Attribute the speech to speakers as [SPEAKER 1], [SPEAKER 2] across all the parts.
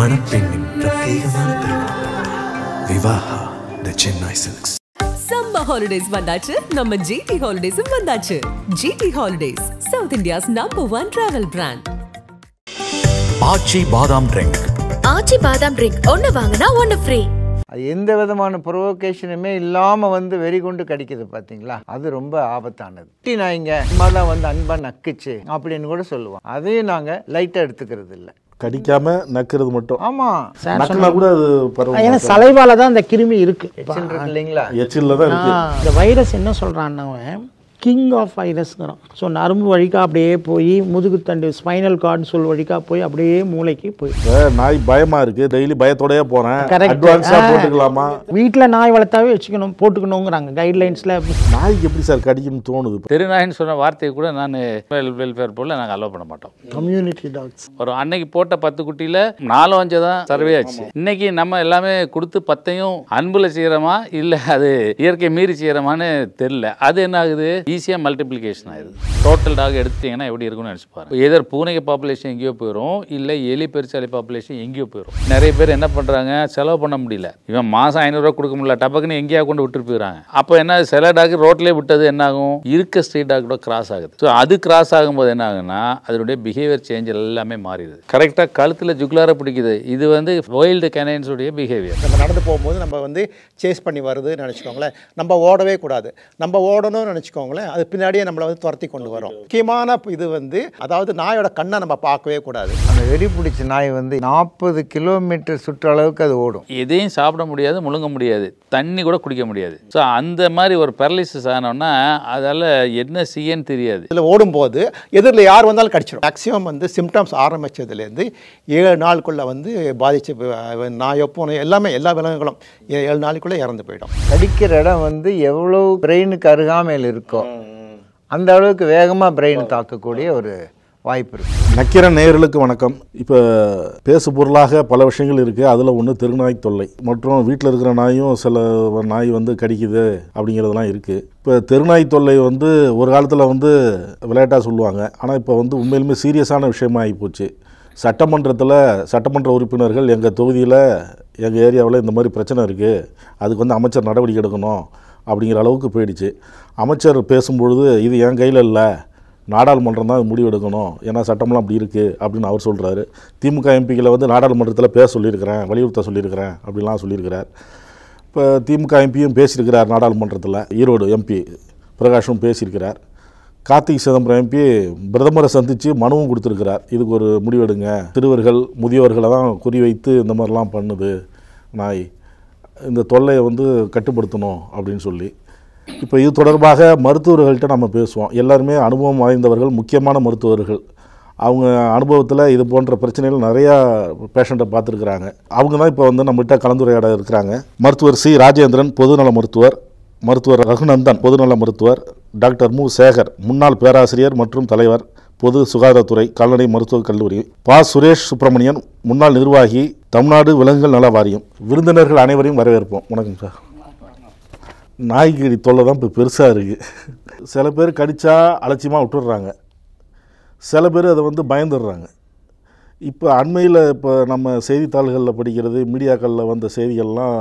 [SPEAKER 1] மணப்பெண்ணின் பிரத்யேகமான திருமணம் Vivaha the Chennai silks.
[SPEAKER 2] Summer holidays வந்தாச்சு, நம்ம ஜிடி ஹாலிடேஸும் வந்தாச்சு. GT holidays, south India's #1 travel brand.
[SPEAKER 1] Aachi badam drink.
[SPEAKER 3] ஆச்சி பாதாம் ட்ரிங்க் ஒன்னு வாங்கினா ஒன்னு ஃப்ரீ.
[SPEAKER 4] எந்த விதமான ப்ரொவோகேஷனுமே இல்லாமல் வெறி கொண்டு கடிக்குது பார்த்தீங்களா, அது ரொம்ப ஆபத்தானது. நாய்ங்க சும்மாதான் அன்பா நக்குச்சு அப்படின்னு கூட சொல்லுவோம். அதையும் நாங்கள் லைட்டாக எடுத்துக்கிறது இல்லை.
[SPEAKER 5] கடிக்காம நக்கிறது மட்டும்.
[SPEAKER 4] ஆமா,
[SPEAKER 5] நக்கினா கூட அது பரவாயில்ல.
[SPEAKER 6] ஏன்னா சலைவால தான் அந்த கிருமி இருக்கு
[SPEAKER 4] இல்லைங்களா,
[SPEAKER 5] எச்சில்ல தான் இருக்கு.
[SPEAKER 6] இந்த வைரஸ் என்ன சொல்றான்னா கிங் ஆஃப் வைரஸ்ங்கிறோம். ஸோ நரம்பு வழிக்கா அப்படியே போய் முதுகுத்தண்டு ஸ்பைனல் கார்டு சொல் வழிக்கா போய் அப்படியே மூளைக்கு போய்
[SPEAKER 5] நாய் பயமா இருக்கு, டெய்லி பயத்தோடய போறேன்.
[SPEAKER 6] கரெக்ட்.
[SPEAKER 5] அட்வான்ஸா போட்டுக்கலாமா?
[SPEAKER 6] வீட்டில் நாய் வளர்த்தாவே வச்சுக்கணும், போட்டுக்கணுங்கிறாங்க கைட்லைன்ஸ்ல.
[SPEAKER 5] நாய்க்கு எப்படி சார் கடிக்கும்னு தோணுது?
[SPEAKER 7] தெருநாயின்னு சொன்ன வார்த்தையை கூட நான் வெல்ஃபேர் போல நாங்கள் அலோவ் பண்ண மாட்டோம்.
[SPEAKER 6] கம்யூனிட்டி டாக்ஸ்
[SPEAKER 7] ஒரு அன்னைக்கு போட்ட 10 குட்டியில் 4-5 தான் சர்வே ஆச்சு. இன்னைக்கு நம்ம எல்லாமே கொடுத்து 10ஐயும் அன்புல செய்யறோமா இல்லை அது இயற்கை மீறி செய்யறோமான்னு தெரியல. அது என்ன ஆகுது, ஈஸியாக மல்டிப்ளிகேஷன் ஆயிடுது. டோட்டல் டாக் எடுத்துட்டீங்கன்னா எப்படி இருக்கும்னு நினச்சி பாருங்க. எதர் பூனைக்கு பாப்புலேஷன் எங்கேயோ போயிடும், இல்லை எலி பெருச்சாலி பாப்புலேஷன் எங்கேயோ போயிடும். நிறைய பேர் என்ன பண்ணுறாங்க, செலவு பண்ண முடியல, இவன் மாதம் 500 ரூபா கொடுக்க முடியல, டபக்குன்னு எங்கேயா கொண்டு விட்டுட்டு போயிடறாங்க. அப்போ என்ன, சில டாக் ரோட்லேயே விட்டது என்ன ஆகும், இருக்க ஸ்ட்ரீட் டாக் கூட கிராஸ் ஆகுது. ஸோ அது கிராஸ் ஆகும்போது என்ன ஆகுன்னா அதனுடைய பிஹேவியர் சேஞ்ச் எல்லாமே மாறிடுது. கரெக்டாக கழுத்தில் ஜுகுலாரை பிடிக்குது. இது வைல்டு கேனைன்ஸுடைய பிஹேவியர்.
[SPEAKER 8] நம்ம நடந்து போகும்போது நம்ம சேஸ் பண்ணி வருதுன்னு நினச்சிக்கோங்களேன், நம்ம ஓடவே கூடாது. நம்ம ஓடணும்னு நினச்சிக்கோங்களேன், அது பின்னாடியே நம்மளை துரத்தி கொண்டு வரும். முக்கியமான இது அதாவது நாயோட கண்ணை நம்ம பார்க்கவே கூடாது.
[SPEAKER 4] அந்த வெறி பிடிச்ச நாய் 40 கிலோமீட்டர் சுற்றளவுக்கு அது ஓடும்.
[SPEAKER 7] எதையும் சாப்பிட முடியாது, முழுங்க முடியாது, தண்ணி கூட குடிக்க முடியாது. ஸோ அந்த மாதிரி ஒரு பெரலிசிஸ் ஆனோன்னா அதால் என்ன செய்யன்னு தெரியாது.
[SPEAKER 8] இதில் ஓடும்போது எதிரில் யார் வந்தாலும் கடிச்சிடும். மேக்ஸிமம் சிம்டம்ஸ் ஆரம்பித்ததுலேருந்து 7 நாளுக்குள்ளே பாதிச்சு நாயோ பூனை எல்லாமே எல்லா விலங்குகளும் 7 நாளுக்குள்ளே இறந்து போயிடும்.
[SPEAKER 4] கடிக்கிற இடம் எவ்வளோ பிரெயினுக்கு அருகாமையில் இருக்கோ அந்த அளவுக்கு வேகமாக பிரெயின் தாக்கக்கூடிய ஒரு வாய்ப்பு இருக்கு.
[SPEAKER 5] நக்கிர நேயர்களுக்கு வணக்கம். இப்போ பேசு பொருளாக பல விஷயங்கள் இருக்குது. அதில் ஒன்று தெருநாய் தொல்லை மற்றும் வீட்டில் இருக்கிற நாயும் சில நாய் கடிக்குது அப்படிங்கிறதெல்லாம் இருக்குது. இப்போ தெருநாய் தொல்லை ஒரு காலத்தில் விளையாட்டாக சொல்லுவாங்க. ஆனால் இப்போ உண்மையிலுமே சீரியஸான விஷயமா ஆகிப்போச்சு. சட்டமன்ற உறுப்பினர்கள் எங்கள் தொகுதியில் எங்கள் ஏரியாவில் இந்த மாதிரி பிரச்சனை இருக்குது, அதுக்கு அமைச்சர் நடவடிக்கை எடுக்கணும் அப்படிங்கிற அளவுக்கு போயிடுச்சு. அமைச்சர் பேசும்பொழுது இது என் கையில் இல்லை, நாடாளுமன்றம் தான் முடிவு எடுக்கணும், ஏன்னா சட்டமெல்லாம் அப்படி இருக்குது அப்படின்னு அவர் சொல்கிறாரு. திமுக எம்பிக்களை நாடாளுமன்றத்தில் பேச சொல்லியிருக்கிறேன், வலியுறுத்த சொல்லியிருக்கிறேன் அப்படின்லாம் சொல்லியிருக்கிறார். இப்போ திமுக எம்பியும் பேசியிருக்கிறார் நாடாளுமன்றத்தில். ஈரோடு எம்பி பிரகாஷும் பேசியிருக்கிறார். கார்த்திக் சிதம்பரம் எம்பி பிரதமரை சந்தித்து மனுவும் கொடுத்துருக்கிறார், இதுக்கு ஒரு முடிவெடுங்க, சிறுவர்கள் முதியோர்களை தான் குறிவைத்து இந்த மாதிரிலாம் பண்ணுது நாய், இந்த தொல்லையை கட்டுப்படுத்தணும் அப்படின்னு சொல்லி. இப்போ இது தொடர்பாக மருத்துவர்கள்ட்ட நம்ம பேசுவோம். எல்லாருமே அனுபவம் வாய்ந்தவர்கள், முக்கியமான மருத்துவர்கள். அவங்க அனுபவத்தில் இது போன்ற பிரச்சனைகள் நிறையா பேஷண்ட்டை பார்த்துருக்குறாங்க. அவங்க தான் இப்போ நம்மகிட்ட கலந்துரையாட இருக்கிறாங்க. மருத்துவர் சி ராஜேந்திரன் பொதுநல மருத்துவர், மருத்துவர் ரகுநந்தன் பொதுநல மருத்துவர், டாக்டர் மு சேகர் முன்னாள் பேராசிரியர் மற்றும் தலைவர் பொது சுகாதாரத்துறை கால்நடை மருத்துவக் கல்லூரி, பா சுரேஷ் சுப்பிரமணியன் முன்னாள் நிர்வாகி தமிழ்நாடு விலங்குகள் நல வாரியம். விருந்தினர்கள் அனைவரையும் வரவேற்போம். வணக்கம் சார். நாய்க்கடி தொல்லை தான் இப்போ பெருசாக இருக்குது. சில பேர் கடித்தா அலட்சியமாக விட்டுடுறாங்க, சில பேர் அதை பயந்துடுறாங்க. இப்போ அண்மையில் இப்போ நம்ம செய்தித்தாள்களில் படிக்கிறது, மீடியாக்களில் வந்த செய்திகள்லாம்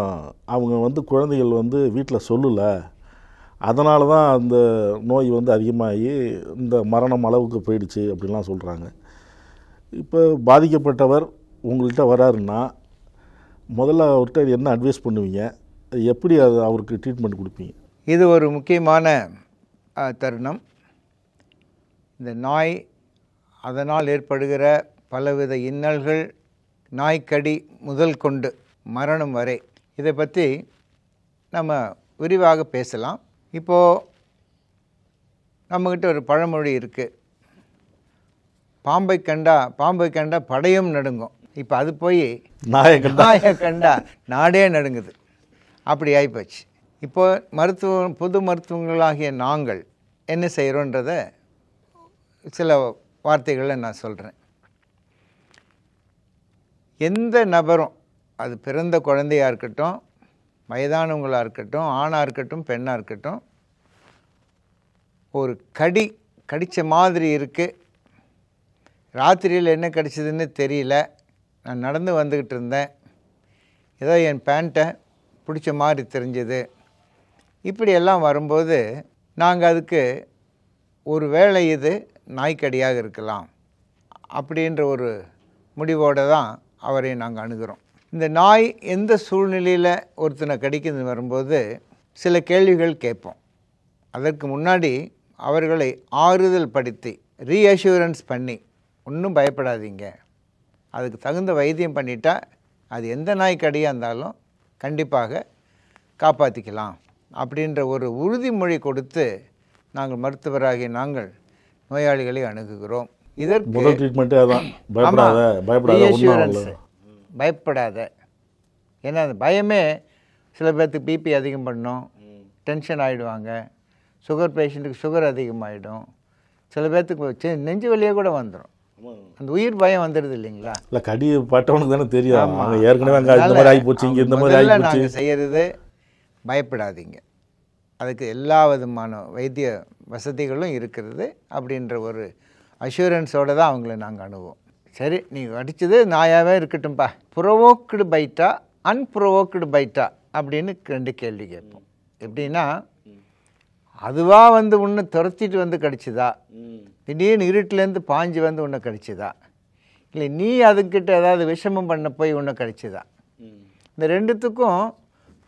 [SPEAKER 5] அவங்க குழந்தைகள் வீட்டில் சொல்லலை, அதனால தான் அந்த நோய் அதிகமாகி இந்த மரணம் அளவுக்கு போயிடுச்சு அப்படின்லாம் சொல்கிறாங்க. இப்போ பாதிக்கப்பட்டவர் உங்கள்கிட்ட வராருன்னா முதல்ல அவர்கிட்ட என்ன அட்வைஸ் பண்ணுவீங்க, எப்படி அது அவருக்கு ட்ரீட்மெண்ட் கொடுப்பீங்க?
[SPEAKER 4] இது ஒரு முக்கியமான தருணம். இந்த நாய் அதனால் ஏற்படுகிற பலவித இன்னல்கள், நாய்க்கடி முதல் கொண்டு மரணம் வரை, இதை பற்றி நம்ம விரிவாக பேசலாம். இப்போது நம்மக்கிட்ட ஒரு பழமொழி இருக்குது, பாம்பை கண்டா படையும் நடுங்கும். இப்போ அது போய் நாயை கண்டா நாடே நடுங்குது, அப்படி ஆகிப்போச்சு. இப்போது பொது மருத்துவங்களாகிய நாங்கள் என்ன செய்கிறோன்றதை சில வார்த்தைகளை நான் சொல்கிறேன். எந்த நபரும், அது பிறந்த குழந்தையாக இருக்கட்டும், வயதானவங்களாக இருக்கட்டும், ஆணாக இருக்கட்டும், பெண்ணாக இருக்கட்டும், ஒரு கடித்த மாதிரி இருக்குது, ராத்திரியில் என்ன கடிச்சதுன்னு தெரியல, நான் நடந்து வந்துக்கிட்டு இருந்தேன், ஏதோ என் பேண்ட்டை பிடிச்ச மாதிரி தெரிஞ்சது. இப்படியெல்லாம் வரும்போது நாங்கள் அதுக்கு ஒரு வேளை இது நாய்க்கடியாக இருக்கலாம் அப்படின்ற ஒரு முடிவோடு தான் அவரை நாங்கள் அணுகிறோம். இந்த நாய் எந்த சூழ்நிலையில் ஒருத்தனை கடிக்கிறது வரும்போது சில கேள்விகள் கேட்போம். அதற்கு முன்னாடி அவர்களை ஆறுதல் படுத்தி ரீஅஷூரன்ஸ் பண்ணி, ஒன்றும் பயப்படாதீங்க, அதுக்கு தகுந்த வைத்தியம் பண்ணிட்டா அது எந்த நாய் கடியாக இருந்தாலும் கண்டிப்பாக காப்பாற்றிக்கலாம் அப்படின்ற ஒரு உறுதிமொழி கொடுத்து நாங்கள் மருத்துவராகிய நாங்கள் நோயாளிகளை அணுகுகிறோம். இதற்கு
[SPEAKER 5] முதல் ட்ரீட்மெண்ட்டே அதான், பயப்படாத பயப்படாத
[SPEAKER 4] ரீஅஷூரன்ஸ், பயப்படாத. ஏன்னா அந்த பயமே சில பேர்த்துக்கு பிபி அதிகம் பண்ணும், டென்ஷன் ஆகிடுவாங்க, சுகர் பேஷண்ட்டுக்கு சுகர் அதிகமாகிடும், சில பேர்த்துக்கு நெஞ்சு வலியே கூட வந்துடும். அந்த உயிர் பயம் வந்துடுது இல்லைங்களா?
[SPEAKER 5] இல்லை, கடி பட்டவனுக்கு தானே தெரியும். அவங்க ஏற்கனவே அங்கே இந்த மாதிரி ஆகிப்போச்சு, இங்கே இந்த மாதிரி ஆகிப்போச்சு.
[SPEAKER 4] நாங்கள் செய்கிறது பயப்படாதீங்க, அதுக்கு எல்லா விதமான வைத்திய வசதிகளும் இருக்கிறது அப்படின்ற ஒரு அஷூரன்ஸோடு தான் அவங்கள நாங்கள் அணுவோம். சரி, நீங்கள் அடித்தது நாயாகவே இருக்கட்டும்ப்பா, ப்ரொவோக்டு பைட்டா அன்ப்ரொவோக்டு பைட்டா அப்படின்னு 2 கேள்வி கேட்போம். எப்படின்னா, அதுவாக வந்து உன்னை துரத்திட்டு வந்து கடிச்சுதா, திடீர்னு இருட்டிலேருந்து பாஞ்சு வந்து உன்னை கடிச்சுதா, இல்லை நீ அதுக்கிட்ட ஏதாவது விஷமம் பண்ண போய் உன்னை கடிச்சுதா. இந்த 2த்துக்கும்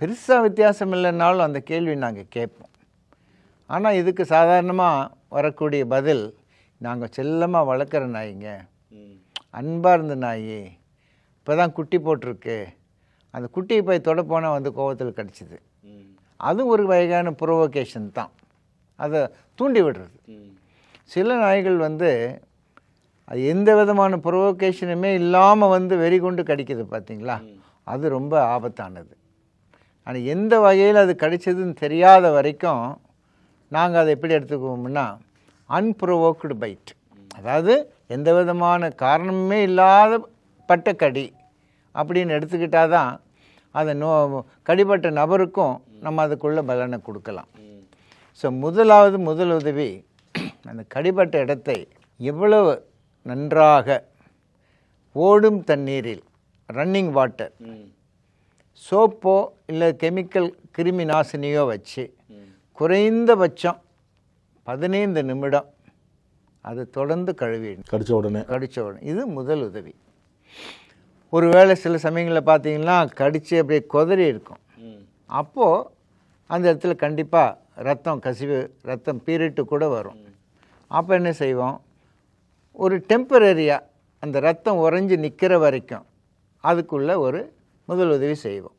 [SPEAKER 4] பெருசாக வித்தியாசம் இல்லைன்னாலும் அந்த கேள்வி நாங்கள் கேட்போம். ஆனால் இதுக்கு சாதாரணமாக வரக்கூடிய பதில், நாங்கள் செல்லமாக வளர்க்குற நாய்ங்க, அன்பாக இருந்த நாய், இப்போ தான் குட்டி போட்டிருக்கு, அந்த குட்டியை போய் தொட போனால் வந்து கோவத்தில் கடிச்சிது. அதுவும் ஒரு வகையான ப்ரொவோகேஷன் தான், அதை தூண்டி விடுறது. சில நாய்கள் வந்து அது எந்த விதமான ப்ரொவோகேஷனுமே இல்லாமல் வந்து வெறி கொண்டு கடிக்குது பார்த்தீங்களா, அது ரொம்ப ஆபத்தானது. ஆனால் எந்த வகையில் அது கடிச்சதுன்னு தெரியாத வரைக்கும் நாங்கள் அதை எப்படி எடுத்துக்குவோம்னா அன்ப்ரொவோக்டு பைட், அதாவது எந்த விதமான காரணமே இல்லாத பட்ட கடி அப்படின்னு எடுத்துக்கிட்டால் தான் அதை கடிப்பட்ட நபருக்கும் நம்ம அதுக்குள்ளே பலனை கொடுக்கலாம். ஸோ முதல் உதவி, அந்த கடிப்பட்ட இடத்தை எவ்வளவு நன்றாக ஓடும் தண்ணீரில், ரன்னிங் வாட்டர், சோப்போ இல்லை கெமிக்கல் கிருமி நாசினியோ வச்சு குறைந்தபட்சம் 15 நிமிடம் அது தொடர்ந்து கழுவிடணும். கடித்த உடனே இது முதல் உதவி. ஒருவேளை சில சமயங்களில் பார்த்தீங்கன்னா கடித்து அப்படியே கொதறி இருக்கும், அப்போது அந்த இடத்துல கண்டிப்பாக ரத்தம் கசிவு, ரத்தம் பீரிட்டு கூட வரும். அப்போ என்ன செய்வோம், ஒரு டெம்பரரியாக அந்த ரத்தம் உறைஞ்சி நிற்கிற வரைக்கும் அதுக்குள்ளே ஒரு முதல் உதவி செய்வோம்.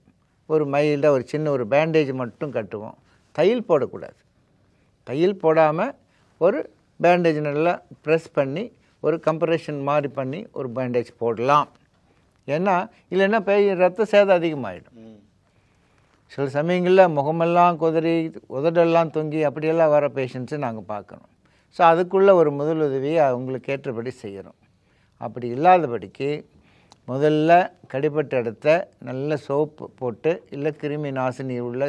[SPEAKER 4] ஒரு மைல்டாக ஒரு சின்ன ஒரு பேண்டேஜ் மட்டும் கட்டுவோம், தையல் போடக்கூடாது. தையல் போடாமல் ஒரு பேண்டேஜ் நல்லா ப்ரெஸ் பண்ணி ஒரு கம்ப்ரெஷன் மாதிரி பண்ணி ஒரு பேண்டேஜ் போடலாம். ஏன்னா இல்லைன்னா ரத்த சேதம் அதிகமாகிடும். சில சமயங்களில் முகமெல்லாம் குதறி உதடெல்லாம் தொங்கி அப்படியெல்லாம் வர பேஷண்ட்ஸை நாங்கள் பார்க்கணும். ஸோ அதுக்குள்ளே ஒரு முதல் உதவியை அவங்களுக்கு ஏற்றபடி செய்கிறோம். அப்படி இல்லாதபடிக்கு முதல்ல கடிப்பட்ட இடத்த நல்ல சோப்பு போட்டு இல்லை கிருமி நாசினி உள்ள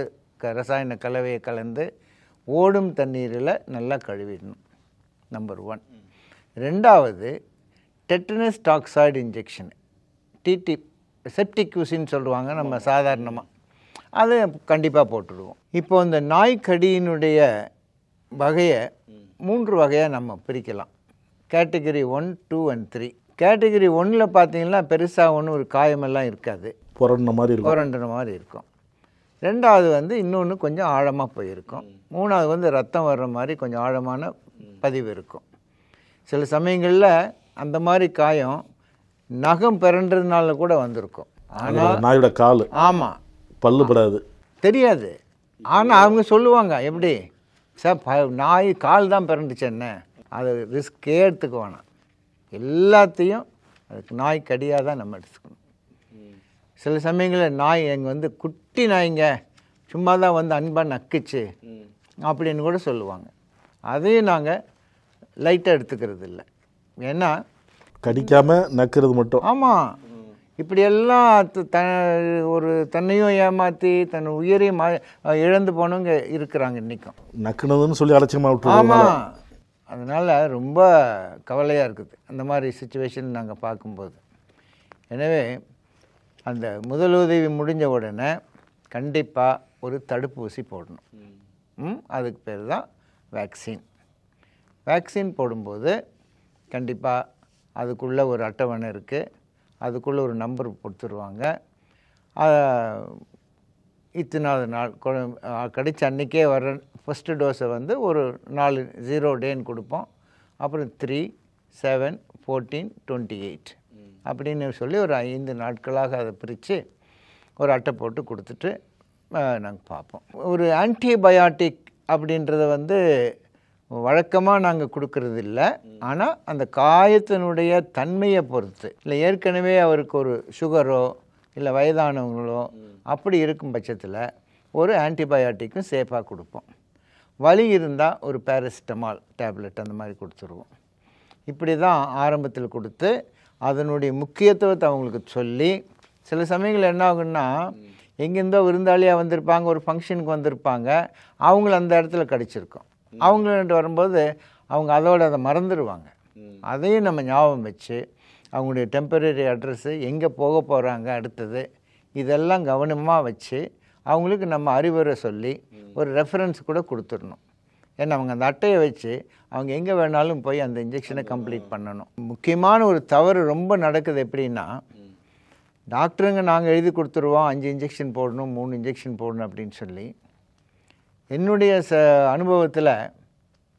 [SPEAKER 4] ரசாயன கலவையை கலந்து ஓடும் தண்ணீரில் நல்லா கழுவிடணும். நம்பர் 1. 2வது டெட்டனஸ் டாக்சைடு இன்ஜெக்ஷன், டிடி செப்டிக்யூசின்னு சொல்லுவாங்க நம்ம சாதாரணமாக, அதை கண்டிப்பாக போட்டுடுவோம். இப்போ இந்த நாய்க்கடியினுடைய வகையை 3 வகையாக நம்ம பிரிக்கலாம். Category 1, 2 and 3. கேட்டகரி 1ல் பார்த்தீங்கன்னா பெருசாக ஒன்றும் ஒரு காயமெல்லாம் இருக்காது, புரண்ட மாதிரி இருக்கும். 2வது வந்து இன்னொன்று கொஞ்சம் ஆழமாக போயிருக்கும். 3வது வந்து ரத்தம் வர்ற மாதிரி கொஞ்சம் ஆழமான பதிவு இருக்கும். சில சமயங்களில் அந்த மாதிரி காயம் நகம் பிறன்றதுனால கூட வந்திருக்கும். ஆனால்
[SPEAKER 5] நாயோட கால்,
[SPEAKER 4] ஆமாம்,
[SPEAKER 5] பல்லு படாது,
[SPEAKER 4] தெரியாது. ஆனால் அவங்க சொல்லுவாங்க, எப்படி சார் நாய் கால் தான் பிறந்துச்சேன்னு, அது ரிஸ்கே எடுத்துக்க வேணாம், எல்லாத்தையும் அதுக்கு நாய் கடியாக தான் நம்ம எடுத்துக்கணும். சில சமயங்களில் நாய் எங்கள் வந்து குட்டி நாய்ங்க சும்மா தான் வந்து அன்பாக நக்குச்சு அப்படின்னு கூட சொல்லுவாங்க. அதையும் நாங்கள் லைட்டாக எடுத்துக்கிறது இல்லை, ஏன்னா
[SPEAKER 5] கடிக்காமல் நக்கிறது மட்டும்.
[SPEAKER 4] ஆமாம், இப்படியெல்லாம் ஒரு தன்னையும் ஏமாற்றி தன் உயிரையும் இழந்து போனவங்க இருக்கிறாங்க இன்றைக்கும்.
[SPEAKER 5] நக்குனதுன்னு சொல்லி அலட்சியமாக விட்டு.
[SPEAKER 4] ஆமாம், அதனால் ரொம்ப கவலையாக இருக்குது அந்த மாதிரி சுச்சுவேஷன் நாங்கள் பார்க்கும்போது. எனவே அந்த முதலுதவி முடிஞ்ச உடனே கண்டிப்பாக ஒரு தடுப்பூசி போடணும். அதுக்கு பேர் தான் வேக்சின். வேக்சின் போடும்போது கண்டிப்பாக அதுக்குள்ளே ஒரு அட்டவணை இருக்குது, அதுக்குள்ளே ஒரு நம்பர் கொடுத்துருவாங்க. இத்தனாவது நாள் கடிச்ச அன்றைக்கே வர ஃபஸ்ட்டு டோஸை வந்து ஒரு 0 டேன்னு கொடுப்போம். அப்புறம் 3, 7, 14, 28 அப்படின்னு சொல்லி ஒரு 5 நாட்களாக அதை பிரித்து ஒரு அட்டை போட்டு கொடுத்துட்டு நாங்கள் பார்ப்போம். ஒரு ஆன்டிபயாட்டிக் அப்படின்றத வந்து வழக்கமாக நாங்கள் கொடுக்கறது இல்லை. ஆனால் அந்த காயத்தினுடைய தன்மையை பொறுத்து, இல்லை ஏற்கனவே அவருக்கு ஒரு சுகரோ இல்லை வயதானவங்களோ அப்படி இருக்கும் பட்சத்தில் ஒரு ஆன்டிபயாட்டிக்கும் சேஃபாக கொடுப்போம். வலி இருந்தால் ஒரு பேராசிட்டமால் டேப்லெட் அந்த மாதிரி கொடுத்துருவோம். இப்படி தான் ஆரம்பத்தில் கொடுத்து அதனுடைய முக்கியத்துவத்தை அவங்களுக்கு சொல்லி, சில சமயங்கள் என்ன ஆகுன்னா எங்கேருந்தோ விருந்தாளியாக வந்திருப்பாங்க, ஒரு ஃபங்க்ஷனுக்கு வந்திருப்பாங்க, அவங்கள அந்த இடத்துல கடிச்சிருக்கோம். அவங்கள்ட்ட வரும்போது அவங்க அதோடு அதை மறந்துடுவாங்க. அதையும் நம்ம ஞாபகம் வச்சு அவங்களுடைய டெம்பரரி அட்ரஸ்ஸு, எங்கே போக போகிறாங்க அடுத்தது, இதெல்லாம் கவனமாக வச்சு அவங்களுக்கு நம்ம அறிவுரை சொல்லி ஒரு ரெஃபரன்ஸ் கூட கொடுத்துடணும். ஏன்னா அவங்க அந்த அட்டையை வச்சு அவங்க எங்கே வேணாலும் போய் அந்த இன்ஜெக்ஷனை கம்ப்ளீட் பண்ணணும். முக்கியமான ஒரு தவறு ரொம்ப நடக்குது. எப்படின்னா, டாக்டருங்க நாங்கள் எழுதி கொடுத்துருவோம் 5 இன்ஜெக்ஷன் போடணும், 3 இன்ஜெக்ஷன் போடணும் அப்படின்னு சொல்லி. என்னுடைய அனுபவத்தில்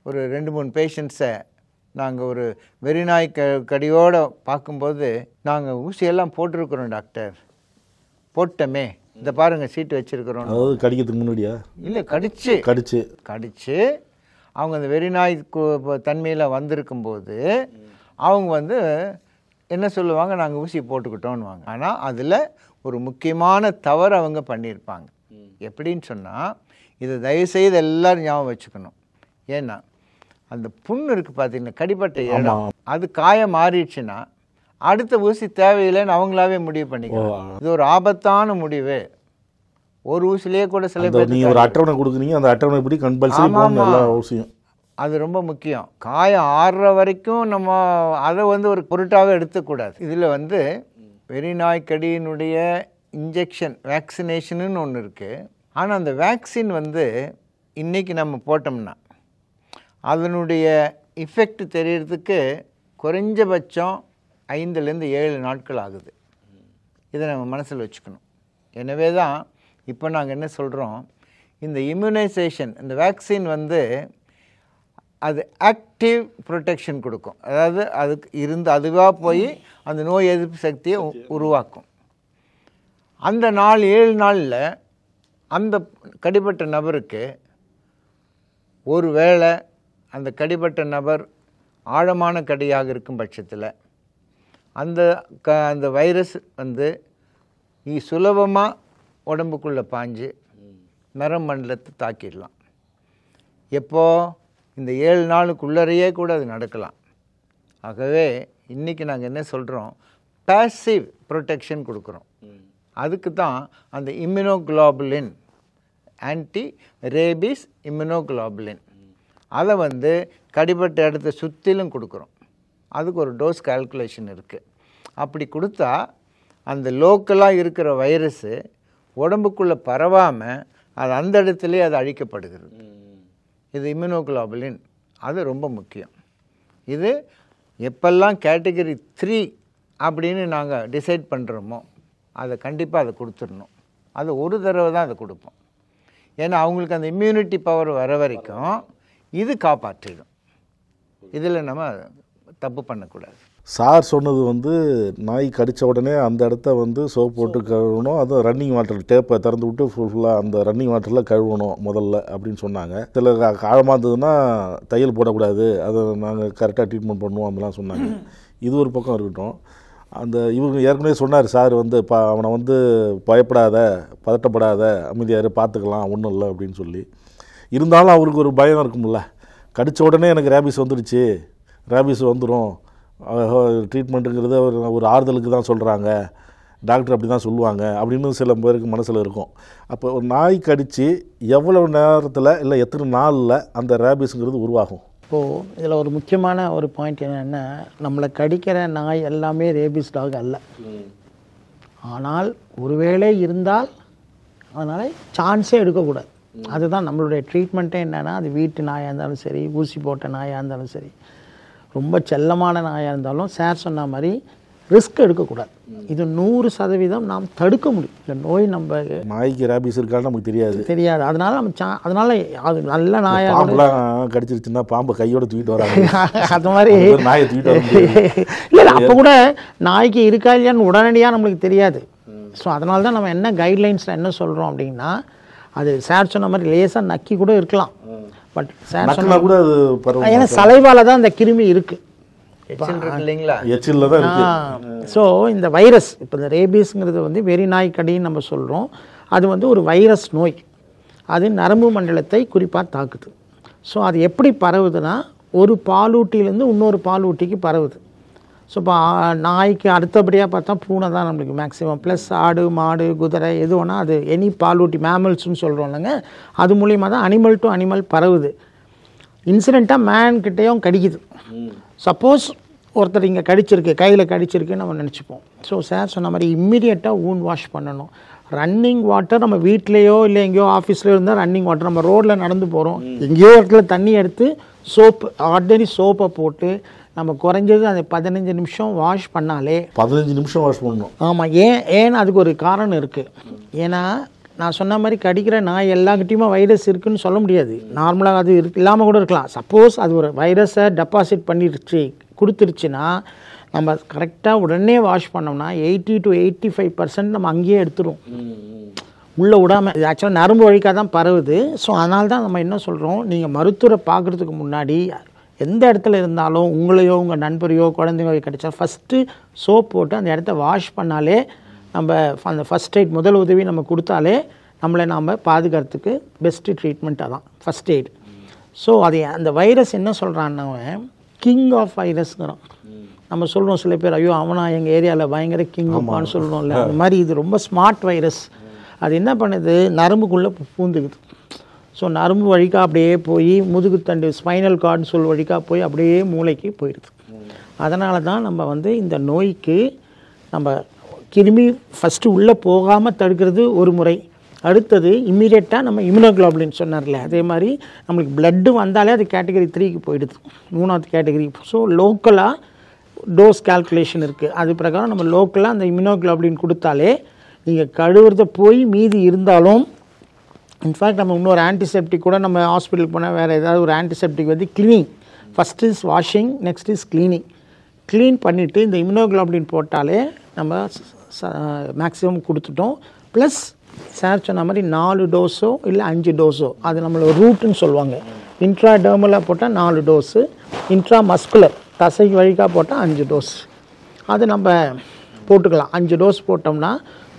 [SPEAKER 4] ஒரு 2-3 பேஷண்ட்ஸை நாங்கள் ஒரு வெறிநாய் கடியோடு பார்க்கும்போது, நாங்கள் ஊசியெல்லாம் போட்டிருக்கிறோம் டாக்டர், போட்டமே, இந்த பாருங்கள் சீட்டு வச்சுருக்கிறோம்.
[SPEAKER 5] அதாவது கடிக்கிறதுக்கு முன்னாடியா?
[SPEAKER 4] இல்லை, கடிச்சு அவங்க அந்த வெறிநாய் தன்மையில் வந்திருக்கும்போது அவங்க வந்து என்ன சொல்லுவாங்க, நாங்கள் ஊசி போட்டுக்கிட்டோன்னுவாங்க. ஆனால் அதில் ஒரு முக்கியமான தவறு அவங்க பண்ணியிருப்பாங்க. எப்படின்னு சொன்னால், இதை தயவுசெய்து எல்லோரும் ஞாபகம் வச்சுக்கணும். ஏன்னா அந்த புண்ணு இருக்குது பார்த்தீங்கன்னா, கடிப்பட்ட இடம், அது காயம் மாறிடுச்சுன்னா அடுத்த ஊசி தேவையில்லைன்னு அவங்களாவே முடிவு பண்ணிக்கலாம். இது ஒரு ஆபத்தான முடிவு. ஒரு ஊசிலேயே கூட சில பேர்
[SPEAKER 5] நீங்கள் ஒரு அட்டவணை கொடுக்குறீங்க, அந்த அட்டவணை எப்படி கம்பல்சரி எல்லா ஊசியும்,
[SPEAKER 4] அது ரொம்ப முக்கியம். காயம் ஆறுற வரைக்கும் நம்ம அதை வந்து ஒரு பொருட்டாகவே எடுத்துக்கூடாது. இதில் வந்து வெறிநாய்க்கடியினுடைய இன்ஜெக்ஷன் வேக்சினேஷனுன்னு ஒன்று இருக்குது. ஆனால் அந்த வேக்சின் வந்து இன்றைக்கி நம்ம போட்டோம்னா அதனுடைய இஃபெக்ட் தெரியறதுக்கு குறைஞ்சபட்சம் 5லேருந்து 7 நாட்கள் ஆகுது. இதை நம்ம மனசில் வச்சுக்கணும். எனவே தான் இப்போ நாங்கள் என்ன சொல்கிறோம், இந்த இம்யூனைசேஷன், இந்த வேக்சின் வந்து அது ஆக்டிவ் ப்ரொடெக்ஷன் கொடுக்கும். அதாவது அதுக்கு இருந்து அதுவாக போய் அந்த நோய் எதிர்ப்பு சக்தியை உருவாக்கும். அந்த 7 நாளில் அந்த கடிப்பட்ட நபருக்கு ஒரு வேளை அந்த கடிப்பட்ட நபர் ஆழமான கடியாக இருக்கும் பட்சத்தில் அந்த வைரஸ் வந்து சுலபமாக உடம்புக்குள்ளே பாஞ்சு நரமண்டலத்தை தாக்கிடலாம். எப்போ? இந்த 7 நாளுக்குள்ளரையே கூட அது நடக்கலாம். ஆகவே இன்றைக்கி நாங்கள் என்ன சொல்கிறோம், பேசிவ் ப்ரொடெக்ஷன் கொடுக்குறோம். அதுக்கு தான் அந்த இம்யூனோகுளோபுலின், ஆன்டி ரேபிஸ் இம்யூனோகுளோபுலின், அதை வந்து கடிப்பட்ட இடத்த சுற்றிலும் கொடுக்குறோம். அதுக்கு ஒரு டோஸ் கால்குலேஷன் இருக்குது. அப்படி கொடுத்தா அந்த லோக்கலாக இருக்கிற வைரஸு உடம்புக்குள்ளே பரவாமல் அது அந்த இடத்துலேயே அது அழிக்கப்படுகிறது. இது இம்யூனோகுளோபுலின், அது ரொம்ப முக்கியம். இது எப்பெல்லாம் கேட்டகரி 3 அப்படின்னு நாங்கள் டிசைட் பண்ணுறோமோ அதை கண்டிப்பாக அதை கொடுத்துடணும். அது ஒரு தடவை தான் அதை கொடுப்போம். ஏன்னா அவங்களுக்கு அந்த இம்யூனிட்டி பவர் வர வரைக்கும் இது காப்பாற்றிடும். இதில் நம்ம தப்பு பண்ணக்கூடாது.
[SPEAKER 5] சார் சொன்னது வந்து நாய் கடித்த உடனே அந்த இடத்த வந்து சோப் போட்டு கழுவணும், அதுவும் ரன்னிங் வாட்டர் டேப்பை திறந்து விட்டு ஃபுல்லாக அந்த ரன்னிங் வாட்டரில் கழுவணும் முதல்ல அப்படின்னு சொன்னாங்க. சில ஆழமாக இருந்ததுன்னா தையல் போடக்கூடாது, அதை நாங்கள் கரெக்டாக ட்ரீட்மெண்ட் பண்ணுவோம் அப்படிலாம் சொன்னாங்க. இது ஒரு பக்கம் இருக்கட்டும். அந்த இவங்க ஏற்கனவே சொன்னார் சார் வந்து அவனை வந்து பயப்படாத, பதட்டப்படாத, அமைதியாரு, பார்த்துக்கலாம், ஒன்றும் இல்லை அப்படின்னு சொல்லி. இருந்தாலும் அவருக்கு ஒரு பயம் இருக்கும்ல, கடித்த உடனே எனக்கு ரேபிஸ் வந்துடுச்சு, ரேபிஸ் வந்துடும், ட்ரீட்மெண்ட்டுங்கிறது ஒரு ஆறுதலுக்கு தான் சொல்கிறாங்க, டாக்டர் அப்படி தான் சொல்லுவாங்க அப்படின்னு சில பேருக்கு மனசில் இருக்கும். அப்போ ஒரு நாய் கடித்து எவ்வளோ நேரத்தில் இல்லை எத்தனை நாளில் அந்த ரேபிஸுங்கிறது உருவாகும்?
[SPEAKER 6] இப்போது இதில் ஒரு முக்கியமான ஒரு பாயிண்ட் என்னென்னா, நம்மளை கடிக்கிற நாய் எல்லாமே ரேபிஸ் டாக் அல்ல. ஆனால் ஒருவேளை இருந்தால் அதனால் சான்ஸே எடுக்கக்கூடாது. அதுதான் நம்மளுடைய ட்ரீட்மெண்ட்டே என்னென்னா, அது வீட்டு நாயாக இருந்தாலும் சரி, ஊசி போட்ட நாயாக இருந்தாலும் சரி, ரொம்ப செல்லமான நாயாக இருந்தாலும் சார் சொன்ன மாதிரி ரிஸ்க் எடுக்கக்கூடாது. இது 100% நாம் தடுக்க முடியும். இந்த நோய் நம்ம
[SPEAKER 5] நாய்க்கு ரேபிஸ் இருக்கான்னு நமக்கு தெரியாது.
[SPEAKER 6] அதனால நம்ம அதனால அது நல்ல நாயாக
[SPEAKER 5] பாம்புலாம் கடிச்சிருச்சுன்னா பாம்பை கையோட தூக்கிட்டு வராங்க.
[SPEAKER 6] அது மாதிரி
[SPEAKER 5] நாயை தூக்கிட்டு வர
[SPEAKER 6] இல்லை, அப்போ கூட நாய்க்கு இருக்கா இல்லையான்னு உடனடியாக நம்மளுக்கு தெரியாது. ஸோ அதனால தான் நம்ம என்ன கைட்லைன்ஸில் என்ன சொல்கிறோம் அப்படின்னா, அது சார் சொன்ன மாதிரி லேசாக நக்கி கூட இருக்கலாம். பட் சார் சொன்ன
[SPEAKER 5] கூட அது பரவாயில்ல,
[SPEAKER 6] ஏன்னா சலைவால தான் அந்த கிருமி இருக்குது.
[SPEAKER 4] இல்லைங்களா?
[SPEAKER 5] எச்சில்ல தான் இருக்கு.
[SPEAKER 6] ஸோ இந்த வைரஸ், இப்போ இந்த ரேபீஸ்ங்கிறது வந்து வெறி நாய் கடின்னு நம்ம சொல்கிறோம். அது வந்து ஒரு வைரஸ் நோய். அது நரம்பு மண்டலத்தை குறிப்பாக தாக்குது. ஸோ அது எப்படி பரவுதுன்னா, ஒரு பாலூட்டியிலேருந்து இன்னொரு பாலூட்டிக்கு பரவுது. ஸோ இப்போ நாய்க்கு அடுத்தபடியாக பார்த்தா பூனை தான் நம்மளுக்கு மேக்ஸிமம், ப்ளஸ் ஆடு மாடு குதிரை எது வேணால் அது எனி பாலூட்டி மேமல்ஸ்னு சொல்கிறோம் இல்லைங்க, அது மூலிமா தான் அனிமல் டு அனிமல் பரவுது. இன்சிடெண்ட்டாக மேன்கிட்டையும் கடிக்குது. சப்போஸ் ஒருத்தர் இங்கே கடிச்சிருக்கு, கையில் கடிச்சிருக்குன்னு நம்ம நினச்சிப்போம். ஸோ சார் சொன்ன மாதிரி இம்மிடியட்டாக ஊன் வாஷ் பண்ணணும். ரன்னிங் வாட்டர் நம்ம வீட்லேயோ இல்லை எங்கேயோ ஆஃபீஸில் இருந்தால் ரன்னிங் வாட்டர், நம்ம ரோட்டில் நடந்து போகிறோம், எங்கேயோ இடத்துல தண்ணி எடுத்து சோப்பு, ஆர்டினரி சோப்பை போட்டு நம்ம குறைஞ்சது அந்த 15 நிமிஷம் வாஷ் பண்ணாலே.
[SPEAKER 5] 15 நிமிஷம் வாஷ் பண்ணணும்.
[SPEAKER 6] ஆமாம். ஏன்னா அதுக்கு ஒரு காரணம் இருக்குது. ஏன்னா நான் சொன்ன மாதிரி கடிக்கிற நாய் எல்லாக்கிட்டையுமே வைரஸ் இருக்குதுன்னு சொல்ல முடியாது. நார்மலாக அது இல்லாமல் கூட இருக்கலாம். சப்போஸ் அது ஒரு வைரஸை டெபாசிட் பண்ணிடுச்சு கொடுத்துருச்சுன்னா நம்ம கரெக்டாக உடனே வாஷ் பண்ணோம்னா 80 to 85% நம்ம அங்கேயே எடுத்துரும், உள்ளே விடாமல். இது ஆக்சுவலாக நரம்பு வழிக்காக தான் பரவுது. ஸோ அதனால தான் நம்ம என்ன சொல்கிறோம், நீங்கள் மருத்துவரை பார்க்குறதுக்கு முன்னாடி எந்த இடத்துல இருந்தாலும் உங்களையோ உங்கள் நண்பரையோ குழந்தைங்களோ கிடைச்சா ஃபஸ்ட்டு சோப் போட்டு அந்த இடத்த வாஷ் பண்ணாலே, நம்ம அந்த ஃபஸ்ட் எய்ட் முதல் உதவி நம்ம கொடுத்தாலே நம்மளை நாம் பாதுகாக்கிறதுக்கு பெஸ்ட்டு ட்ரீட்மெண்ட்டாக தான் ஃபஸ்ட் எய்ட். ஸோ அது அந்த வைரஸ் என்ன சொல்கிறான்னா, கிங் ஆஃப் வைரஸ்ங்கிறோம். நம்ம சொல்கிறோம் சில பேர், ஐயோ அவனா எங்கள் ஏரியாவில் பயங்கர கிங் ஆஃப்னு சொல்கிறோம்ல, அந்த மாதிரி இது ரொம்ப ஸ்மார்ட் வைரஸ். அது என்ன பண்ணுது, நரம்புக்குள்ளே பூந்துக்குது. ஸோ நரம்பு வழிக்காக அப்படியே போய் முதுகுத்தண்டு ஸ்பைனல் கார்டு வழிக்காக போய் அப்படியே மூளைக்கு போயிடுது. அதனால தான் நம்ம வந்து இந்த நோய்க்கு நம்ம கிருமி ஃபஸ்ட்டு உள்ளே போகாமல் தடுக்கிறது ஒரு முறை. அடுத்தது இம்மீடியட்டாக நம்ம இம்யூனோகுளோபுலின் சொன்னார்ல, அதே மாதிரி நம்மளுக்கு பிளட்டு வந்தாலே அது கேட்டகரி 3க்கு போயிடுது, 3வது கேட்டகரி. ஸோ லோக்கலாக டோஸ் கால்குலேஷன் இருக்குது. அது பிரகாரம் நம்ம லோக்கலாக அந்த இம்யூனோகுளோபுலின் கொடுத்தாலே நீங்கள் கழுவுறத போய் மீதி இருந்தாலும், இன்ஃபேக்ட் நம்ம இன்னொரு ஆன்டிசெப்டிக் கூட நம்ம ஹாஸ்பிட்டலுக்கு போனால் வேறு ஏதாவது ஒரு ஆன்டிசெப்டிக் வந்து cleaning, first is washing, next is cleaning. Clean பண்ணிவிட்டு இந்த இம்யூனோகுளோபுலின் போட்டாலே நம்ம மேக்ஸிமம் கொடுத்துட்டோம். ப்ளஸ் சார் சொன்ன மாதிரி 4 டோஸோ இல்லை 5 டோஸோ, அது நம்மளோட ரூட்டுன்னு சொல்லுவாங்க. இன்ட்ராடெர்மலாக போட்டால் 4 டோஸு, இன்ட்ரா மஸ்குலர் தசை வழிக்காக போட்டால் 5 டோஸ். அது நம்ம போட்டுக்கலாம். 5 டோஸ் போட்டோம்னா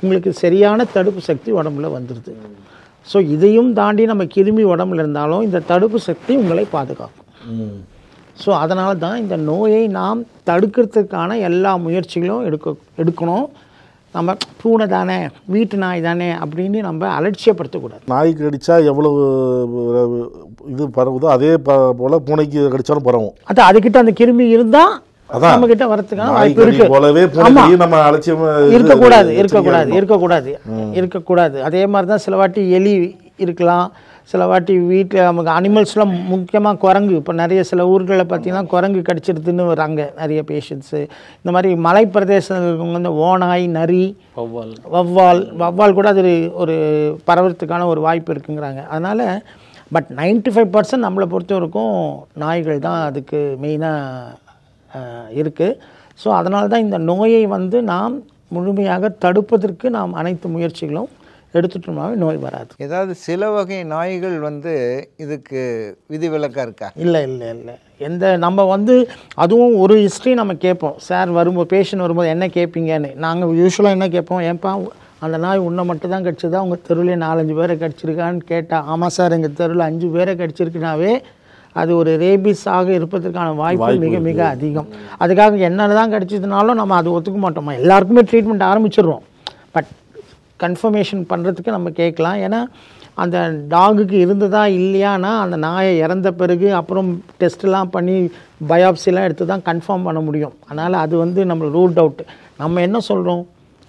[SPEAKER 6] உங்களுக்கு சரியான தடுப்பு சக்தி உடம்புல வந்துடுது. ஸோ இதையும் தாண்டி நம்ம கிருமி உடம்புல இருந்தாலும் இந்த தடுப்பு சக்தி உங்களை பாதுகாக்கும். ஸோ அதனால தான் இந்த நோயை நாம் தடுக்கிறதுக்கான எல்லா முயற்சிகளும் எடுக்கணும். நம்ம பூனை தானே, வீட்டு நாய் தானே அப்படின்னு நம்ம அலட்சியப்படுத்தக்கூடாது.
[SPEAKER 5] நாய்க்கு கடித்தா எவ்வளவு இது பரவுதோ அதே போல் பூனைக்கு கடித்தாலும் பரவும்.
[SPEAKER 6] அதுக்கிட்ட அந்த கிருமி இருந்தால் நம்ம கிட்ட வரதுக்கான வாய்ப்பு இருக்கு. இருக்கக்கூடாது. அதே மாதிரி தான் சில வாட்டி எலி இருக்கலாம், சில வாட்டி வீட்டில் நமக்கு அனிமல்ஸ்லாம் முக்கியமாக குரங்கு. இப்போ நிறைய சில ஊர்களில் பார்த்தீங்கன்னா குரங்கு கடிச்சிருதுன்னு வராங்க நிறைய பேஷண்ட்ஸு. இந்த மாதிரி மலை பிரதேசங்கள் வந்து ஓநாய், நரி, வவ்வால் கூட அது ஒரு பரவறதுக்கான ஒரு வாய்ப்பு இருக்குங்கிறாங்க. அதனால் பட் 95% நம்மளை பொறுத்த வரைக்கும் நாய்கள் தான் அதுக்கு மெயினாக இருக்குது. ஸோ அதனால தான் இந்த நோயை வந்து நாம் முழுமையாக தடுப்பதற்கு நாம் அனைத்து முயற்சிகளும் எடுத்துட்டோம்னாவே நோய் வராது.
[SPEAKER 4] ஏதாவது சில வகை நாய்கள் வந்து இதுக்கு விதிவிலக்காக இருக்கா?
[SPEAKER 6] இல்லை நம்ம வந்து அதுவும் ஒரு ஹிஸ்ட்ரி நம்ம கேட்போம். சார் வரும்போது, பேஷண்ட் வரும்போது என்ன கேட்பீங்கன்னு நாங்கள் யூஸ்வலாக என்ன கேட்போம், ஏன்பா அந்த நாய் உன்னை மட்டும் தான் கடிச்சதா, உங்கள் தெருவிலே 4-5 பேரை கடிச்சிருக்கான்னு கேட்டால், ஆமாம் சார் எங்கள் தெருவில் 5 பேரை கடிச்சிருக்குனாவே அது ஒரு ரேபிஸாக இருப்பதற்கான வாய்ப்பு மிக மிக அதிகம். அதுக்காக என்ன தான் கடிச்சதுனாலும் நம்ம அது ஒத்துக்க மாட்டோமா, எல்லாருக்குமே ட்ரீட்மெண்ட் ஆரம்பிச்சிடுறோம். பட் கன்ஃபர்மேஷன் பண்ணுறதுக்கு நம்ம கேட்கலாம். ஏன்னா அந்த டாகுக்கு இருந்ததா இல்லையானா அந்த நாயை இறந்த பிறகு அப்புறம் டெஸ்ட்லாம் பண்ணி பயாப்சிலாம் எடுத்து தான் கன்ஃபார்ம் பண்ண முடியும். அதனால் அது வந்து நம்ம ரூல்ட் அவுட். நம்ம என்ன சொல்கிறோம்,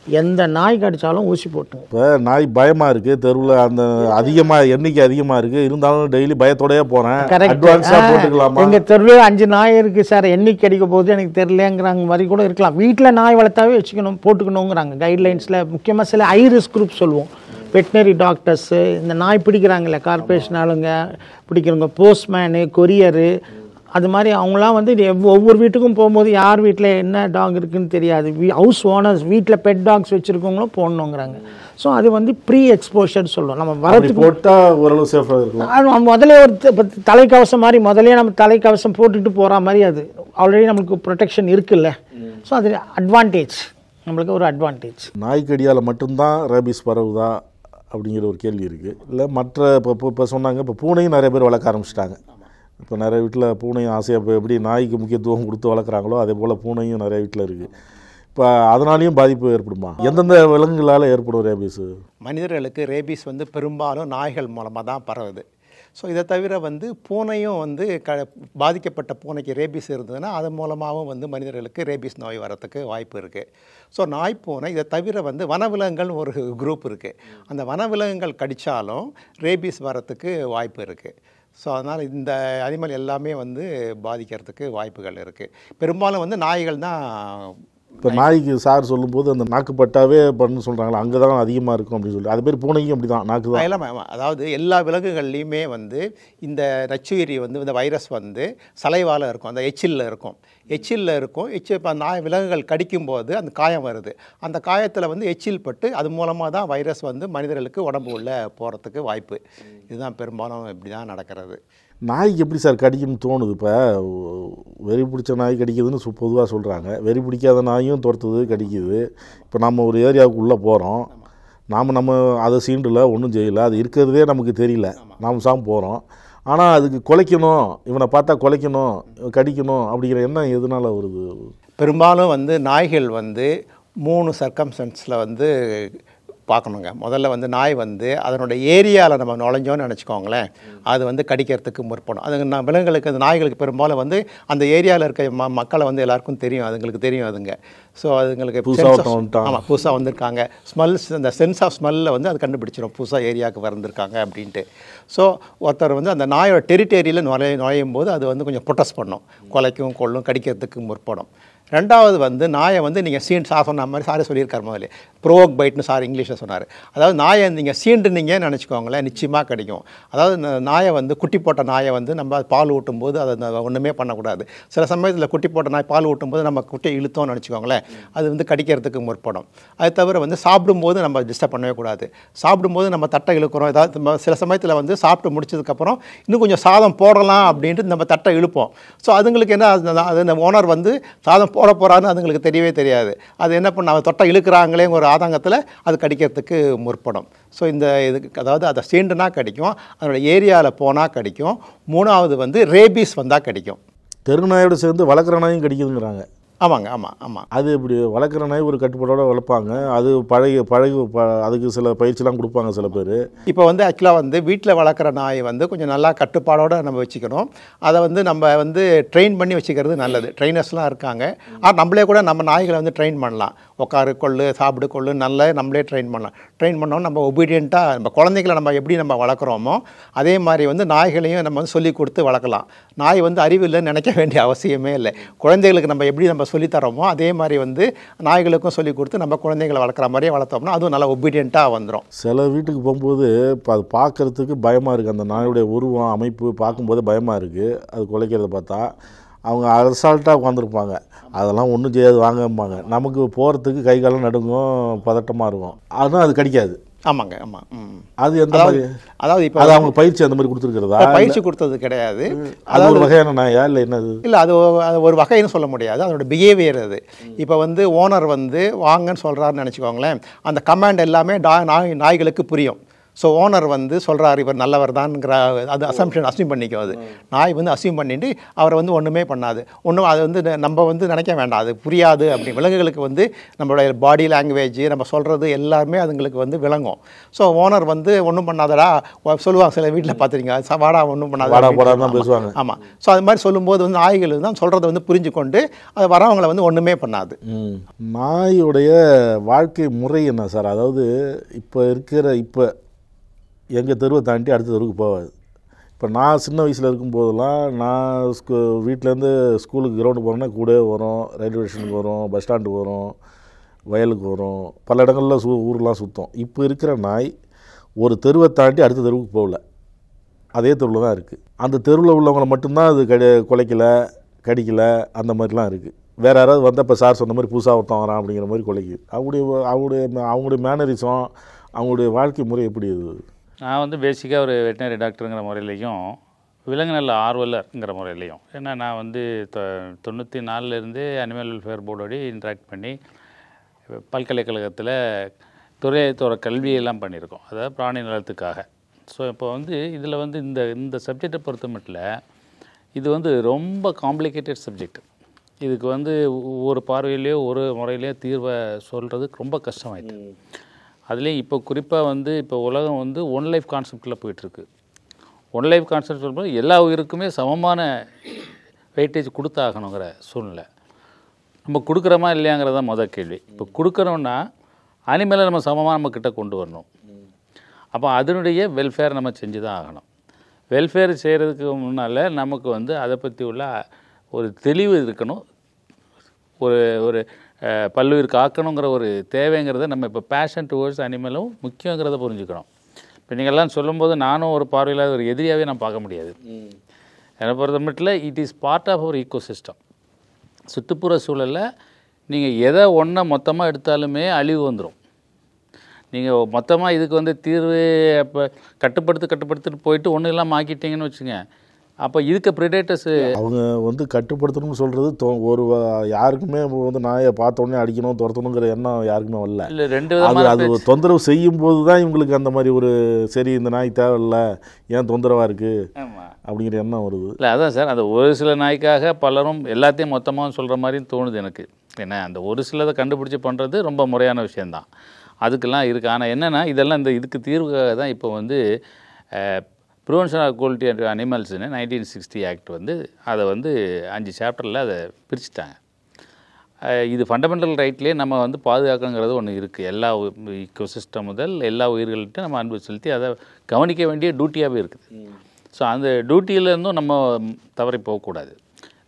[SPEAKER 6] எந்த நாய் கடிச்சாலும் ஊசி போட்டுங்க.
[SPEAKER 5] இப்போ நாய் பயமாக இருக்குது, தெருவில் அந்த அதிகமாக எண்ணிக்கை அதிகமாக இருக்குது, இருந்தாலும் டெய்லி பயத்தோடயே போகிறேன், அட்வான்ஸாக போட்டுக்கலாமா?
[SPEAKER 6] எங்கள் தெருவில் 5 நாய் இருக்குது சார், என்னைக்கு கிடைக்க போகுது எனக்கு தெரியலங்கிறாங்க மாதிரி கூட இருக்கலாம். வீட்டில் நாய் வளர்த்தாவே வச்சுக்கணும், போட்டுக்கணுங்கிறாங்க கைட்லைன்ஸில். முக்கியமாக சில ஹை ரிஸ்க் குரூப் சொல்லுவோம், வெட்டினரி டாக்டர்ஸு, இந்த நாய் பிடிக்கிறாங்களே கார்பரேஷன் ஆளுங்க பிடிக்கிறவங்க, போஸ்ட்மேனு, கொரியரு, அது மாதிரி அவங்களாம் வந்து ஒவ்வொரு வீட்டுக்கும் போகும்போது யார் வீட்டில் என்ன டாக் இருக்குதுன்னு தெரியாது. ஹவுஸ் ஓனர்ஸ் வீட்டில் பெட் டாக்ஸ் வச்சுருக்கவங்களும் போடணுங்கிறாங்க. ஸோ அது வந்து ப்ரீ எக்ஸ்போஷர்னு சொல்லுவோம். நம்ம வரத்துக்கு
[SPEAKER 5] போட்டால் ஓரளவு சேஃபாக இருக்கும்.
[SPEAKER 6] முதல்ல ஒரு தலைக்கவசம் மாதிரி முதலே நம்ம தலைக்கவசம் போட்டுட்டு போகிற மாதிரி அது ஆல்ரெடி நம்மளுக்கு ப்ரொடெக்ஷன் இருக்குல்ல. ஸோ அது அட்வான்டேஜ், நம்மளுக்கு ஒரு அட்வான்டேஜ்.
[SPEAKER 5] நாய்க்கடியால் மட்டும்தான் ரேபிஸ் பரவுதா அப்படிங்கிற ஒரு கேள்வி இருக்குது. இல்லை மற்ற இப்போ சொன்னாங்க, இப்போ பூனையும் நிறைய பேர் வளர்க்க ஆரம்பிச்சிட்டாங்க. இப்போ நிறைய வீட்டில் பூனையும் ஆசையாக இப்போ எப்படி நாய்க்கு முக்கியத்துவம் கொடுத்து வளர்க்குறாங்களோ அதே போல் பூனையும் நிறைய வீட்டில் இருக்குது. இப்போ அதனாலையும் பாதிப்பு ஏற்படுமா? எந்தெந்த விலங்குகளால் ஏற்படும் ரேபிஸு?
[SPEAKER 8] மனிதர்களுக்கு ரேபிஸ் வந்து பெரும்பாலும் நாய்கள் மூலமாக தான் பரவுது. ஸோ இதை தவிர வந்து பூனையும் வந்து பாதிக்கப்பட்ட பூனைக்கு ரேபிஸ் இருந்ததுன்னா அது மூலமாகவும் வந்து மனிதர்களுக்கு ரேபிஸ் நோய் வரத்துக்கு வாய்ப்பு இருக்குது. ஸோ நாய் பூனை இதை தவிர வந்து வனவிலங்குகள் ஒரு குரூப் இருக்குது. அந்த வனவிலங்குகள் கடித்தாலும் ரேபிஸ் வரத்துக்கு வாய்ப்பு இருக்குது. ஸோ அதனால் இந்த அனிமல் எல்லாமே வந்து பாதிக்கிறதுக்கு வாய்ப்புகள் இருக்குது. பெரும்பாலும் வந்து நாய்கள் தான்.
[SPEAKER 5] இப்போ நாய்க்கு சார் சொல்லும்போது அந்த நாக்குப்பட்டாவே பண்ணு சொல்கிறாங்களா, அங்கே தான் அதிகமாக இருக்கும் அப்படின்னு சொல்லி, அது பேர் பூனைக்கும் அப்படி தான் நாக்கு தான்
[SPEAKER 8] எல்லாம். அதாவது எல்லா விலங்குகள்லையுமே வந்து இந்த நச்சுயிரி வந்து இந்த வைரஸ் வந்து சலைவால் இருக்கும், அந்த எச்சிலில் இருக்கும். இப்போ நாய் விலங்குகள் கடிக்கும்போது அந்த காயம் வருது. அந்த காயத்தில் வந்து எச்சில் பட்டு அது மூலமாக தான் வைரஸ் வந்து மனிதர்களுக்கு உடம்பு உள்ளே போகிறதுக்கு வாய்ப்பு. இதுதான் பெரும்பாலும் இப்படி தான் நடக்கிறது.
[SPEAKER 5] நாய்க்கு எப்படி சார் கடிக்கணும்னு தோணுது? இப்போ வெறி பிடிச்ச நாய் கடிக்குதுன்னு பொதுவாக சொல்கிறாங்க, வெறி பிடிக்காத நாயும் துரத்துது கடிக்குது. இப்போ நம்ம ஒரு ஏரியாவுக்கு உள்ளே போகிறோம், நம்ம அதை சீண்டில் ஒன்றும் செய்யலை, அது இருக்கிறதே நமக்கு தெரியல, நாம் சாம் போகிறோம். ஆனால் அதுக்கு குலைக்கணும், இவனை பார்த்தா குலைக்கணும், கடிக்கணும் அப்படிங்கிற எண்ணம் எதனால் வருது?
[SPEAKER 8] பெரும்பாலும் வந்து நாய்கள் வந்து 3 சர்க்கம்ஸ்டன்ஸில் வந்து பார்க்கணுங்க. முதல்ல வந்து நாய் வந்து அதனோட ஏரியாவில் நம்ம நுழைஞ்சோன்னு நினச்சிக்கோங்களேன், அது வந்து கடிக்கிறதுக்கு முற்படும். அது விலங்குகளுக்கு, அந்த நாய்களுக்கு பெரும்பாலும் வந்து அந்த ஏரியாவில் இருக்க மக்களை வந்து எல்லாருக்கும் தெரியும், அதுங்களுக்கு தெரியும் அதுங்க. ஸோ அதுங்களுக்கு புதுசாக வந்திருக்காங்க, ஸ்மெல்ஸ், இந்த சென்ஸ் ஆஃப் ஸ்மெல்லில் வந்து அது கண்டுபிடிச்சிடும் புதுசாக ஏரியாவுக்கு வந்திருக்காங்க அப்படின்ட்டு. ஸோ ஒருத்தர் வந்து அந்த நாயோட டெரிட்டரியில் நுழையும் போது அது வந்து கொஞ்சம் ப்ரொட்டஸ்ட் பண்ணும், கொலைக்கும் கொள்ளும், கடிக்கிறதுக்கு முற்படும். ரெண்டாவது வந்து நாயை வந்து நீங்கள் சார் சொன்ன மாதிரி சாரே சொல்லியிருக்காரு முதல்ல, ப்ரோவோக் பைட்னு சார் இங்கிலீஷில் சொன்னார். அதாவது நாயை நீங்கள் சீண்டுனீங்கன்னு நினச்சிக்கோங்களேன், நிச்சயமாக கிடைக்கும். அதாவது நாயை வந்து குட்டி போட்ட நாயை வந்து நம்ம பால் ஊட்டும்போது அதை ஒன்றுமே பண்ணக்கூடாது. சில சமயத்தில் குட்டி போட்ட நாய் பால் ஊட்டும்போது நம்ம குட்டியை இழுத்தோம்னு நினச்சிக்கோங்களேன், அது வந்து கடிக்கிறதுக்கு முற்படும். அது தவிர வந்து சாப்பிடும்போது நம்ம டிஸ்டர்ப் பண்ணவே கூடாது. சாப்பிடும்போது நம்ம தட்டை இழுக்கிறோம், ஏதாவது சில சமயத்தில் வந்து சாப்பிட்டு முடிச்சதுக்கப்புறம் இன்னும் கொஞ்சம் சாதம் போடலாம் அப்படின்ட்டு நம்ம தட்டை இழுப்போம். ஸோ அதுங்களுக்கு என்ன, அது அந்த ஓனர் வந்து சாதம் போட போகிறான்னு அதுங்களுக்கு தெரியவே தெரியாது. அது என்ன பண்ண, அவன் தொட்டை இழுக்கிறாங்களேங்கிற ஒரு ஆதங்கத்தில் அது கடிக்கிறதுக்கு முற்படும். ஸோ இந்த இதுக்கு அதாவது அதை சீண்டுனா கடிக்கும், அதனோட ஏரியாவில் போனால் கடிக்கும். மூணாவது வந்து ரேபிஸ் வந்தால் கடிக்கும்.
[SPEAKER 5] தெருநாயோடு சேர்ந்து வளர்க்குற நாயும் கடிக்குதுங்கிறாங்க.
[SPEAKER 8] ஆமாங்க, ஆமாம் ஆமாம்.
[SPEAKER 5] அது இப்படி வளர்க்குற நாய் ஒரு கட்டுப்பாடோடு வளர்ப்பாங்க, அது அதுக்கு சில பயிற்சிலாம் கொடுப்பாங்க சில பேர்.
[SPEAKER 8] இப்போ வந்து ஆக்சுவலாக வந்து வீட்டில் வளர்க்குற நாய் வந்து கொஞ்சம் நல்லா கட்டுப்பாடோடு நம்ம வச்சுக்கணும். அதை வந்து நம்ம வந்து ட்ரெயின் பண்ணி வச்சுக்கிறது நல்லது. ட்ரெயினர்ஸ்லாம் இருக்காங்க, நம்மளே கூட நம்ம நாய்களை வந்து ட்ரெயின் பண்ணலாம். உட்காரு கொள்ளு, சாப்பிடு கொள்ளு, நல்லா நம்மளே ட்ரெயின் பண்ணலாம். ட்ரெயின் பண்ணோம் நம்ம ஒபீடியண்ட்டாக நம்ம குழந்தைகளை நம்ம எப்படி நம்ம வளர்க்குறோமோ அதே மாதிரி வந்து நாய்களையும் நம்ம வந்து சொல்லி கொடுத்து வளர்க்கலாம். நாய் வந்து அறிவு இல்லைன்னு நினைக்க வேண்டிய அவசியமே இல்லை. குழந்தைகளுக்கு நம்ம எப்படி நம்ம சொல்லித்தரோமோ அதே மாதிரி வந்து நாய்களுக்கும் சொல்லி கொடுத்து நம்ம குழந்தைகளை வளர்க்குற மாதிரியே வளர்த்தோம்னா அதுவும் நல்லா ஒபீடியண்ட்டாக வந்துடும்.
[SPEAKER 5] சில வீட்டுக்கு போகும்போது இப்போ அது பார்க்குறதுக்கு பயமாக இருக்குது, அந்த நாயுடைய உருவம் அமைப்பு பார்க்கும்போது பயமாக இருக்குது. அது குலைக்கிறத பார்த்தா அவங்க அசால்ட்டாக உட்காந்துருப்பாங்க, அதெல்லாம் ஒன்றும் செய்யாது வாங்கம்பாங்க. நமக்கு போகிறதுக்கு கை காலம் நடுங்கும், பதட்டமாக இருக்கும். ஆனால் அது கடிக்காது.
[SPEAKER 8] ஆமாங்க, ஆமாம்.
[SPEAKER 5] அது எந்த மாதிரி,
[SPEAKER 8] அதாவது இப்போ
[SPEAKER 5] அது அவங்க பயிற்சி அந்த மாதிரி கொடுத்துருக்கிறதா?
[SPEAKER 8] பயிற்சி கொடுத்தது கிடையாது.
[SPEAKER 5] அது ஒரு வகையான நாயா இல்லை என்னது?
[SPEAKER 8] இல்லை, அது ஒரு வகைன்னு சொல்ல முடியாது, அதோட பிஹேவியர் அது. இப்போ வந்து ஓனர் வந்து வாங்கன்னு சொல்கிறாருன்னு நினச்சிக்கோங்களேன், அந்த கமாண்ட் எல்லாமே நாய்களுக்கு புரியும். ஸோ ஓனர் வந்து சொல்கிறார் இவர் நல்லவர் தான்ங்கிற அது அஸ்யூம் பண்ணிக்கும். அது நாய் வந்து அஸ்யூம் பண்ணிட்டு அவரை வந்து ஒன்றுமே பண்ணாது. ஒன்றும் அது வந்து நம்ம வந்து நினைக்க வேண்டாம், அது புரியாது. அப்படி விலங்குகளுக்கு வந்து நம்மளுடைய பாடி லாங்குவேஜ் நம்ம சொல்கிறது எல்லாமே அதுங்களுக்கு வந்து விளங்கும். ஸோ ஓனர் வந்து ஒன்றும் பண்ணாதடா சொல்லுவாங்க, சில வீட்டில் பார்த்துருங்க, வாடா ஒன்றும் பண்ணாத
[SPEAKER 5] பேசுவாங்க.
[SPEAKER 8] ஆமாம். ஸோ அது மாதிரி சொல்லும்போது வந்து நாய்கள் தான் சொல்கிறத வந்து புரிஞ்சு கொண்டு அது வரவங்களை வந்து ஒன்றுமே பண்ணாது.
[SPEAKER 5] நாயுடைய வாழ்க்கை முறை என்ன சார்? அதாவது இப்போ எங்கள் தெருவை தாண்டி அடுத்த தெருவுக்கு போகாது. இப்போ நான் சின்ன வயசில் இருக்கும்போதெல்லாம் நான் வீட்டிலேருந்து ஸ்கூலுக்கு கிரவுண்டு போகிறேன்னா கூடவே வரும், ரயில்வே ஸ்டேஷனுக்கு வரும், பஸ் ஸ்டாண்டுக்கு வரும், வயலுக்கு வரும், பல இடங்களில் ஊரெலாம் சுற்றும். இப்போ இருக்கிற நாய் ஒரு தெருவை தாண்டி அடுத்த தெருவுக்கு போகல, அதே தெருவில் தான் இருக்குது. அந்த தெருவில் உள்ளவங்களை மட்டும்தான் அது குலைக்கலை, கடிக்கலை, அந்த மாதிரிலாம் இருக்குது. வேறு யாராவது வந்தால் இப்போ சார் சொன்ன மாதிரி புதுசாக ஒருத்தன் வரான் அப்படிங்கிற மாதிரி குலைக்குது. அவங்களுடைய மேனரிசம், அவங்களுடைய வாழ்க்கை முறை எப்படி இது?
[SPEAKER 7] நான் வந்து பேசிக்காக ஒரு வெட்டினரி டாக்டருங்கிற முறையிலையும் விலங்கு நல்ல ஆர்வலர்ங்கிற முறையிலையும், ஏன்னா நான் வந்து 94லேருந்து அனிமல் வெல்ஃபேர் போர்டோடு இன்ட்ராக்ட் பண்ணி பல்கலைக்கழகத்தில் துறையத்தோட கல்வியெல்லாம் பண்ணியிருக்கோம், அதாவது பிராணி நலத்துக்காக. ஸோ இப்போ வந்து இதில் வந்து இந்த சப்ஜெக்டை பொறுத்த மட்டும் இது வந்து ரொம்ப காம்ப்ளிகேட்டட் சப்ஜெக்ட். இதுக்கு வந்து ஒரு பார்வையிலையோ ஒரு முறையிலையோ தீர்வை சொல்கிறது ரொம்ப கஷ்டமாயிடுது. அதுலேயும் இப்போ குறிப்பாக வந்து இப்போ உலகம் வந்து ஒன் லைஃப் கான்செப்டில் போயிட்டுருக்கு. ஒன் லைஃப் கான்செப்ட் சொல்லும்போது எல்லா உயிருக்குமே சமமான வெயிட்டேஜ் கொடுத்தாகணுங்கிற சூழ்நிலை. நம்ம கொடுக்குறோமா இல்லையாங்கிறது தான் முதல் கேள்வி. இப்போ கொடுக்குறோன்னா அனிமலை நம்ம சமமாக நம்மக்கிட்ட கொண்டு வரணும். அப்போ அதனுடைய வெல்ஃபேர் நம்ம செஞ்சு தான் ஆகணும். வெல்ஃபேர் செய்கிறதுக்கு முன்னால் நமக்கு வந்து அதை பற்றி உள்ள ஒரு தெளிவு இருக்கணும். ஒரு பல்லுயிர் காக்கணுங்கிற ஒரு தேவைங்கிறத நம்ம இப்போ பேஷன் டுவர்ட்ஸ் அனிமலும் முக்கியங்கிறத புரிஞ்சுக்கணும். இப்போ நீங்கள்லாம் சொல்லும்போது நானும் ஒரு பார்வையில் ஒரு எதிரியாகவே நான் பார்க்க முடியாது. என்னை பொறுத்த மட்டும் இட் இஸ் பார்ட் ஆஃப் ஒரு ஈகோசிஸ்டம். சுற்றுப்புற சூழலில் நீங்கள் எதை ஒன்றை மொத்தமாக எடுத்தாலுமே அழிவு வந்துடும். நீங்கள் மொத்தமாக இதுக்கு வந்து தீர்வு இப்போ கட்டுப்படுத்திட்டு போயிட்டு ஒன்றும் இல்லாமல் ஆக்கிட்டீங்கன்னு வச்சுங்க, அப்போ இதுக்கு ப்ரிடேட்டர்ஸு
[SPEAKER 5] அவங்க வந்து கட்டுப்படுத்தணும்னு சொல்கிறது யாருக்குமே வந்து நாயை பார்த்தோன்னே அடிக்கணும் துரத்தணுங்கிற எண்ணம் யாருக்குமே வரல.
[SPEAKER 7] இல்லை, ரெண்டு விதமாக
[SPEAKER 5] அது தொந்தரவு செய்யும் போது தான் இவங்களுக்கு அந்த மாதிரி ஒரு சரி இந்த நாய் தேவையில்லை, ஏன் தொந்தரவாக இருக்குது அப்படிங்கிற எண்ணம் வருது.
[SPEAKER 7] இல்லை அதான் சார், அந்த ஒரு சில நாய்க்காக பலரும் எல்லாத்தையும் மொத்தமாக சொல்கிற மாதிரியும் தோணுது எனக்கு. ஏன்னா அந்த ஒரு சிலதை கண்டுபிடிச்சி பண்ணுறது ரொம்ப முறையான விஷயந்தான், அதுக்கெல்லாம் இருக்குது. ஆனால் என்னென்னா இதெல்லாம் இதுக்கு தீர்வுக்காக தான் இப்போ வந்து ப்ரிவென்ஷன் ஆஃப் குவாலிட்டி அண்ட் அனிமல்ஸ்னு 1960 ஆக்ட் வந்து அதை வந்து 5 சாப்டரில் அதை பிரிச்சுட்டாங்க. இது ஃபண்டமெண்டல் ரைட்லேயே நம்ம வந்து பாதுகாக்கணுங்கிறது ஒன்று இருக்குது. எல்லா இக்கோசிஸ்டம் முதல் எல்லா உயிர்கள்ட்ட நம்ம அன்பு செலுத்தி அதை கவனிக்க வேண்டிய டியூட்டியாகவே இருக்குது. ஸோ அந்த டியூட்டியிலேருந்தும் நம்ம தவறி போகக்கூடாது.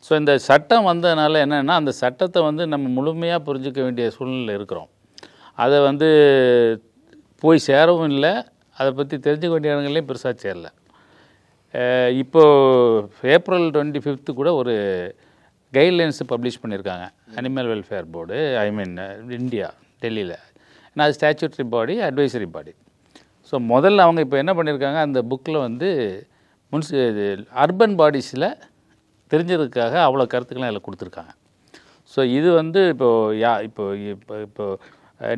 [SPEAKER 7] ஸோ இந்த சட்டம் வந்ததுனால என்னென்னா அந்த சட்டத்தை வந்து நம்ம முழுமையாக புரிஞ்சிக்க வேண்டிய சூழ்நிலை இருக்கிறோம். அதை வந்து போய் சேரவும் இல்லை, அதை பற்றி தெரிஞ்சுக்க வேண்டிய இடங்கள்லேயும் பெருசாக சேரல. இப்போது April 25 கூட ஒரு கைட்லைன்ஸ் பப்ளிஷ் பண்ணியிருக்காங்க அனிமல் வெல்ஃபேர் போர்டு, இந்தியா, டெல்லியில். ஏன்னா அது ஸ்டாச்சுட்டரி பாடி, அட்வைசரி பாடி. ஸோ முதல்ல அவங்க இப்போ என்ன பண்ணியிருக்காங்க, அந்த புக்கில் வந்து அர்பன் பாடிஸில் தெரிஞ்சதுக்காக அவ்வளோ கருத்துக்கெல்லாம் அதில் கொடுத்துருக்காங்க. ஸோ இது வந்து இப்போ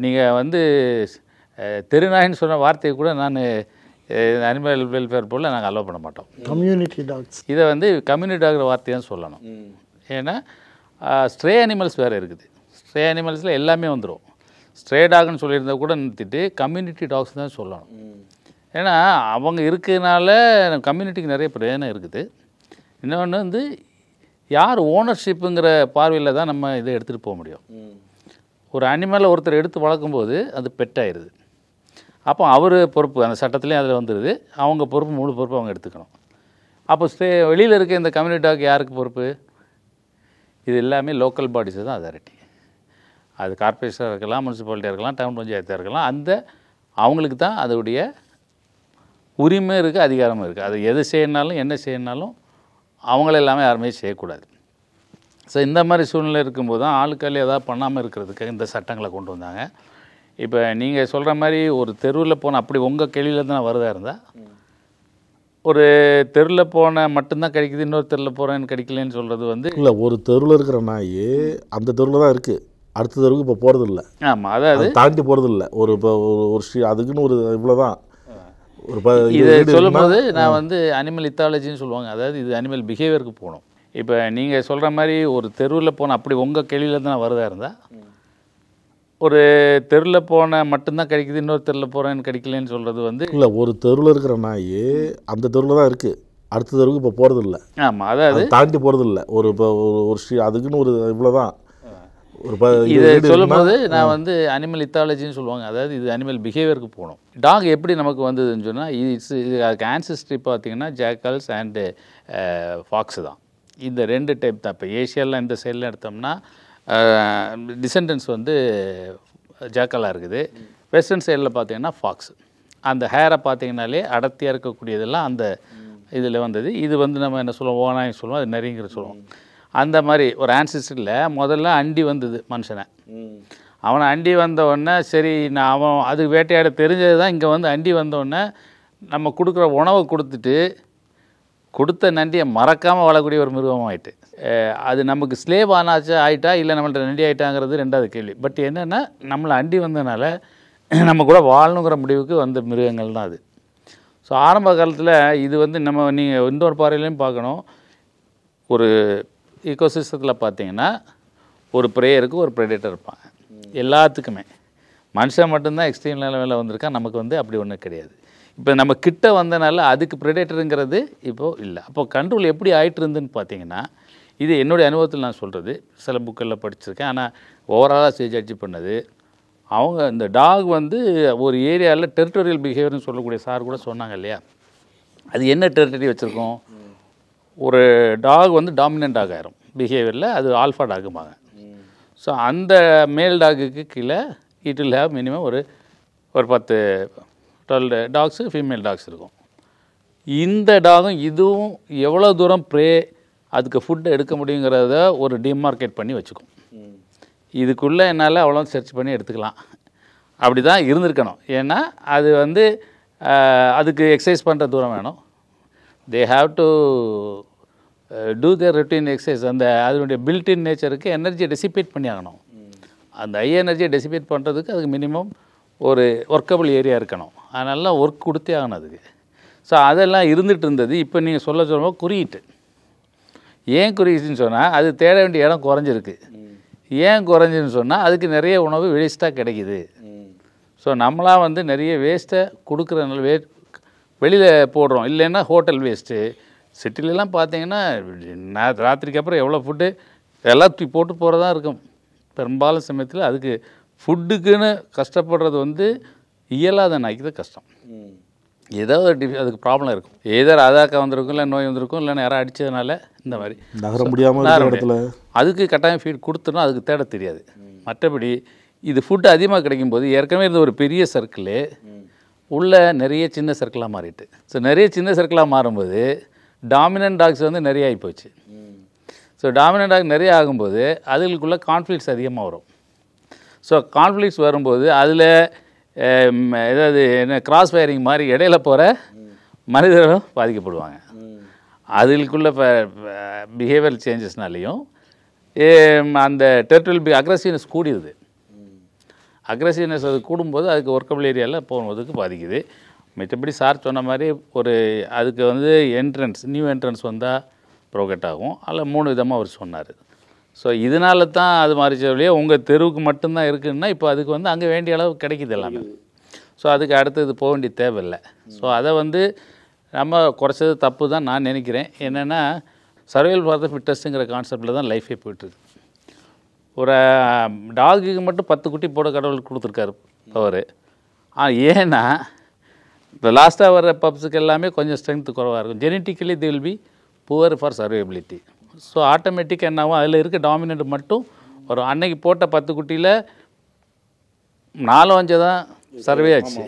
[SPEAKER 7] நீங்கள் வந்து தெருநாயின்னு சொன்ன வார்த்தையை கூட நான் அனிமல் வெல்ஃபேர் போல் நாங்கள் அலோவ் பண்ண மாட்டோம்.
[SPEAKER 6] கம்யூனிட்டி டாக்ஸ்
[SPEAKER 7] இதை வந்து கம்யூனிட்டி டாக்டர் வார்த்தையாக சொல்லணும். ஏன்னா ஸ்ட்ரே அனிமல்ஸ் வேறு இருக்குது. ஸ்ட்ரே அனிமல்ஸில் எல்லாமே வந்துடும். ஸ்ட்ரே டாக்னு சொல்லியிருந்தா கூட நிறுத்திட்டு கம்யூனிட்டி டாக்ஸ் தான் சொல்லணும். ஏன்னா அவங்க இருக்கிறதுனால கம்யூனிட்டிக்கு நிறைய பிரயோஜனம் இருக்குது. இன்னொன்று வந்து யார் ஓனர்ஷிப்புங்கிற பார்வையில் தான் நம்ம இதை எடுத்துகிட்டு போக முடியும். ஒரு அனிமலை ஒருத்தர் எடுத்து வளர்க்கும்போது அது பெட்டாயிருது. அப்போ அவர் பொறுப்பு அந்த சட்டத்துலேயும் அதில் வந்துடுது. அவங்க பொறுப்பு, முழு பொறுப்பு அவங்க எடுத்துக்கணும். அப்போ வெளியில் இருக்க இந்த கம்யூனிட்டி டாக் யாருக்கு பொறுப்பு? இது எல்லாமே லோக்கல் பாடிஸு தான் அதாரிட்டி. அது கார்பரேஷனாக இருக்கலாம், முனிசிபாலிட்டியாக இருக்கலாம், டவுன் பஞ்சாயத்தாக இருக்கலாம். அவங்களுக்கு தான் அதோடைய உரிமை இருக்குது, அதிகாரமும் இருக்குது. அது எது செய்யணுனாலும் என்ன செய்யணுனாலும் அவங்கள எல்லாமே யாருமே செய்யக்கூடாது. ஸோ இந்த மாதிரி சூழ்நிலை இருக்கும்போது தான் ஆளுக்கால் ஏதாவது பண்ணாமல் இருக்கிறதுக்கு இந்த சட்டங்களை கொண்டு வந்தாங்க. இப்போ நீங்கள் சொல்கிற மாதிரி ஒரு தெருவில் போன, அப்படி உங்கள் கேள்வியில் தான் வருதா இருந்தால், ஒரு தெருவில் போன மட்டும்தான் கிடைக்குது, இன்னொரு தெருவில் போகிறேன்னு கிடைக்கலன்னு சொல்கிறது வந்து
[SPEAKER 5] இல்லை. ஒரு தெருவில் இருக்கிற நாய் அந்த தெருவில் தான் இருக்குது, அடுத்த தெருவுக்கு இப்போ போகிறது இல்லை.
[SPEAKER 7] ஆமாம், அதாவது
[SPEAKER 5] தாண்டி போகிறது இல்லை. இப்போ ஒரு அதுக்குன்னு ஒரு இவ்வளோ தான்
[SPEAKER 7] இது சொல்லும்போது நான் வந்து அனிமல் இத்தாலஜின்னு சொல்லுவாங்க, அதாவது இது அனிமல் பிஹேவியருக்கு போகணும். இப்போ நீங்கள் சொல்கிற மாதிரி ஒரு தெருவில் போன அப்படி உங்கள் கேள்வியில் தான் வருதா இருந்தால் ஒரு தெருவில் போன மட்டும்தான் கிடைக்குது, இன்னொரு தெருவில் போகிறேன்னு கிடைக்கலன்னு சொல்கிறது வந்து
[SPEAKER 5] இல்லை. ஒரு தெருவில் இருக்கிற நாய் அந்த தெருவில் தான் இருக்குது, அடுத்த தெருவுக்கு இப்போ போகிறது இல்லை.
[SPEAKER 7] ஆமாம், அதாவது
[SPEAKER 5] தாண்டி போகிறது இல்லை. ஒரு இப்போ ஒரு அதுக்குன்னு ஒரு இவ்வளோ தான். ஒரு
[SPEAKER 7] இதை சொல்லும்போது நான் வந்து அனிமல் இத்தாலஜின்னு சொல்லுவாங்க, அதாவது இது அனிமல் பிஹேவியருக்கு போகணும். டாக் எப்படி நமக்கு வந்ததுன்னு சொன்னால் இதுக்கு ஆன்செஸ்ட்ரி பார்த்தீங்கன்னா ஜாக்கல்ஸ் அண்டு ஃபாக்ஸு தான். இந்த 2 டைப் தான். இப்போ ஏஷியாவில் இந்த சைடில் எடுத்தோம்னா டிசெண்டன்ஸ் வந்து ஜாக்கலாக இருக்குது. வெஸ்டர்ன் சைடில் பார்த்தீங்கன்னா ஃபாக்ஸ். அந்த ஹேரை பார்த்தீங்கன்னாலே அடர்த்தியாக இருக்கக்கூடியதெல்லாம் அந்த இதில் வந்தது. இது வந்து நம்ம என்ன சொல்லுவோம், ஓனாய் சொல்லுவோம், அது நரிங்கிற சொல்லுவோம். அந்த மாதிரி ஒரு ஆன்சிஸ்டரில் முதல்ல அண்டி வந்தது மனுஷனை. அவனை அண்டி வந்தவுடனே சரி அவன் அது வேட்டையாட தெரிஞ்சது தான். இங்கே வந்து அண்டி வந்தோடனே நம்ம கொடுக்குற உணவை கொடுத்துட்டு கொடுத்த நண்டியை மறக்காமல் வாழக்கூடிய ஒரு மிருகம் ஆகிட்டு, அது நமக்கு ஸ்லேவ் ஆயிட்டா இல்லை நம்மள்ட்ட நண்டி ஆகிட்டாங்கிறது 2வது கேள்வி. பட் என்னென்னா நம்மளை அண்டி வந்ததுனால நம்ம கூட வாழணுங்கிற முடிவுக்கு வந்த மிருகங்கள் தான் அது. ஸோ ஆரம்ப காலத்தில் இது வந்து நீங்கள் இன்னொரு பார்வையிலையும் பார்க்கணும். ஒரு ஈகோசிஸ்டத்தில் பார்த்தீங்கன்னா ஒரு ப்ரேயருக்கு ஒரு ப்ரெடேட்டர் இருப்பாங்க எல்லாத்துக்குமே. மனுஷன் மட்டும்தான் எக்ஸ்ட்ரீம் லெவலில் வந்திருக்கான், நமக்கு வந்து அப்படி ஒன்றும் கிடையாது. இப்போ நம்ம கிட்ட வந்தனால அதுக்கு ப்ரெடேட்டருங்கிறது இப்போது இல்லை. அப்போ கண்ட்ரோல் எப்படி ஆகிட்டு இருந்துன்னு பார்த்தீங்கன்னா, இது என்னுடைய அனுபவத்தில் நான் சொல்கிறது, சில புக்கில் படிச்சிருக்கேன். ஆனால் ஓவராலாக ஜட்ஜ் பண்ணது அவங்க இந்த டாக் வந்து ஒரு ஏரியாவில் டெரிட்டோரியல் பிஹேவியர்னு சொல்லக்கூடிய சார் கூட சொன்னாங்க இல்லையா, அது என்ன டெரிட்டரி வச்சுருக்கோம். ஒரு டாக் வந்து டாமினன்ட் டாக் ஆயிரும் பிஹேவியரில், அது ஆல்ஃபா டாகும்பாங்க. ஸோ அந்த மேல் டாகுக்கு கீழே இட் வில் ஹேவ் மினிமம் ஒரு 10-12 டாக்ஸு ஃபீமேல் டாக்ஸ் இருக்கும். இந்த டாகும் இதுவும் எவ்வளோ தூரம் ப்ரே அதுக்கு ஃபுட்டை எடுக்க முடியுங்கிறத ஒரு டிமார்க்கேட் பண்ணி வச்சுக்கும். இதுக்குள்ளே என்னால் அவ்வளோ சர்ச் பண்ணி எடுத்துக்கலாம், அப்படி தான் இருந்திருக்கணும். ஏன்னா அது வந்து அதுக்கு எக்ஸசைஸ் பண்ணுற தூரம் வேணும். They have to do their routine exercise. அந்த அதனுடைய பில்டின் நேச்சருக்கு எனர்ஜியை டெசிபேட் பண்ணி ஆகணும். அந்த ஹை எனர்ஜியை டெசிபேட் பண்ணுறதுக்கு அதுக்கு மினிமம் ஒரு ஒர்க்கபிள் ஏரியா இருக்கணும். அதனால ஒர்க் கொடுத்தே ஆகணும் அதுக்கு. ஸோ அதெல்லாம் இருந்துகிட்டு இருந்தது. இப்போ நீங்கள் சொல்லும்போது குறியிட்டு ஏன் குறியிட்டுன்னு சொன்னால் அது தேட வேண்டிய இடம் குறைஞ்சிருக்கு. ஏன் குறைஞ்சுன்னு சொன்னால் அதுக்கு நிறைய உணவு வேஸ்ட்டாக கிடைக்கிது. ஸோ நம்மளாம் வந்து நிறைய வேஸ்ட்டை கொடுக்குறதுனால வெளியில் போடுறோம். இல்லைன்னா ஹோட்டல் வேஸ்ட்டு. சிட்டிலெலாம் பார்த்தீங்கன்னா ராத்திரிக்கு அப்புறம் எவ்வளோ ஃபுட்டு எல்லாத்தையும் போட்டு போகிறதா இருக்கும் பெரும்பாலும் சமயத்தில். அதுக்கு ஃபுட்டுக்குன்னு கஷ்டப்படுறது வந்து இயலாத நாய்க்கு தான் கஷ்டம். ஏதோ அதுக்கு ப்ராப்ளம் இருக்கும். ஏதோ அதாக்க வந்திருக்கும், இல்லை நோய் வந்திருக்கும், இல்லைன்னா யாரும் அடித்ததுனால இந்த மாதிரி
[SPEAKER 5] நகர முடியாமல்
[SPEAKER 7] அதுக்கு கட்டாயம் ஃபீட் கொடுத்துரும். அதுக்கு தேட தெரியாது. மற்றபடி இது ஃபுட்டு அதிகமாக கிடைக்கும்போது ஏற்கனவே இருந்த ஒரு பெரிய சர்க்கிளு உள்ள நிறைய சின்ன சர்க்கிளாக மாறிட்டு. ஸோ நிறைய சின்ன சர்க்கிளாக மாறும்போது டாமினன்ட் டாக்ஸ் வந்து நிறைய ஆகிப்போச்சு. ஸோ டாமினன்ட் டாக் நிறைய ஆகும்போது அதுகளுக்குள்ள கான்ஃப்ளிக்ட்ஸ் அதிகமாக வரும். ஸோ கான்ஃப்ளிக்ட்ஸ் வரும்போது அதில் ஏதாவது என்ன கிராஸ் ஃபயரிங் மாதிரி இடையில போகிற மனிதர்களும் பாதிக்கப்படுவாங்க. அதுக்குள்ள இப்போ பிஹேவியர் சேஞ்சஸ்னாலையும் அந்த டெரிட்டரியல் அக்ரெசிவ்னஸ் கூடிடுது. அக்ரெசிவ்னஸ் அது கூடும்போது அதுக்கு ஒர்க்கபிள் ஏரியாவில் போகும்போதுக்கு பாதிக்குது. மற்றபடி சார் சொன்ன மாதிரி ஒரு அதுக்கு வந்து நியூ என்ட்ரன்ஸ் வந்தால் ப்ரோகேட் ஆகும். அதில் 3 விதமாக அவர் சொன்னார். ஸோ இதனால தான் அது மாறிச்ச வழியே உங்கள் தெருவுக்கு மட்டும்தான் இருக்குதுன்னா இப்போ அதுக்கு வந்து அங்கே வேண்டிய அளவு கிடைக்கிது எல்லாமே. ஸோ அதுக்கு அடுத்தது போக வேண்டிய தேவையில்லை. ஸோ அதை வந்து நம்ம குறைச்சது தப்பு தான் நான் நினைக்கிறேன். என்னென்னா சர்வைவல் ஃபார் த ஃபிட்டஸ்ட்டுங்கிற கான்செப்டில் தான் லைஃபே போய்ட்டுருக்கு. ஒரு டாகுக்கு மட்டும் 10 குட்டி போட கடவுள் கொடுத்துருக்காரு அவர். ஏன்னா இப்போ லாஸ்ட்டாக வர்ற பப்ஸுக்கு எல்லாமே கொஞ்சம் ஸ்ட்ரென்த்து குறைவாக இருக்கும். Genetically they will be poor for survivability. So ஆட்டோமேட்டிக்காக என்னாகும், அதில் இருக்க டாமினன்ட் மட்டும் வரும். அன்னைக்கு போட்ட 10 குட்டியில் 4-5 தான் சர்வே ஆச்சு.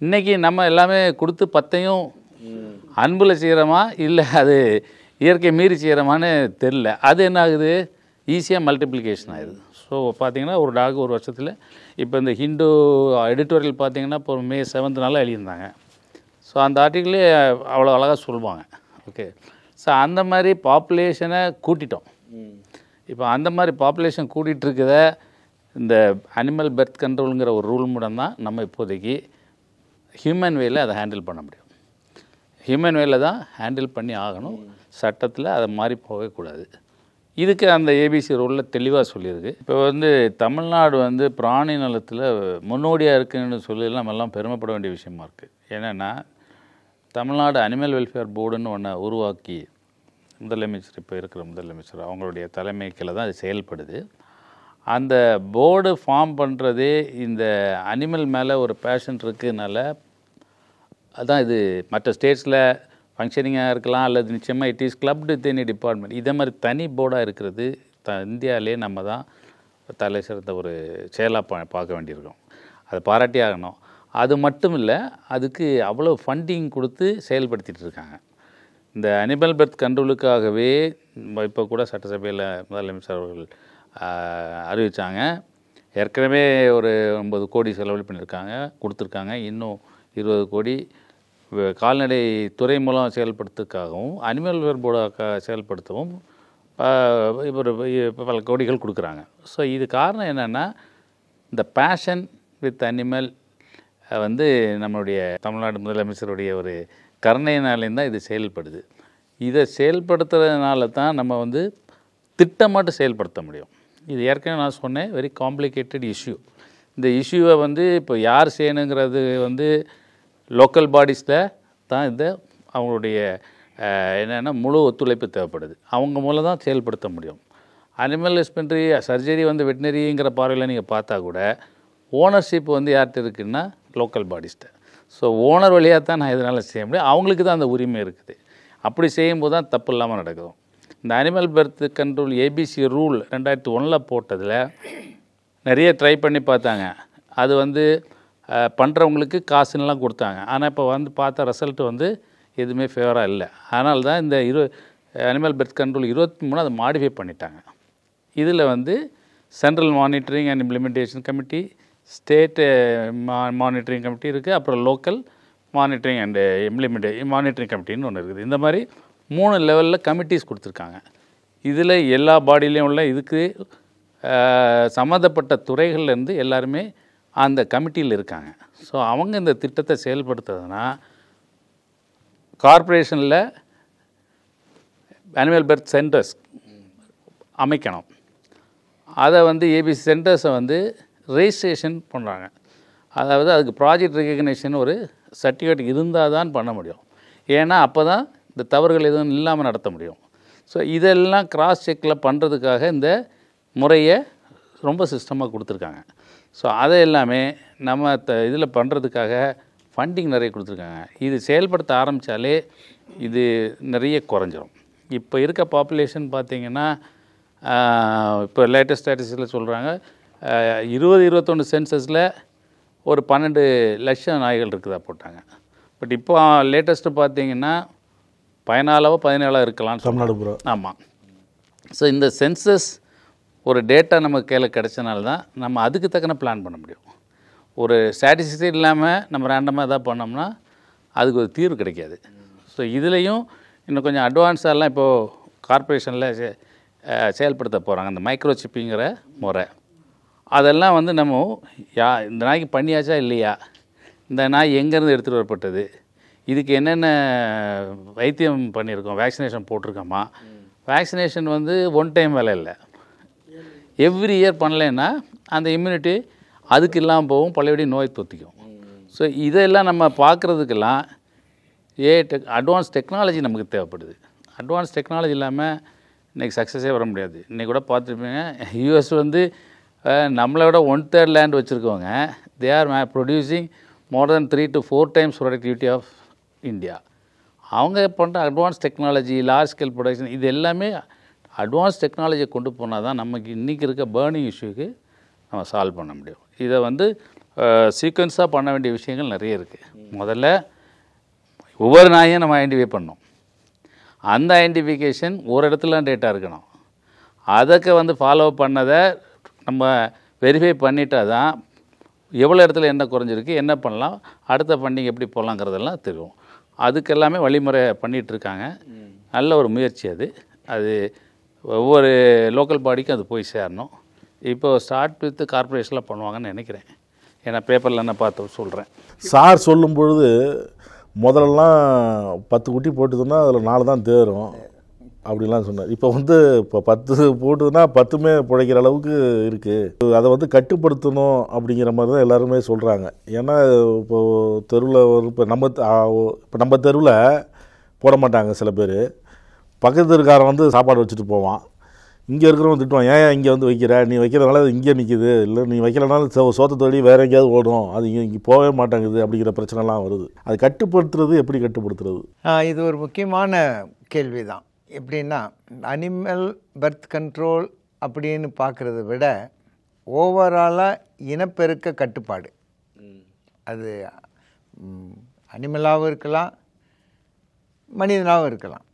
[SPEAKER 7] இன்றைக்கி நம்ம எல்லாமே கொடுத்து 10ஐயும் அன்பில் செய்கிறோமா இல்லை அது இயற்கை மீறி செய்கிறோமான்னு தெரில. அது என்ன ஆகுது, ஈஸியாக மல்டிப்ளிகேஷன் ஆகிடுது. ஸோ பார்த்திங்கன்னா ஒரு டாக் ஒரு வருஷத்தில் இப்போ இந்த ஹிந்து எடிட்டோரியல் பார்த்திங்கன்னா இப்போ May 7 எழுதியிருந்தாங்க. ஸோ அந்த ஆர்டிக்கிளே அவ்வளோ அழகாக சொல்லுவாங்க. ஓகே. ஸோ அந்த மாதிரி பாப்புலேஷனை கூட்டிட்டோம். இப்போ அந்த மாதிரி பாப்புலேஷன் கூட்டிகிட்டு இருக்கிறத இந்த அனிமல் பெர்த் கண்ட்ரோலுங்கிற ஒரு ரூல் மூலம் தான் நம்ம இப்போதைக்கு ஹியூமன் வேல அதை ஹேண்டில் பண்ண முடியும். ஹியூமன் வேல தான் ஹேண்டில் பண்ணி ஆகணும். சட்டத்தில் அதை மாறி போகக்கூடாது. இதுக்கு அந்த ஏபிசி ரூலில் தெளிவாக சொல்லியிருக்கு. இப்போ வந்து தமிழ்நாடு வந்து பிராணி நலத்தில் முன்னோடியாக இருக்குன்னு சொல்லி எல்லாம் பெருமைப்பட வேண்டிய விஷயமா இருக்குது. என்னென்னா தமிழ்நாடு அனிமல் வெல்ஃபேர் போர்டுன்னு ஒன்று உருவாக்கி முதலமைச்சர் இப்போ இருக்கிற முதலமைச்சர் அவங்களுடைய தலைமை கீழே தான் அது செயல்படுது. அந்த போர்டு ஃபார்ம் பண்ணுறதே இந்த அனிமல் மேலே ஒரு பேஷன் இருக்குதுனால அதுதான். இது மற்ற ஸ்டேட்ஸில் ஃபங்க்ஷனிங்காக இருக்கலாம், அல்லது நிச்சயமாக it is clubbed with any department. இதே மாதிரி தனி போர்டாக இருக்கிறது இந்தியாவிலே நம்ம தான் தலை சிறந்த ஒரு செயலாக பார்க்க வேண்டியிருக்கோம். அதை பாராட்டி ஆகணும். அது மட்டும் இல்லை, அதுக்கு அவ்வளோ ஃபண்டிங் கொடுத்து செயல்படுத்திகிட்டு இருக்காங்க. இந்த அனிமல் பர்த் கண்ட்ரோலுக்காகவே இப்போ கூட சட்டசபையில் முதலமைச்சர் அவர்கள் அறிவித்தாங்க. ஏற்கனவே ஒரு 9 கோடி செலவு பண்ணியிருக்காங்க, கொடுத்துருக்காங்க. இன்னும் 20 கோடி கால்நடை துறை மூலம் செயல்படுத்துறதுக்காகவும் அனிமல் வெல்ஃபேர் போர்டாக செயல்படுத்தவும் இப்போ பல கோடிகள் கொடுக்குறாங்க. ஸோ இது காரணம் என்னென்னா இந்த பேஷன் வித் அனிமல் வந்து நம்மளுடைய தமிழ்நாடு முதலமைச்சருடைய ஒரு கருணையினாலேயும் தான் இது செயல்படுது. இதை செயல்படுத்துறதுனால தான் நம்ம வந்து திட்டமாட்டு செயல்படுத்த முடியும். இது ஏற்கனவே நான் சொன்னேன், வெரி காம்ப்ளிகேட்டட் இஷ்யூ. இந்த இஷ்யூவை வந்து இப்போ யார் செய்யணுங்கிறது வந்து லோக்கல் பாடிஸில் தான் இந்த அவங்களுடைய என்னென்னா முழு ஒத்துழைப்பு தேவைப்படுது. அவங்க மூலம் தான் செயல்படுத்த முடியும். அனிமல் ஹஸ்பண்ட்ரி சர்ஜரி வந்து வெட்டினரிங்கிற பார்வையில் நீங்கள் பார்த்தா கூட ஓனர்ஷிப் வந்து யார்கிட்ட இருக்குன்னா லோக்கல் பாடிஸ்கிட்ட. ஸோ ஓனர் வழியாக தான் நான் இதனால் செய்ய முடியும். அவங்களுக்கு தான் அந்த உரிமை இருக்குது. அப்படி செய்யும்போது தான் தப்பு இல்லாமல் நடக்கும். இந்த animal birth control ABC rule 2001 போட்டதில் நிறைய ட்ரை பண்ணி பார்த்தாங்க. அது வந்து பண்ணுறவங்களுக்கு காசுன்னெலாம் கொடுத்தாங்க. ஆனால் இப்போ வந்து பார்த்த ரிசல்ட் வந்து எதுவுமே ஃபேவராக இல்லை. அதனால தான் இந்த அனிமல் பர்த் கண்ட்ரோல் 23 அதை மாடிஃபை பண்ணிட்டாங்க. இதில் வந்து central monitoring and implementation committee, state monitoring committee இருக்குது, அப்புறம் லோக்கல் மானிட்டரிங் அண்டு மானிட்டரிங் கமிட்டின்னு ஒன்று இருக்குது. இந்த மாதிரி 3 லெவலில் கமிட்டிஸ் கொடுத்துருக்காங்க. இதில் எல்லா பாடியிலையும் உள்ள இதுக்கு சம்மந்தப்பட்ட துறைகள்லேருந்து எல்லாருமே அந்த கமிட்டியில் இருக்காங்க. ஸோ அவங்க இந்த திட்டத்தை செயல்படுத்துறதுனா கார்ப்பரேஷனில் அனிமல் பர்த் சென்டர்ஸ் அமைக்கணும். அதை வந்து ஏபிசி சென்டர்ஸை வந்து ரெஜிஸ்ட்ரேஷன் பண்ணுறாங்க. அதாவது அதுக்கு ப்ராஜெக்ட் ரெகக்னேஷன் ஒரு சர்டிஃபிகேட் இருந்தால் தான் பண்ண முடியும். ஏன்னா அப்போ தான் இந்த தவறுகள் எதுவும் இல்லாமல் நடத்த முடியும். ஸோ இதெல்லாம் கிராஸ் செக்கில் பண்ணுறதுக்காக இந்த முறையை ரொம்ப சிஸ்டமாக கொடுத்துருக்காங்க. ஸோ அதை எல்லாமே நம்ம இதில் பண்ணுறதுக்காக ஃபண்டிங் நிறைய கொடுத்துருக்காங்க. இது செயல்படுத்த ஆரம்பித்தாலே இது நிறைய குறைஞ்சிரும். இப்போ இருக்க பாப்புலேஷன் பார்த்திங்கன்னா இப்போ லேட்டஸ்ட் ஸ்டாட்டிஸ்டிக்ஸில் சொல்கிறாங்க 2021 சென்சஸில் ஒரு 12 லட்சம் நாய்கள் இருக்குதா போட்டாங்க. பட் இப்போ லேட்டஸ்ட்டு பார்த்திங்கன்னா 14-17 இருக்கலாம்
[SPEAKER 5] தமிழ்நாடு பூரா.
[SPEAKER 7] ஆமாம். ஸோ இந்த சென்சஸ் ஒரு டேட்டா நமக்கு கையில் கிடச்சனால தான் நம்ம அதுக்கு தக்கன பிளான் பண்ண முடியும். ஒரு ஸ்டாட்டிஸ்டிக்ஸே இல்லாமல் நம்ம ரேண்டமாக எதாவது பண்ணோம்னா அதுக்கு ஒரு தீர்வு கிடைக்காது. ஸோ இதுலேயும் இன்னும் கொஞ்சம் அட்வான்ஸாலாம் இப்போது கார்ப்பரேஷனில் செயல்படுத்த போகிறாங்க. அந்த மைக்ரோசிப்பிங்கிற முறை அதெல்லாம் வந்து நம்ம இந்த நாய்க்கு பண்ணியாச்சா இல்லையா, இந்த நாய் எங்கேருந்து எடுத்துகிட்டு வரப்பட்டது, இதுக்கு என்னென்ன வைத்தியம் பண்ணியிருக்கோம், வேக்சினேஷன் போட்டிருக்கோமா. வேக்சினேஷன் வந்து ஒன் டைம் வேலை இல்லை, எவ்ரி இயர் பண்ணலைன்னா அந்த இம்யூனிட்டி அதுக்கு இல்லாமல் போகும், பழையபடி நோய் தொத்திக்கும். ஸோ இதெல்லாம் நம்ம பார்க்குறதுக்கெல்லாம் அட்வான்ஸ் டெக்னாலஜி நமக்கு தேவைப்படுது. அட்வான்ஸ் டெக்னாலஜி இல்லாமல் இன்றைக்கி சக்ஸஸே வர முடியாது. இன்றைக்கி கூட பார்த்துருப்பீங்க, யூஎஸ் வந்து நம்மளை விட 1/3 லேண்ட் வச்சுருக்கவங்க, they are producing more than 3 to 4 times productivity of India. அவங்க பண்ணுற advance technology, large scale production, இது எல்லாமே அட்வான்ஸ் டெக்னாலஜியை கொண்டு போனால் தான் நமக்கு இன்றைக்கி இருக்க பேர்னிங் இஷ்யூக்கு நம்ம சால்வ் பண்ண முடியும். இதை வந்து சீக்வன்ஸாக பண்ண வேண்டிய விஷயங்கள் நிறைய இருக்குது. முதல்ல ஒவ்வொரு நாயையும் நம்ம ஐடென்டிஃபை பண்ணணும். அந்த ஐடென்டிஃபிகேஷன் ஒரு இடத்துல டேட்டா இருக்கணும். அதுக்கு வந்து ஃபாலோ பண்ணதை நம்ம வெரிஃபை பண்ணிட்டா தான் எவ்வளோ இடத்துல என்ன குறைஞ்சிருக்கு, என்ன பண்ணலாம், அடுத்த ஃபண்டிங் எப்படி போகலாங்கிறதெல்லாம் தெரியும். அதுக்கெல்லாமே வழிமுறை பண்ணிகிட்ருக்காங்க. நல்ல ஒரு முயற்சி அது. அது ஒவ்வொரு லோக்கல் பாடிக்கும் அது போய் சேரணும். இப்போ ஸ்டார்ட் வித் கார்ப்பரேஷனில் பண்ணுவாங்கன்னு நினைக்கிறேன். ஏன்னா பேப்பரில் நான் பார்த்து சொல்கிறேன்.
[SPEAKER 5] சார் சொல்லும் பொழுது முதல்லலாம் 10 குட்டி போட்டுதுன்னா அதில் 4 தான் தேரும் அப்படிலாம் சொன்னார். இப்போ வந்து இப்போ 10 போட்டுதுன்னா 10மே பிழைக்கிற அளவுக்கு இருக்குது. அதை வந்து கட்டுப்படுத்தணும் அப்படிங்கிற மாதிரி தான் எல்லாருமே சொல்கிறாங்க. ஏன்னா இப்போது தெருவில் ஒரு இப்போ நம்ம தெருவில் போட மாட்டாங்க சில பேர். பக்கத்து தெருக்காரன் வந்து சாப்பாடு வச்சுட்டு போவான். இங்கே இருக்கிறவங்க திட்டுவான், ஏன் இங்கே வந்து வைக்கிற, நீ வைக்கிறதுனால அது இங்கே நிற்கிது, இல்லை நீ வைக்கிறனால சோத்தை தொடி வேறு எங்கேயாவது ஓடும், அது இங்கே போகவே மாட்டேங்குது அப்படிங்கிற பிரச்சனைலாம் வருது. அது கட்டுப்படுத்துறது எப்படி கட்டுப்படுத்துறது?
[SPEAKER 4] இது ஒரு முக்கியமான கேள்வி தான். எப்படின்னா அனிமல் பர்த் கண்ட்ரோல் அப்படின்னு பார்க்குறத விட ஓவராலாக இனப்பெருக்க கட்டுப்பாடு. அது அனிமலாகவும் இருக்கலாம், மனிதனாகவும் இருக்கலாம்.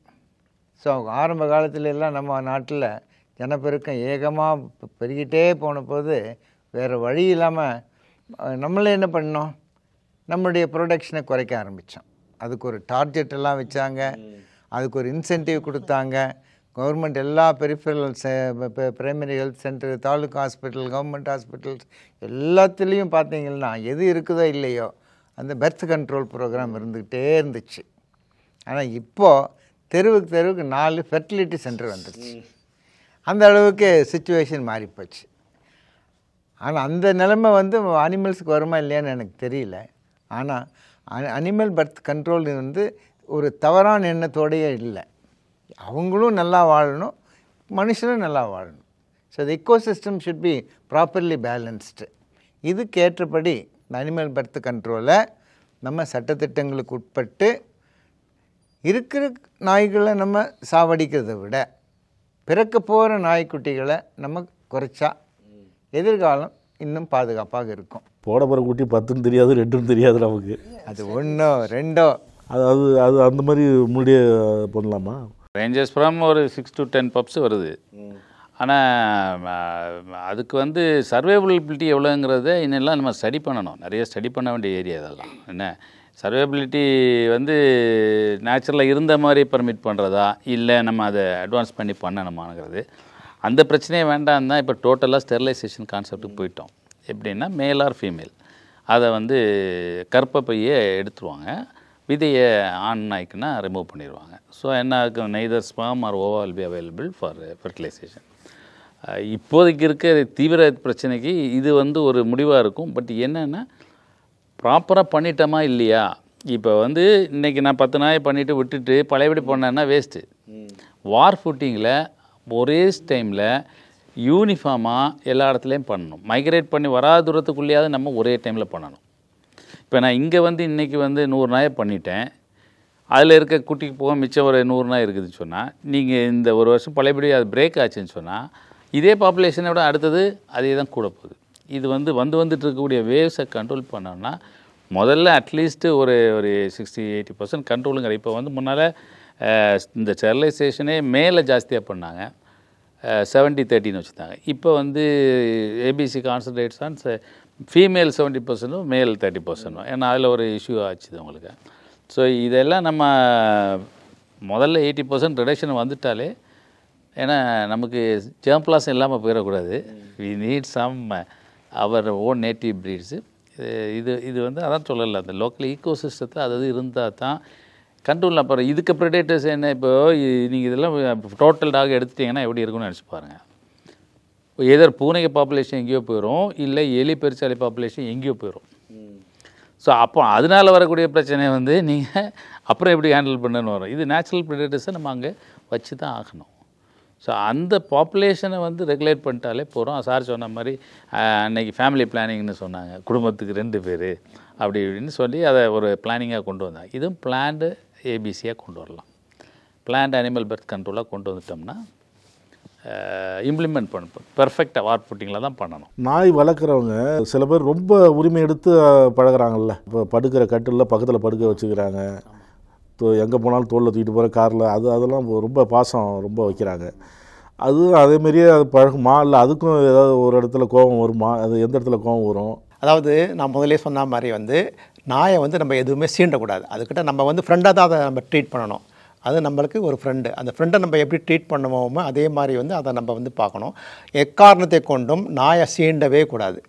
[SPEAKER 4] ஸோ ஆரம்ப காலத்துல எல்லாம் நம்ம நாட்டில் ஜனப்பெருக்கம் ஏகமாக பெருகிட்டே போன போது வேறு வழி இல்லாமல் நம்மளே என்ன பண்ணோம், நம்மளுடைய ப்ரொடக்ஷனை குறைக்க ஆரம்பித்தோம். அதுக்கு ஒரு டார்கெட் எல்லாம் வச்சாங்க, அதுக்கு ஒரு இன்சென்டிவ் கொடுத்தாங்க. கவர்மெண்ட் எல்லா peripheral primary health centre, taluka hospital, government hospitals எல்லாத்துலேயும் பார்த்தீங்கன்னா எது இருக்குதோ இல்லையோ அந்த பர்த் கண்ட்ரோல் ப்ரோக்ராம் இருந்துக்கிட்டே இருந்துச்சு. ஆனால் இப்போது தெருவுக்கு 4 ஃபெர்டிலிட்டி சென்டர் வந்துடுச்சு. அந்த அளவுக்கு சிச்சுவேஷன் மாறிப்போச்சு. ஆனால் அந்த நிலைமை வந்து அனிமல்ஸுக்கு வருமா இல்லையான்னு எனக்கு தெரியல. ஆனால் அனிமல் பர்த் கண்ட்ரோல் வந்து ஒரு தவறான எண்ணத்தோடையே இல்லை. அவங்களும் நல்லா வாழணும், மனுஷனும் நல்லா வாழணும். So the ecosystem should be properly balanced. இதுக்கு ஏற்றபடி அனிமல் பர்த் கண்ட்ரோலை நம்ம சட்டத்திட்டங்களுக்கு உட்பட்டு இருக்கிற நாய்களை நம்ம சாவடிக்கிறத விட பிறக்க போகிற நாய்க்குட்டிகளை நம்ம குறைச்சா எதிர்காலம் இன்னும் பாதுகாப்பாக இருக்கும்.
[SPEAKER 5] போட போகிற குட்டி 10ன்னு தெரியாது, 2ன்னு தெரியாது நமக்கு.
[SPEAKER 4] அது 1ஓ 2ஓ
[SPEAKER 5] அது அந்த மாதிரி முன்னாடியே பண்ணலாமா?
[SPEAKER 7] ரேஞ்சஸ் ஃப்ரம் ஒரு 6 to 10 பப்ஸ் வருது. ஆனால் அதுக்கு வந்து சர்வைவபிலிட்டி எவ்வளோங்கிறத இன்னெல்லாம் நம்ம ஸ்டடி பண்ணணும். நிறைய ஸ்டடி பண்ண வேண்டிய ஏரியா இதெல்லாம். என்ன சர்வைவபிலிட்டி வந்து நேச்சுரலாக இருந்த மாதிரி பர்மிட் பண்ணுறதா, இல்லை நம்ம அதை அட்வான்ஸ் பண்ணி பண்ணணுமாங்கிறது அந்த பிரச்சனையே வேண்டாம் தான். இப்போ டோட்டலாக ஸ்டெரிலைசேஷன் கான்செப்ட்டுக்கு போயிட்டோம். எப்படின்னா மேல் ஆர் ஃபீமேல் அதை வந்து கற்பை பையை எடுத்துருவாங்க, விதையை ஆண் நாய்க்குன்னா ரிமூவ் பண்ணிடுவாங்க. ஸோ என்ன ஆகும், neither sperm or ova will be available for fertilisation. இப்போதைக்கு இருக்க தீவிர பிரச்சனைக்கு இது வந்து ஒரு முடிவாக இருக்கும். பட் என்னென்னா ப்ராப்பராக பண்ணிட்டோமா இல்லையா. இப்போ வந்து இன்றைக்கி நான் 10 நாயை பண்ணிவிட்டு விட்டுட்டு பழையபடி பண்ணேன்னா வேஸ்ட்டு. வார் ஃபுட்டிங்கில் ஒரே டைமில் யூனிஃபார்மாக எல்லா இடத்துலையும் பண்ணணும். மைக்ரேட் பண்ணி வராத தூரத்துக்குள்ளேயாவது நம்ம ஒரே டைமில் பண்ணணும். இப்போ நான் இங்கே வந்து இன்றைக்கி வந்து 100 நாயை பண்ணிட்டேன், அதில் இருக்க குட்டிக்கு போக மிச்சம் ஒரு 100 நாய் இருக்குதுன்னு சொன்னால், நீங்கள் இந்த ஒரு வருஷம் பழையபடி அது பிரேக் ஆச்சுன்னு சொன்னால் இதே பாப்புலேஷனை விட அடுத்தது அதே தான் கூட போகுது. இது வந்து வந்துட்டு இருக்கக்கூடிய வேவ்ஸை கண்ட்ரோல் பண்ணோன்னா முதல்ல அட்லீஸ்ட்டு ஒரு 60-80% கண்ட்ரோலுங்கிற. இப்போ வந்து முன்னால் இந்த ஸ்டெரிலைசேஷனே மேலே ஜாஸ்தியாக பண்ணாங்க, 70-30 வச்சுருந்தாங்க. இப்போ வந்து ஏபிசி கான்சன்ட்ரேட்ஸ் ஆன் ஃபீமேல் 70%, மேல் 30%. ஏன்னா அதில் ஒரு இஷ்யூ ஆச்சுது உங்களுக்கு. ஸோ இதெல்லாம் நம்ம முதல்ல 80% ரிடக்ஷன் வந்துட்டாலே, ஏன்னா நமக்கு ஜெர்ம் பிளாஸ் இல்லாமல் போயிடக்கூடாது. We need some our own native breeds. இது வந்து அதான் சொல்லலை, அந்த லோக்கல் ஈக்கோ சிஸ்டத்தில் அது இருந்தால் தான் கண்ட்ரோல். அப்புறம் இதுக்கு ப்ரெடேட்டர்ஸ் என்ன, இப்போ நீங்கள் இதெல்லாம் டோட்டல் டாக் எடுத்துட்டிங்கன்னா எப்படி இருக்குன்னு நினச்சி பாருங்கள். எதர் பூனைக்கு பாப்புலேஷன் எங்கேயோ போயிடும், இல்லை எலி பெருச்சாலி பாப்புலேஷன் எங்கேயோ போயிடும். ஸோ அப்போ அதனால் வரக்கூடிய பிரச்சனை வந்து நீங்கள் அப்புறம் எப்படி ஹேண்டில் பண்ணுன்னு வரும். இது நேச்சுரல் ப்ரெடேட்டர்ஸை நம்ம அங்கே வச்சு தான் ஆகணும். ஸோ அந்த பாப்புலேஷனை வந்து ரெகுலேட் பண்ணிட்டாலே போகிறோம். சார் சொன்ன மாதிரி அன்றைக்கி ஃபேமிலி பிளானிங்னு சொன்னாங்க, குடும்பத்துக்கு 2 பேர் அப்படி இப்படின்னு சொல்லி அதை ஒரு பிளானிங்காக கொண்டு வந்தாங்க. இதுவும் பிளான்டு ஏபிசியாக கொண்டு வரலாம். பிளான்டு அனிமல் பர்த் கண்ட்ரோலாக கொண்டு வந்துட்டோம்னா இம்ப்ளிமெண்ட் பண்ணணும். பெர்ஃபெக்டாக வார் புட்டிங்கில் தான் பண்ணணும்.
[SPEAKER 5] நாய் வளர்க்குறவங்க சில பேர் ரொம்ப உரிமை எடுத்து பழகிறாங்கல்ல. இப்போ படுக்கிற கட்டில் பக்கத்தில் படுக்க வச்சுக்கிறாங்க, எங்கே போனாலும் தோளில் தூக்கிட்டு போகிற காரில், அதெல்லாம் ரொம்ப பாசம் ரொம்ப வைக்கிறாங்க. அது அதேமாரியே அது பழகுமா, இல்லை அதுக்கும் ஏதாவது ஒரு இடத்துல கோபம் வருமா? அது எந்த இடத்துல கோபம் வரும்?
[SPEAKER 8] அதாவது நான் முதலே சொன்ன மாதிரி வந்து நாயை வந்து நம்ம எதுவுமே சீண்டக்கூடாது. அதுக்கிட்ட நம்ம வந்து ஃப்ரெண்டாக தான் அதை நம்ம ட்ரீட் பண்ணணும். அது நம்மளுக்கு ஒரு ஃப்ரெண்டு. அந்த ஃப்ரெண்டை நம்ம எப்படி ட்ரீட் பண்ணுவோமோ அதே மாதிரி வந்து அதை நம்ம வந்து பார்க்கணும். எக்காரணத்தை கொண்டும் நாயை சீண்டவே கூடாது.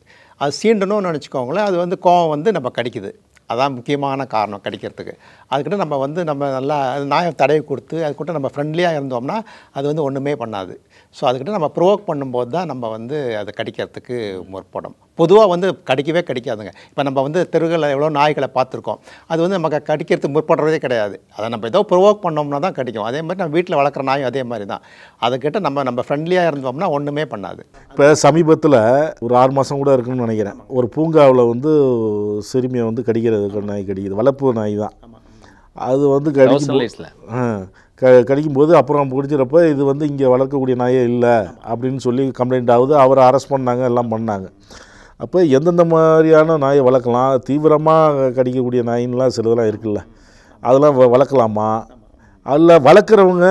[SPEAKER 8] அது சீண்டணும்னு நினச்சிக்கோங்களேன், அது வந்து கோவம் வந்து நம்ம கடிக்குது. அதான் முக்கியமான காரணம் கடிக்கிறதுக்கு. அதுக்கிட்ட நம்ம வந்து நம்ம நல்லா நாயை தடவி கொடுத்து அதுக்கிட்ட நம்ம ஃப்ரெண்ட்லியாக இருந்தோம்னா அது வந்து ஒன்றுமே பண்ணாது. ஸோ அதுக்கிட்ட நம்ம ப்ரோவோக் பண்ணும்போது தான் நம்ம வந்து அதை கடிக்கிறதுக்கு முற்படும். பொதுவாக வந்து கடிக்கவே கடிக்காதுங்க. இப்போ நம்ம வந்து தெருகளில் எவ்வளோ நாய்களை பார்த்துருக்கோம், அது வந்து நமக்கு கடிக்கிறதுக்கு முற்படுறதே கிடையாது. அதை நம்ம ஏதோ ப்ரோவோக் பண்ணோம்னா தான் கடிக்கும். அதே மாதிரி நம்ம வீட்டில் வளர்க்குற நாயும் அதே மாதிரி தான். அதுக்கிட்ட நம்ம ஃப்ரெண்ட்லியாக இருந்தோம்னா ஒன்றுமே பண்ணாது.
[SPEAKER 5] இப்போ சமீபத்தில் ஒரு 6 மாதம் கூட இருக்குன்னு நினைக்கிறேன், ஒரு பூங்காவில் வந்து சிறுமியை வந்து கடிக்கிறது, நாய் கடிக்குது, வளர்ப்பு நாய் தான். அது வந்து கடிக்கும்போது அப்புறம் பிடிச்சிறப்ப இது வந்து இங்கே வளர்க்கக்கூடிய நாயே இல்லை அப்படின்னு சொல்லி கம்ப்ளைண்ட் ஆகுது. அவரை அரெஸ்ட் பண்ணாங்க, எல்லாம் பண்ணாங்க. அப்போ எந்தெந்த மாதிரியான நாயை வளர்க்கலாம், தீவிரமாக கடிக்கக்கூடிய நாயின்லாம் சிலதெல்லாம் இருக்குல்ல, அதெல்லாம் வளர்க்கலாமா, அதில் வளர்க்குறவங்க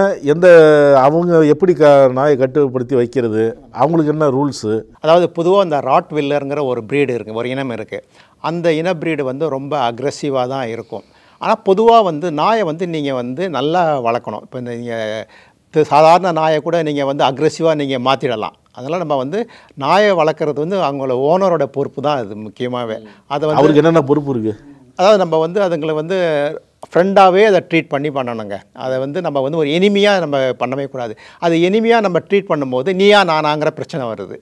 [SPEAKER 5] அவங்க எப்படி நாயை கட்டுப்படுத்தி வைக்கிறது, அவங்களுக்கு என்ன ரூல்ஸு?
[SPEAKER 8] அதாவது பொதுவாக இந்த ராட் வில்லருங்கிற ஒரு ப்ரீடு இருக்குது, ஒரு இனம் இருக்குது. அந்த இன ப்ரீடு வந்து ரொம்ப அக்ரெசிவாக தான் இருக்கும். ஆனால் பொதுவாக வந்து நாயை வந்து நீங்கள் வந்து நல்லா வளர்க்கணும். இப்போ நீங்கள் சாதாரண நாயை கூட நீங்கள் வந்து அக்ரெசிவாக நீங்கள் மாற்றிடலாம். அதனால் நம்ம வந்து நாயை வளர்க்குறது வந்து அவங்களோட ஓனரோட பொறுப்பு தான். அது முக்கியமாகவே அதை வந்து
[SPEAKER 5] அவருக்கு என்னென்ன பொறுப்பு இருக்குது,
[SPEAKER 8] அதாவது நம்ம வந்து அதுங்களை வந்து ஃப்ரெண்டாகவே அதை ட்ரீட் பண்ணணுங்க. அதை வந்து நம்ம வந்து ஒரு எனிமியாக நம்ம பண்ணவே கூடாது. அது எனிமியாக நம்ம ட்ரீட் பண்ணும்போது நீயா நானாங்கிற பிரச்சனை வருது.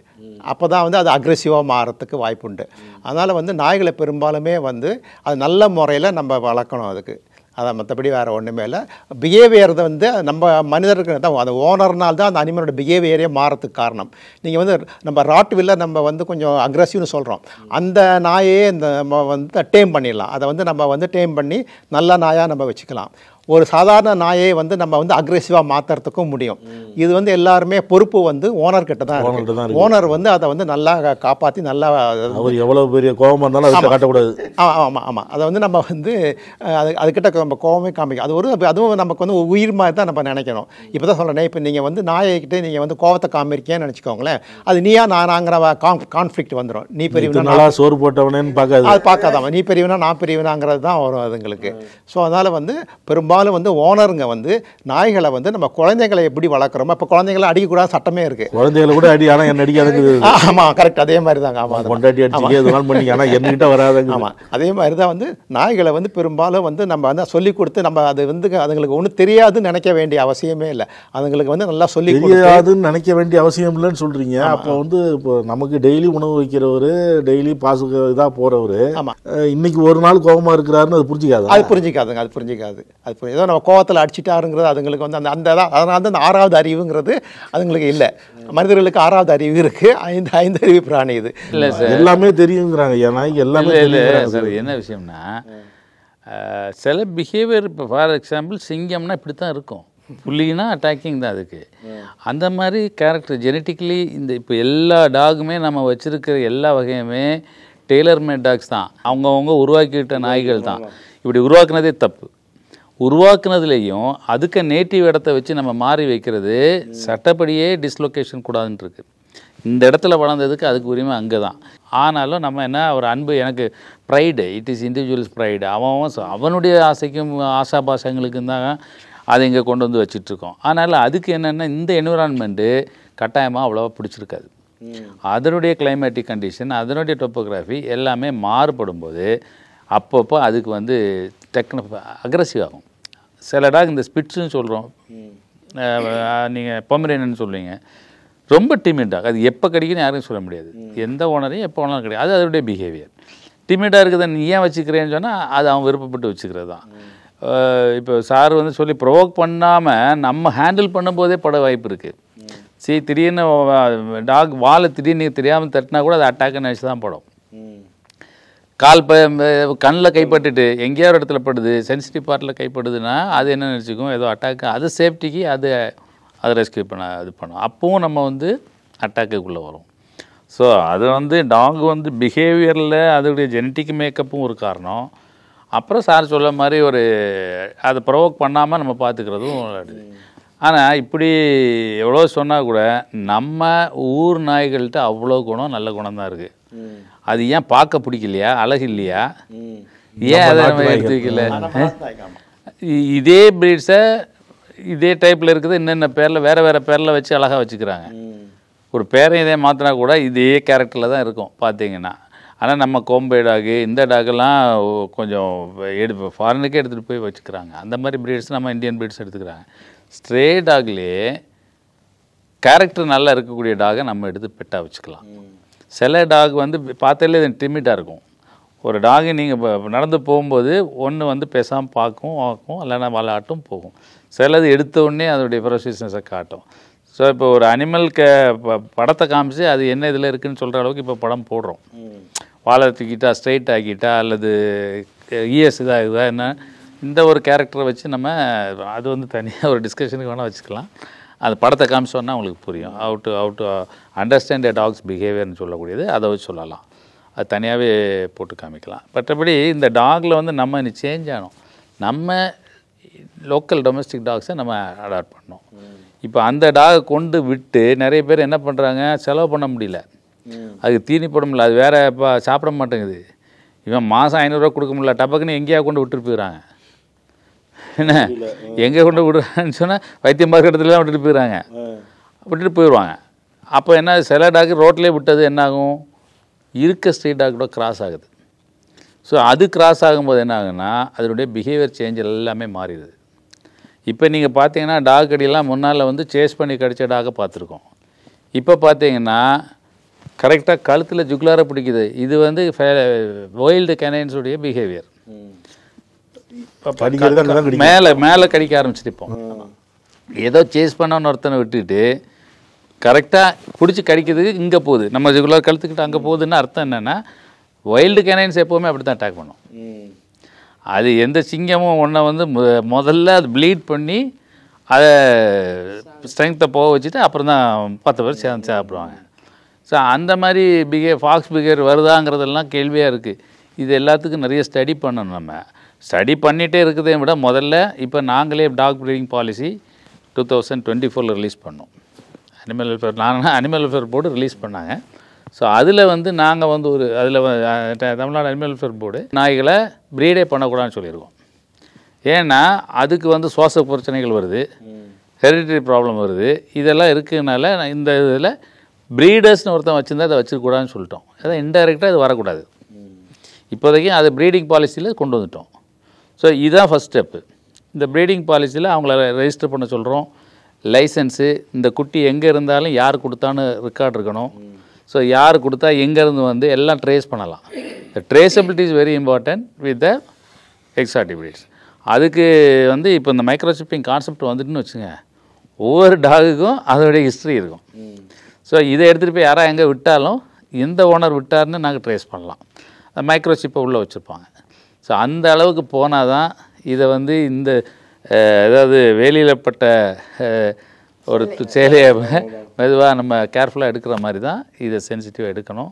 [SPEAKER 8] அப்போ தான் வந்து அது அக்ரெசிவாக மாறத்துக்கு வாய்ப்புண்டு. அதனால் வந்து நாய்களை பெரும்பாலுமே வந்து அது நல்ல முறையில் நம்ம வளர்க்கணும். அதுக்கு அதை மற்றபடி வேறு ஒன்றுமே இல்லை. பிஹேவியர் வந்து நம்ம மனிதருக்கு தான், அந்த ஓனர்னால் தான் அந்த அனிமலோட பிஹேவியரே மாறத்துக்கு காரணம். நீங்கள் வந்து நம்ம ராட் வில்லர் நம்ம வந்து கொஞ்சம் அக்ரெசிவ்னு சொல்கிறோம், அந்த நாயே நம்ம வந்து டேம் பண்ணிடலாம். அதை வந்து நம்ம வந்து டேம் பண்ணி நல்ல நாயாக நம்ம வச்சுக்கலாம். ஒரு சாதாரண நாயை வந்து நம்ம வந்து அக்ரெசிவாக மாற்றுறதுக்கும் முடியும். இது வந்து எல்லாருமே பொறுப்பு வந்து ஓனர்கிட்ட தான் இருக்குது. ஓனர் வந்து அதை வந்து நல்லா காப்பாற்றி நல்லா,
[SPEAKER 5] அவர் எவ்வளோ பெரிய கோபமாக இருந்தாலும் அதை காட்டக்கூடாது.
[SPEAKER 8] ஆமாம். அதை வந்து நம்ம வந்து அதுக்கிட்ட நம்ம கோபமே காமிக்கும். அதுவும் நமக்கு வந்து உயிர் மாதிரி தான் நம்ம நினைக்கணும். இப்போ தான் சொல்கிறேன், இப்போ நீங்கள் வந்து நாயைக்கிட்டே நீங்கள் வந்து கோபத்தை காமிருக்கேன்னு நினச்சிக்கோங்களேன், அது நீயா நானாங்கிற கான்ஃப்ளிக்ட் வந்துடும். நீ பெரியவனா
[SPEAKER 5] சோறு போட்டவனேன்னு பார்க்காது,
[SPEAKER 8] அது பார்க்காதாம நீ பெரியவனா நான் பெரியவனாங்கிறது தான் வரும் அதுங்களுக்கு. ஸோ அதனால் வந்து பெரும்பாலும் வந்து ஓனருங்க வந்து நாய்களை வந்து நம்ம குழந்தைகளை எப்படி வளர்க்குறோமோ, இப்போ குழந்தைகளை அடிக்கக்கூடாது சட்டமே இருக்குது.
[SPEAKER 5] குழந்தைகளை கூட அடி, ஆனால் என்ன அடிக்காதுங்க.
[SPEAKER 8] ஆமாம், கரெக்ட், அதே மாதிரி தாங்க. ஆமாம்,
[SPEAKER 5] கொண்டாட்டி அடிச்சு எதுனாலும் பண்ணி, ஆனால் என்கிட்ட வராதுங்க.
[SPEAKER 8] ஆமாம், அதே மாதிரி தான் வந்து நாய்களை வந்து பெரும்பாலும் வந்து நம்ம வந்து சொல்லிக் கொடுத்து நம்ம அது வந்து அதுங்களுக்கு ஒன்றும் தெரியாதுன்னு நினைக்க வேண்டிய அவசியமே இல்லை. அதுங்களுக்கு வந்து நல்லா சொல்லி
[SPEAKER 5] தெரியாதுன்னு நினைக்க வேண்டிய அவசியம் இல்லைன்னு சொல்கிறீங்க. அப்போ வந்து இப்போ நமக்கு டெய்லி உணவு வைக்கிறவர், டெய்லி பாசு இதாக போகிறவர், இன்னைக்கு ஒரு நாள் கோபமாக இருக்கிறாருன்னு அது புரிஞ்சிக்காது.
[SPEAKER 8] அது புரிஞ்சிக்காது. ஏதோ நம்ம கோவத்தில் அடிச்சிட்டாருங்கிறது அதுங்களுக்கு வந்து அதனால தான் அந்த 6வது அறிவுங்கிறது அதுங்களுக்கு இல்லை. மனிதர்களுக்கு 6வது அறிவு இருக்குது, 5 அறிவு பிராணி. இது
[SPEAKER 7] இல்லை சார்,
[SPEAKER 5] எல்லாமே தெரியுங்கிறாங்க. ஏன்னா எல்லாமே
[SPEAKER 7] இல்லை சார். என்ன விஷயம்னா, சில பிஹேவியர், இப்போ ஃபார் எக்ஸாம்பிள் சிங்கம்னா இப்படி தான் இருக்கும், புலினா அட்டாக்கிங் தான் அதுக்கு. அந்த மாதிரி கேரக்டர் ஜெனட்டிக்கலி இப்போ எல்லா டாகுமே நம்ம வச்சுருக்கிற எல்லா வகையுமே டெய்லர் மேட் டாக்ஸ் தான். அவங்கவுங்க உருவாக்கிட்ட நாய்கள் தான். இப்படி உருவாக்குனதே தப்பு. உருவாக்குனதுலேயும் அதுக்கு நேட்டிவ் இடத்த வச்சு நம்ம மாறி வைக்கிறது சட்டப்படியே டிஸ்லொகேஷன் கூடாதுன்னு இருக்குது. இந்த இடத்துல வளர்ந்ததுக்கு அதுக்கு உரிமை அங்கே தான். ஆனாலும் நம்ம என்ன, ஒரு அன்பு, எனக்கு pride, it is individuals pride. அவனுடைய ஆசைக்கும் ஆசாபாசங்களுக்கும் தான் அதை இங்கே கொண்டு வந்து வச்சிட்ருக்கோம். அதனால் அதுக்கு என்னென்னா, இந்த என்விரான்மெண்ட்டு கட்டாயமாக அவ்வளோவா பிடிச்சிருக்காது. அதனுடைய கிளைமேட்டிக் கண்டிஷன், அதனுடைய டொப்போகிராஃபி எல்லாமே மாறுபடும் போது அப்பப்போ அதுக்கு வந்து அக்ரெசிவ் ஆகும். சில டாக் இந்த ஸ்பிட்ஸ்ன்னு சொல்கிறோம், நீங்கள் பொமரேனியன்னு சொல்லுவீங்க, ரொம்ப டிமிட் டாக். அது எப்போ கடிக்குன்னு யாரும் சொல்ல முடியாது. எந்த ஓனரையும் எப்போ ஓனரும் கிடையாது. அது அதனுடைய பிஹேவியர். டிமிட்டாக இருக்குதை நீ ஏன் வச்சுக்கிறேன்னு சொன்னால் அது அவன் விருப்பப்பட்டு வச்சுக்கிறது தான். இப்போ சார் வந்து சொல்லி ப்ரொவோக் பண்ணாமல் நம்ம ஹேண்டில் பண்ணும்போதே பட வாய்ப்பு இருக்குது. திடீர்னு டாக் வாழை திடீர்னு தெரியாமல் தட்டினா கூட அது அட்டாக் நினச்சி தான் படும். கண்ணில் கைப்பட்டுட்டு எங்கேயோ ஒரு இடத்துல படுது, சென்சிட்டிவ் பார்ட்டில் கைப்படுதுன்னா அது என்ன நினச்சிக்கும், ஏதோ அட்டாக்கு, அது சேஃப்டிக்கு அதை ரெஸ்கியூ பண்ணும். அப்பவும் நம்ம வந்து அட்டாக்குக்குள்ளே வரும். ஸோ அது வந்து டாக் வந்து பிஹேவியரில் அதோடைய ஜெனட்டிக் மேக்கப்பும் ஒரு காரணம். அப்புறம் சார் சொல்ல மாதிரி ஒரு அதை ப்ரொவோக் பண்ணாமல் நம்ம பார்த்துக்கிறதும். ஆனால் இப்படி எவ்வளோ சொன்னால் கூட நம்ம ஊர் நாய்கள்கிட்ட அவ்வளோ குணம், நல்ல குணம் தான் இருக்குது. அது ஏன் பார்க்க பிடிக்கலையா, அழகு இல்லையா, ஏன் அதை நம்ம எடுத்து வைக்கல? இதே ப்ரீட்ஸை இதே டைப்பில் இருக்குது என்னென்ன பேரில் வேறு பேரில் வச்சு அழகாக வச்சுக்கிறாங்க. ஒரு பேரை இதே மாற்றினா கூட இதே கேரக்டரில் தான் இருக்கும் பார்த்தீங்கன்னா. ஆனால் நம்ம கோம்பே டாகு இந்த டாகெல்லாம் கொஞ்சம் ஃபாரினுக்கே எடுத்துகிட்டு போய் வச்சுக்கிறாங்க. அந்த மாதிரி ப்ரீட்ஸ் நம்ம இந்தியன் ப்ரீட்ஸ் எடுத்துக்கிறாங்க. ஸ்ட்ரே டாக்லேயே கேரக்டர் நல்லா இருக்கக்கூடிய டாகை நம்ம எடுத்து பெட்டாக வச்சுக்கலாம். சில டாக் வந்து பார்த்தாலே டிமிட்டாக இருக்கும். ஒரு டாகை நீங்கள் நடந்து போகும்போது ஒன்று வந்து பேசாமல் பார்க்கும் இல்லைன்னா விளையாட்டும் போகும். சிலது எடுத்த உடனே அதோடைய ஃபெரோசியஸ்னஸை காட்டும். ஸோ இப்போ ஒரு அனிமல் படத்தை காமிச்சு அது என்ன இதில் இருக்குதுன்னு சொல்கிற அளவுக்கு இப்போ படம் போடுறோம். வாழை தூக்கிட்டா ஸ்ட்ரைட் ஆக்கிட்டா அல்லது இஎஸ் இதாக என்ன இந்த ஒரு கேரக்டரை வச்சு நம்ம அது வந்து தனியாக ஒரு டிஸ்கஷனுக்கு வேணால் வச்சுக்கலாம். அந்த படத்தை காமிச்சோன்னா உங்களுக்கு புரியும். How to understand a dog's பிஹேவியர்னு சொல்லக்கூடியது அதை வச்சு சொல்லலாம். அது தனியாகவே போட்டு காமிக்கலாம். மற்றபடி இந்த டாகில் வந்து நம்ம இனி சேஞ்ச் ஆகணும். நம்ம லோக்கல் டொமஸ்டிக் டாக்ஸை நம்ம அடாப்ட் பண்ணோம். இப்போ அந்த டாகை கொண்டு விட்டு நிறைய பேர் என்ன பண்ணுறாங்க, செலவு பண்ண முடியல, அதுக்கு தீனி போட முடியல, அது வேறு இப்போ சாப்பிட மாட்டேங்குது, இவன் மாதம் 500 ரூபா கொடுக்க முடியல, டபக்குன்னு எங்கேயா கொண்டு விட்டுட்டு போயிடறாங்க. என்ன எங்கே கொண்டு விடுறான்னு சொன்னால் வைத்தியம் பார்க்குற இடத்துலலாம் விட்டுட்டு போயிடறாங்க, விட்டுட்டு போயிடுவாங்க. அப்போ என்ன, சில டாக்கு ரோட்லேயே விட்டது என்னாகும், இருக்க ஸ்ட்ரீட் டாக் கூட கிராஸ் ஆகுது. ஸோ அது கிராஸ் ஆகும்போது என்ன ஆகுன்னா அதனுடைய பிஹேவியர் சேஞ்ச் எல்லாமே மாறிடுது. இப்போ நீங்கள் பார்த்தீங்கன்னா டாக் கடியெல்லாம் முன்னால் வந்து சேஸ் பண்ணி கடித்த டாகை பார்த்துருக்கோம். இப்போ பார்த்தீங்கன்னா கரெக்டாக கழுத்தில் ஜுகுலாரை பிடிக்குது. இது வந்து வைல்டு கேனைன்ஸுடைய பிஹேவியர். மேலே கடிக்க ஆரம்பிச்சிருப்போம். ஏதோ சேஸ் பண்ணோன்னு ஒருத்தனை விட்டுட்டு கரெக்டாக பிடிச்சி கடிக்கிறதுக்கு இங்கே போகுது, நம்ம ஜுகுலார் கழுத்துக்கிட்ட அங்கே போகுதுன்னு அர்த்தம் என்னென்னா வைல்டு கேனைன்ஸ் எப்போவுமே அப்படி தான் அட்டாக் பண்ணும். அது எந்த சிங்கமும் ஒன்றை வந்து முதல்ல அது ப்ளீட் பண்ணி அதை ஸ்ட்ரென்த்தை போக வச்சுட்டு அப்புறம் தான் 10 பேர் சேர்ந்து சாப்பிடுவாங்க. ஸோ அந்த மாதிரி ஃபாக்ஸ் பிஹேவியர் வருதாங்கிறதெல்லாம் கேள்வியாக இருக்குது. இது எல்லாத்துக்கும் நிறைய ஸ்டடி பண்ணணும். நம்ம ஸ்டடி பண்ணிகிட்டே இருக்கிறதே விட முதல்ல இப்போ நாங்களே டாக் ப்ரீடிங் பாலிசி 2024 ரிலீஸ் பண்ணோம். அனிமல் வெல்ஃபேர் போர்டு ரிலீஸ் பண்ணாங்க. ஸோ அதில் வந்து நாங்கள் வந்து தமிழ்நாடு அனிமல் வெல்ஃபேர் போர்டு நாய்களை ப்ரீடே பண்ணக்கூடாதுன்னு சொல்லியிருக்கோம். ஏன்னா அதுக்கு வந்து சுவாச பிரச்சனைகள் வருது, ஹெரிடிட்டரி ப்ராப்ளம் வருது, இதெல்லாம் இருக்கிறதுனால இந்த இதில் ப்ரீடர்ஸ்னு ஒருத்தன் வச்சுருந்தா அதை வச்சுருக்கூடாதுன்னு சொல்லிட்டோம். அதான் இன்டைரக்டாக இது வரக்கூடாது. இப்போதைக்கு அதை ப்ரீடிங் பாலிசியில் கொண்டு வந்துட்டோம். ஸோ இதுதான் ஃபஸ்ட் ஸ்டெப்பு. இந்த ப்ரீடிங் பாலிசியில் அவங்கள ரெஜிஸ்டர் பண்ண சொல்கிறோம். லைசன்ஸு, இந்த குட்டி எங்கே இருந்தாலும் யார் கொடுத்தான்னு ரெக்கார்ட் இருக்கணும். ஸோ யார் கொடுத்தா எங்கேருந்து வந்து எல்லாம் ட்ரேஸ் பண்ணலாம். The traceability is very important with the exotic breeds. அதுக்கு வந்து இப்போ இந்த மைக்ரோசிப்பிங் கான்செப்ட் வந்துட்டுன்னு வச்சுங்க, ஒவ்வொரு டாகுக்கும் அதோடைய ஹிஸ்ட்ரி இருக்கும். ஸோ இதை எடுத்துகிட்டு போய் யாராக எங்கே விட்டாலும் எந்த ஓனர் விட்டார்னு நாங்கள் ட்ரேஸ் பண்ணலாம். மைக்ரோசிப்பை உள்ளே வச்சுருப்பாங்க. ஸோ அந்த அளவுக்கு போனால் தான் இதை வந்து இந்த அதாவது வேலியிலப்பட்ட ஒரு சேலையை மெதுவாக நம்ம கேர்ஃபுல்லாக எடுக்கிற மாதிரி தான் இதை சென்சிட்டிவாக எடுக்கணும்.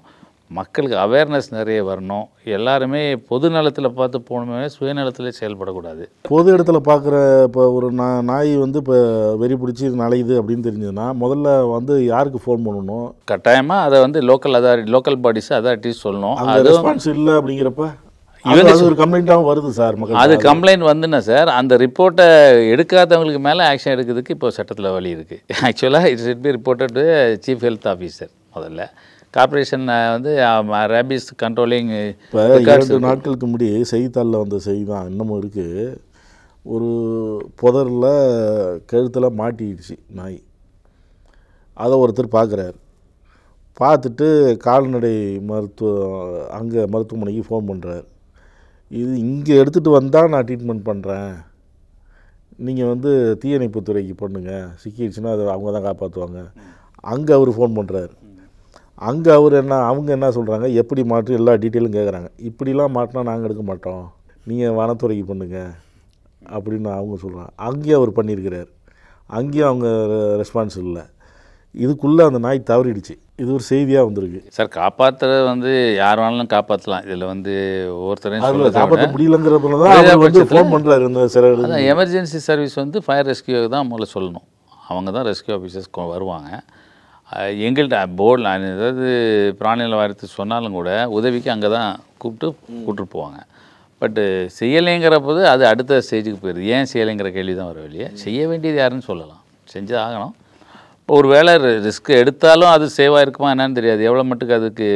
[SPEAKER 7] மக்களுக்கு அவேர்னஸ் நிறைய வரணும். எல்லாருமே பொது நலத்தில் பார்த்து போகணுமே, சுயநலத்திலே செயல்படக்கூடாது. பொது இடத்துல பார்க்குற இப்போ ஒரு நாய் வந்து இப்போ வெறி பிடிச்சி நலையுது அப்படின்னு தெரிஞ்சதுன்னா முதல்ல வந்து யாருக்கு ஃபோன் பண்ணணும்? கட்டாயமாக அதை வந்து லோக்கல் பாடிஸ் அதாரிட்டிஸ் சொல்லணும். அது ரெஸ்பான்ஸ் இல்லை அப்படிங்கிறப்ப ஒரு கம்ப்ளைண்ட்டாகவும் வருது சார். அது கம்ப்ளைண்ட் வந்துன்னா சார் அந்த ரிப்போர்ட்டை எடுக்காதவங்களுக்கு மேலே ஆக்ஷன் எடுக்கிறதுக்கு இப்போ சட்டத்தில் வழி இருக்குது. ஆக்சுவலாக it should be reported to chief health officer. முதல்ல கார்பரேஷன் வந்து ரேபிஸ் கண்ட்ரோலிங். இப்போ 2 நாட்களுக்கு முன்னாடி செய்தித்தாளில் வந்த செய்தி தான் இன்னமும் இருக்குது. ஒரு புதரில் கழுத்தில் மாட்டிடுச்சு நாய். அதை ஒருத்தர் பார்க்குறாரு. பார்த்துட்டு கால்நடை மருத்துவமனைக்கு ஃபோன் பண்ணுறாரு. இது இங்கே எடுத்துகிட்டு வந்தால் நான் ட்ரீட்மெண்ட் பண்ணுறேன், நீங்கள் வந்து தீயணைப்புத்துறைக்கு பண்ணுங்கள், சிக்கிடுச்சுன்னா அது அவங்க தான் காப்பாற்றுவாங்க. அங்கே அவர் ஃபோன் பண்ணுறாரு. அங்கே அவங்க என்ன சொல்கிறாங்க, எப்படி மாற்றி எல்லா டீட்டெயிலும் கேட்குறாங்க. இப்படிலாம் மாட்டினா நாங்கள் எடுக்க மாட்டோம், நீங்கள் வனத்துறைக்கு பண்ணுங்கள் அப்படின்னு அவங்க சொல்கிறாங்க. அங்கேயும் அவர் பண்ணியிருக்கிறார். அங்கேயும் அவங்க ரெஸ்பான்ஸ் இல்லை. இதுக்குள்ளே அந்த நாய் தவறிடுச்சு. இது ஒரு செய்தியாக வந்திருக்கு சார். காப்பாற்றுறது வந்து யார் வேணாலும் காப்பாற்றலாம். இதில் வந்து ஒவ்வொருத்தரையும் காப்பாற்ற முடியலங்கிறதுல தான் வந்து ஃபோன் பண்ணுறாரு. இந்த சில எமர்ஜென்சி சர்வீஸ் வந்து ஃபயர் ரெஸ்கியூ தான் முதல்ல சொல்லணும். அவங்க தான் ரெஸ்கியூ ஆஃபீஸர்ஸ் வருவாங்க. எங்கள்கிட்ட போர்டில் ஏதாவது பிராணியில் வாரத்து சொன்னாலும் கூட உதவிக்கு அங்கே தான் கூப்பிட்டு போவாங்க. பட்டு செய்யலைங்கிற போது அது அடுத்த ஸ்டேஜுக்கு போயிடுது. ஏன் செய்யலைங்கிற கேள்வி தான் வர வெளியே. செய்ய வேண்டியது யாருன்னு சொல்லலாம், செஞ்சு ஆகணும். ஒரு வேளை ரிஸ்க் எடுத்தாலும் அது சேவாக இருக்குமா என்னன்னு தெரியாது, எவ்வளோ மட்டுக்கு அதுக்கு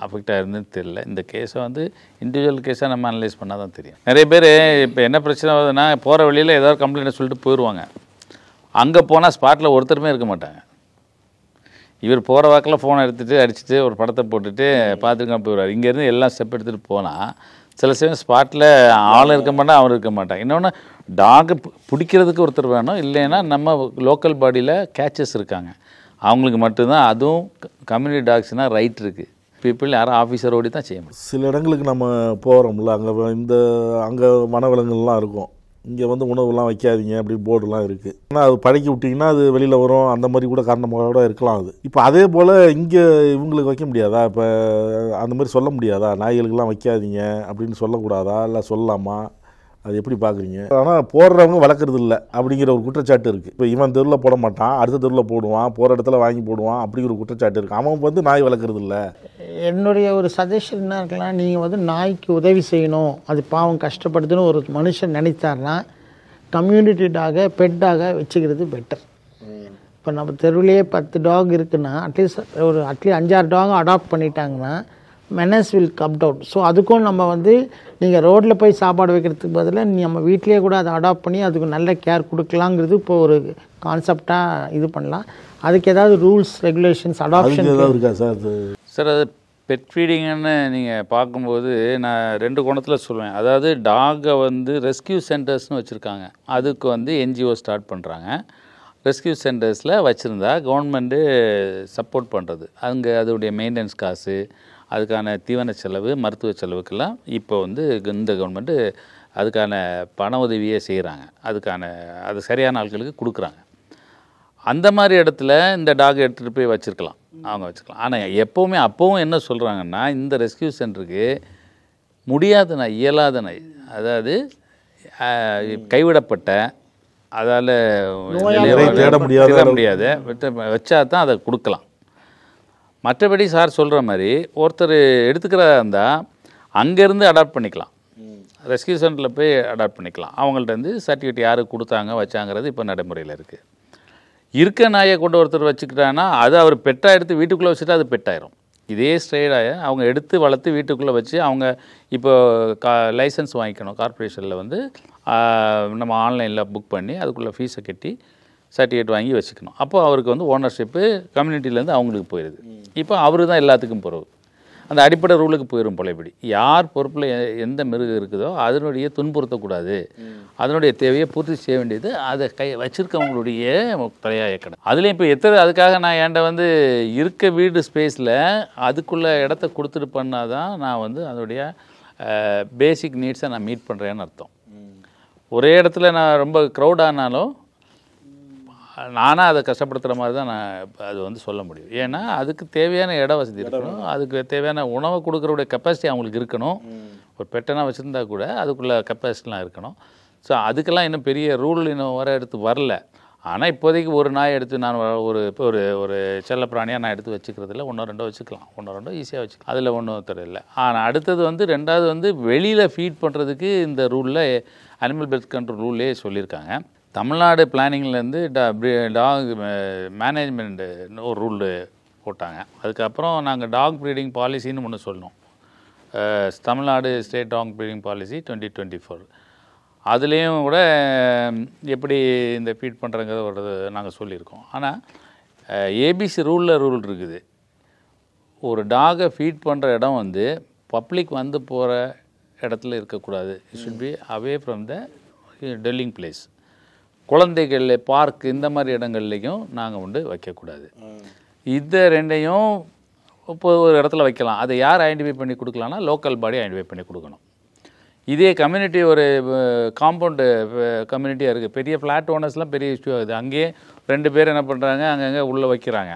[SPEAKER 7] அஃபெக்ட் ஆயிருந்துன்னு தெரியல. இந்த கேஸை வந்து இண்டிவிஜுவல் கேஸாக நம்ம அனலைஸ் பண்ணால் தான் தெரியும். நிறைய பேர் இப்போ என்ன பிரச்சனை ஆகுதுன்னா, போகிற வழியில் ஏதாவது கம்ப்ளைண்ட் சொல்லிட்டு போயிடுவாங்க. அங்கே போனால் ஸ்பாட்டில் ஒருத்தருமே இருக்க மாட்டாங்க. இவர் போகிற வாக்கில் ஃபோனை எடுத்துகிட்டு அடிச்சுட்டு ஒரு படத்தை போட்டுட்டு பார்த்துருக்கான் போயிடுவார். இங்கேருந்து எல்லாம் ஸ்டெப் எடுத்துகிட்டு போனால் சில சமயம் ஸ்பாட்டில் ஆளும் இருக்க மாட்டான், அவரும் இருக்க மாட்டான். இன்னொன்று டாகு பிடிக்கிறதுக்கு ஒருத்தர் வேணும், இல்லைன்னா நம்ம லோக்கல் பாடியில் கேச்சஸ் இருக்காங்க, அவங்களுக்கு மட்டும்தான். அதுவும் கம்யூனிட்டி டாக்ஸ்னால் ரைட் இருக்குது. பீப்புள் யாரும் ஆஃபீஸர் ஓடி தான் செய்ய முடியும்.
[SPEAKER 5] சில இடங்களுக்கு நம்ம போகிறோம்ல, அங்கே வனவிலங்குலாம் இருக்கும், இங்கே வந்து உணவுலாம் வைக்காதீங்க அப்படின்னு போர்டுலாம் இருக்குது. ஆனால் அது பழக்கி விட்டிங்கன்னா அது வெளியில் வரும், அந்த மாதிரி கூட காரணமாக இருக்கலாம். அது இப்போ அதே போல் இங்கே இவங்களுக்கு வைக்க முடியாதா? இப்போ அந்த மாதிரி சொல்ல முடியாதா? நாய்களுக்கெல்லாம் வைக்காதீங்க அப்படின்னு சொல்லக்கூடாதா, இல்லை சொல்லலாமா? அது எப்படி பார்க்குறீங்க? ஆனால் போடுறவங்க வளர்க்குறது இல்லை அப்படிங்கிற ஒரு குற்றச்சாட்டு இருக்குது. இப்போ இவன் தெருவில் போட மாட்டான், அடுத்த தெருவில் போடுவான், போகிற இடத்துல வாங்கி போடுவான், அப்படிங்கிற ஒரு குற்றச்சாட்டு இருக்குது. அவன் வந்து நாய் வளர்க்குறது இல்லை.
[SPEAKER 6] என்னுடைய ஒரு சஜஷன் என்ன இருக்கலாம், நீங்கள் வந்து நாய்க்கு உதவி செய்யணும், அது பாவம் கஷ்டப்படுதுன்னு ஒரு மனுஷன் நினைத்தார்னா கம்யூனிட்டி டாகை பெட்டாக வச்சுக்கிறது பெட்டர். இப்போ நம்ம தெருவிலேயே 10 டாக் இருக்குன்னா அட்லீஸ்ட் 5-6 டாக் அடாப்ட் பண்ணிட்டாங்கன்னா menace will come down. So அதுக்கும் நம்ம வந்து நீங்கள் ரோட்டில் போய் சாப்பாடு வைக்கிறதுக்கு பதிலாக நம்ம வீட்லேயே கூட அதை அடாப்ட் பண்ணி அதுக்கு நல்ல கேர் கொடுக்கலாங்கிறது இப்போ ஒரு கான்செப்டாக இது பண்ணலாம். அதுக்கு ஏதாவது ரூல்ஸ் ரெகுலேஷன்ஸ் அடாப்ஷன்
[SPEAKER 5] இருக்கா சார்?
[SPEAKER 7] சார், அது பெட் ஃபீடிங்குன்னு நீங்கள் பார்க்கும்போது நான் 2 கோணத்தில் சொல்லுவேன். அதாவது டாகை வந்து ரெஸ்கியூ சென்டர்ஸ்னு வச்சுருக்காங்க, அதுக்கு வந்து என்ஜிஓ ஸ்டார்ட் பண்ணுறாங்க. ரெஸ்கியூ சென்டர்ஸில் வச்சுருந்தா கவர்மெண்ட்டு சப்போர்ட் பண்ணுறது, அங்கே அதோடைய மெயின்டெனன்ஸ் காசு, அதுக்கான தீவன செலவு, மருத்துவ செலவுக்கெல்லாம் இப்போ வந்து இந்த கவர்மெண்ட்டு அதுக்கான பண உதவியே செய்கிறாங்க. அது சரியான ஆட்களுக்கு கொடுக்குறாங்க. அந்த மாதிரி இடத்துல இந்த டாக் எடுத்துகிட்டு போய் வச்சுருக்கலாம், அவங்க வச்சுக்கலாம். ஆனால் அப்போவும் என்ன சொல்கிறாங்கன்னா, இந்த ரெஸ்கியூ சென்டருக்கு முடியாத நாய், இயலாத நாய், அதாவது கைவிடப்பட்ட, அதால் தேட முடியாத வச்சா தான் அதை கொடுக்கலாம். மற்றபடி சார் சொல்கிற மாதிரி ஒருத்தர் எடுத்துக்கிறதா இருந்தால் அங்கேருந்து அடாப்ட் பண்ணிக்கலாம், ரெஸ்கியூ சென்டரில் போய் அடாப்ட் பண்ணிக்கலாம். அவங்கள்ட்ட வந்து சர்டிஃபிகேட் யாருக்கு கொடுத்தாங்க வச்சாங்கிறது இப்போ நடைமுறையில் இருக்குது. இருக்க நாயை கொண்டு ஒருத்தர் வச்சுக்கிட்டாங்கன்னா அது அவர் பெட்டாக எடுத்து வீட்டுக்குள்ளே வச்சுட்டா அது பெட்டாயிரும். இதே ஸ்ட்ரெயிடாக அவங்க எடுத்து வளர்த்து வீட்டுக்குள்ளே வச்சு அவங்க இப்போ லைசன்ஸ் வாங்கிக்கணும். கார்ப்பரேஷனில் வந்து நம்ம ஆன்லைனில் புக் பண்ணி அதுக்குள்ளே ஃபீஸை கட்டி சர்டிஃபிகேட் வாங்கி வச்சுக்கணும். அப்போ அவருக்கு வந்து ஓனர்ஷிப்பு கம்யூனிட்டிலேருந்து அவங்களுக்கு போயிடுது. இப்போ அவர் தான் எல்லாத்துக்கும் பொறுப்பு. அந்த அடிப்படை ரூலுக்கு போயிடும். பழையபடி யார் பொறுப்பில் எந்த மிருகம் இருக்குதோ அதனுடைய துன்புறுத்தக்கூடாது, அதனுடைய தேவையை பூர்த்தி செய்ய வேண்டியது அதை வச்சுருக்கவங்களுடைய தலையாய கடை. அதுலேயும் இப்போ அதுக்காக நான் என்கிட்ட வந்து இருக்க வீடு ஸ்பேஸில் அதுக்குள்ளே இடத்த கொடுத்துட்டு பண்ணால் தான் நான் வந்து அதனுடைய பேசிக் நீட்ஸை நான் மீட் பண்ணுறேன்னு அர்த்தம். ஒரே இடத்துல நான் ரொம்ப க்ரௌட் ஆனாலும் நானாக அதை கஷ்டப்படுத்துகிற மாதிரி தான் நான் அது வந்து சொல்ல முடியும். ஏன்னா அதுக்கு தேவையான இட வசதி இருக்கணும், அதுக்கு தேவையான உணவை கொடுக்குறவுடைய கெப்பாசிட்டி அவங்களுக்கு இருக்கணும். ஒரு பெட்டனாக வச்சுருந்தா கூட அதுக்குள்ளே கெப்பாசிட்டிலாம் இருக்கணும். ஸோ அதுக்கெல்லாம் இன்னும் பெரிய ரூல் இன்னும் வரல. ஆனால் இப்போதைக்கு ஒரு நாய் எடுத்து நான் ஒரு ஒரு செல்ல பிராணியாக நான் எடுத்து வச்சுக்கிறதில்ல. 1-2 வச்சுக்கலாம், 1-2 ஈஸியாக வச்சுக்கலாம், அதில் ஒன்றும் தெரியல. ஆனால் அடுத்தது வந்து 2வது வந்து வெளியில் ஃபீட் பண்ணுறதுக்கு இந்த ரூலில் அனிமல் பெர்த் கண்ட்ரோல் ரூல்லே சொல்லியிருக்காங்க. தமிழ்நாடு பிளானிங்லேருந்து டாக் மேனேஜ்மெண்ட் ஒரு ரூல் போட்டாங்க. அதுக்கப்புறம் நாங்கள் டாக் ப்ரீடிங் பாலிசின்னு ஒன்று சொன்னோம், Tamil Nadu state dog breeding policy 2024. அதுலேயும் கூட எப்படி இந்த ஃபீட் பண்ணுறங்கிறத ஒரு நாங்கள் சொல்லியிருக்கோம். ஆனால் ஏபிசி ரூல் இருக்குது. ஒரு டாகை ஃபீட் பண்ணுற இடம் வந்து பப்ளிக் வந்து போகிற இடத்துல இருக்கக்கூடாது. It should be away from the telling place. குழந்தைகள் பார்க் இந்த மாதிரி இடங்கள்லையும் நாங்கள் வந்து வைக்கக்கூடாது. இந்த 2ஐயும் இப்போ ஒரு இடத்துல வைக்கலாம். அதை யார் ஐடென்டிஃபை பண்ணி கொடுக்கலான்னா லோக்கல் பாடி ஐடென்டிஃபை பண்ணி கொடுக்கணும். இதே கம்யூனிட்டி ஒரு காம்பவுண்டு கம்யூனிட்டியாக இருக்குது, பெரிய ஃப்ளாட் ஓனர்ஸ்லாம் பெரிய இஷ்யூ ஆகுது. அங்கேயே 2 பேர் என்ன பண்ணுறாங்க, அங்கங்கே உள்ளே வைக்கிறாங்க.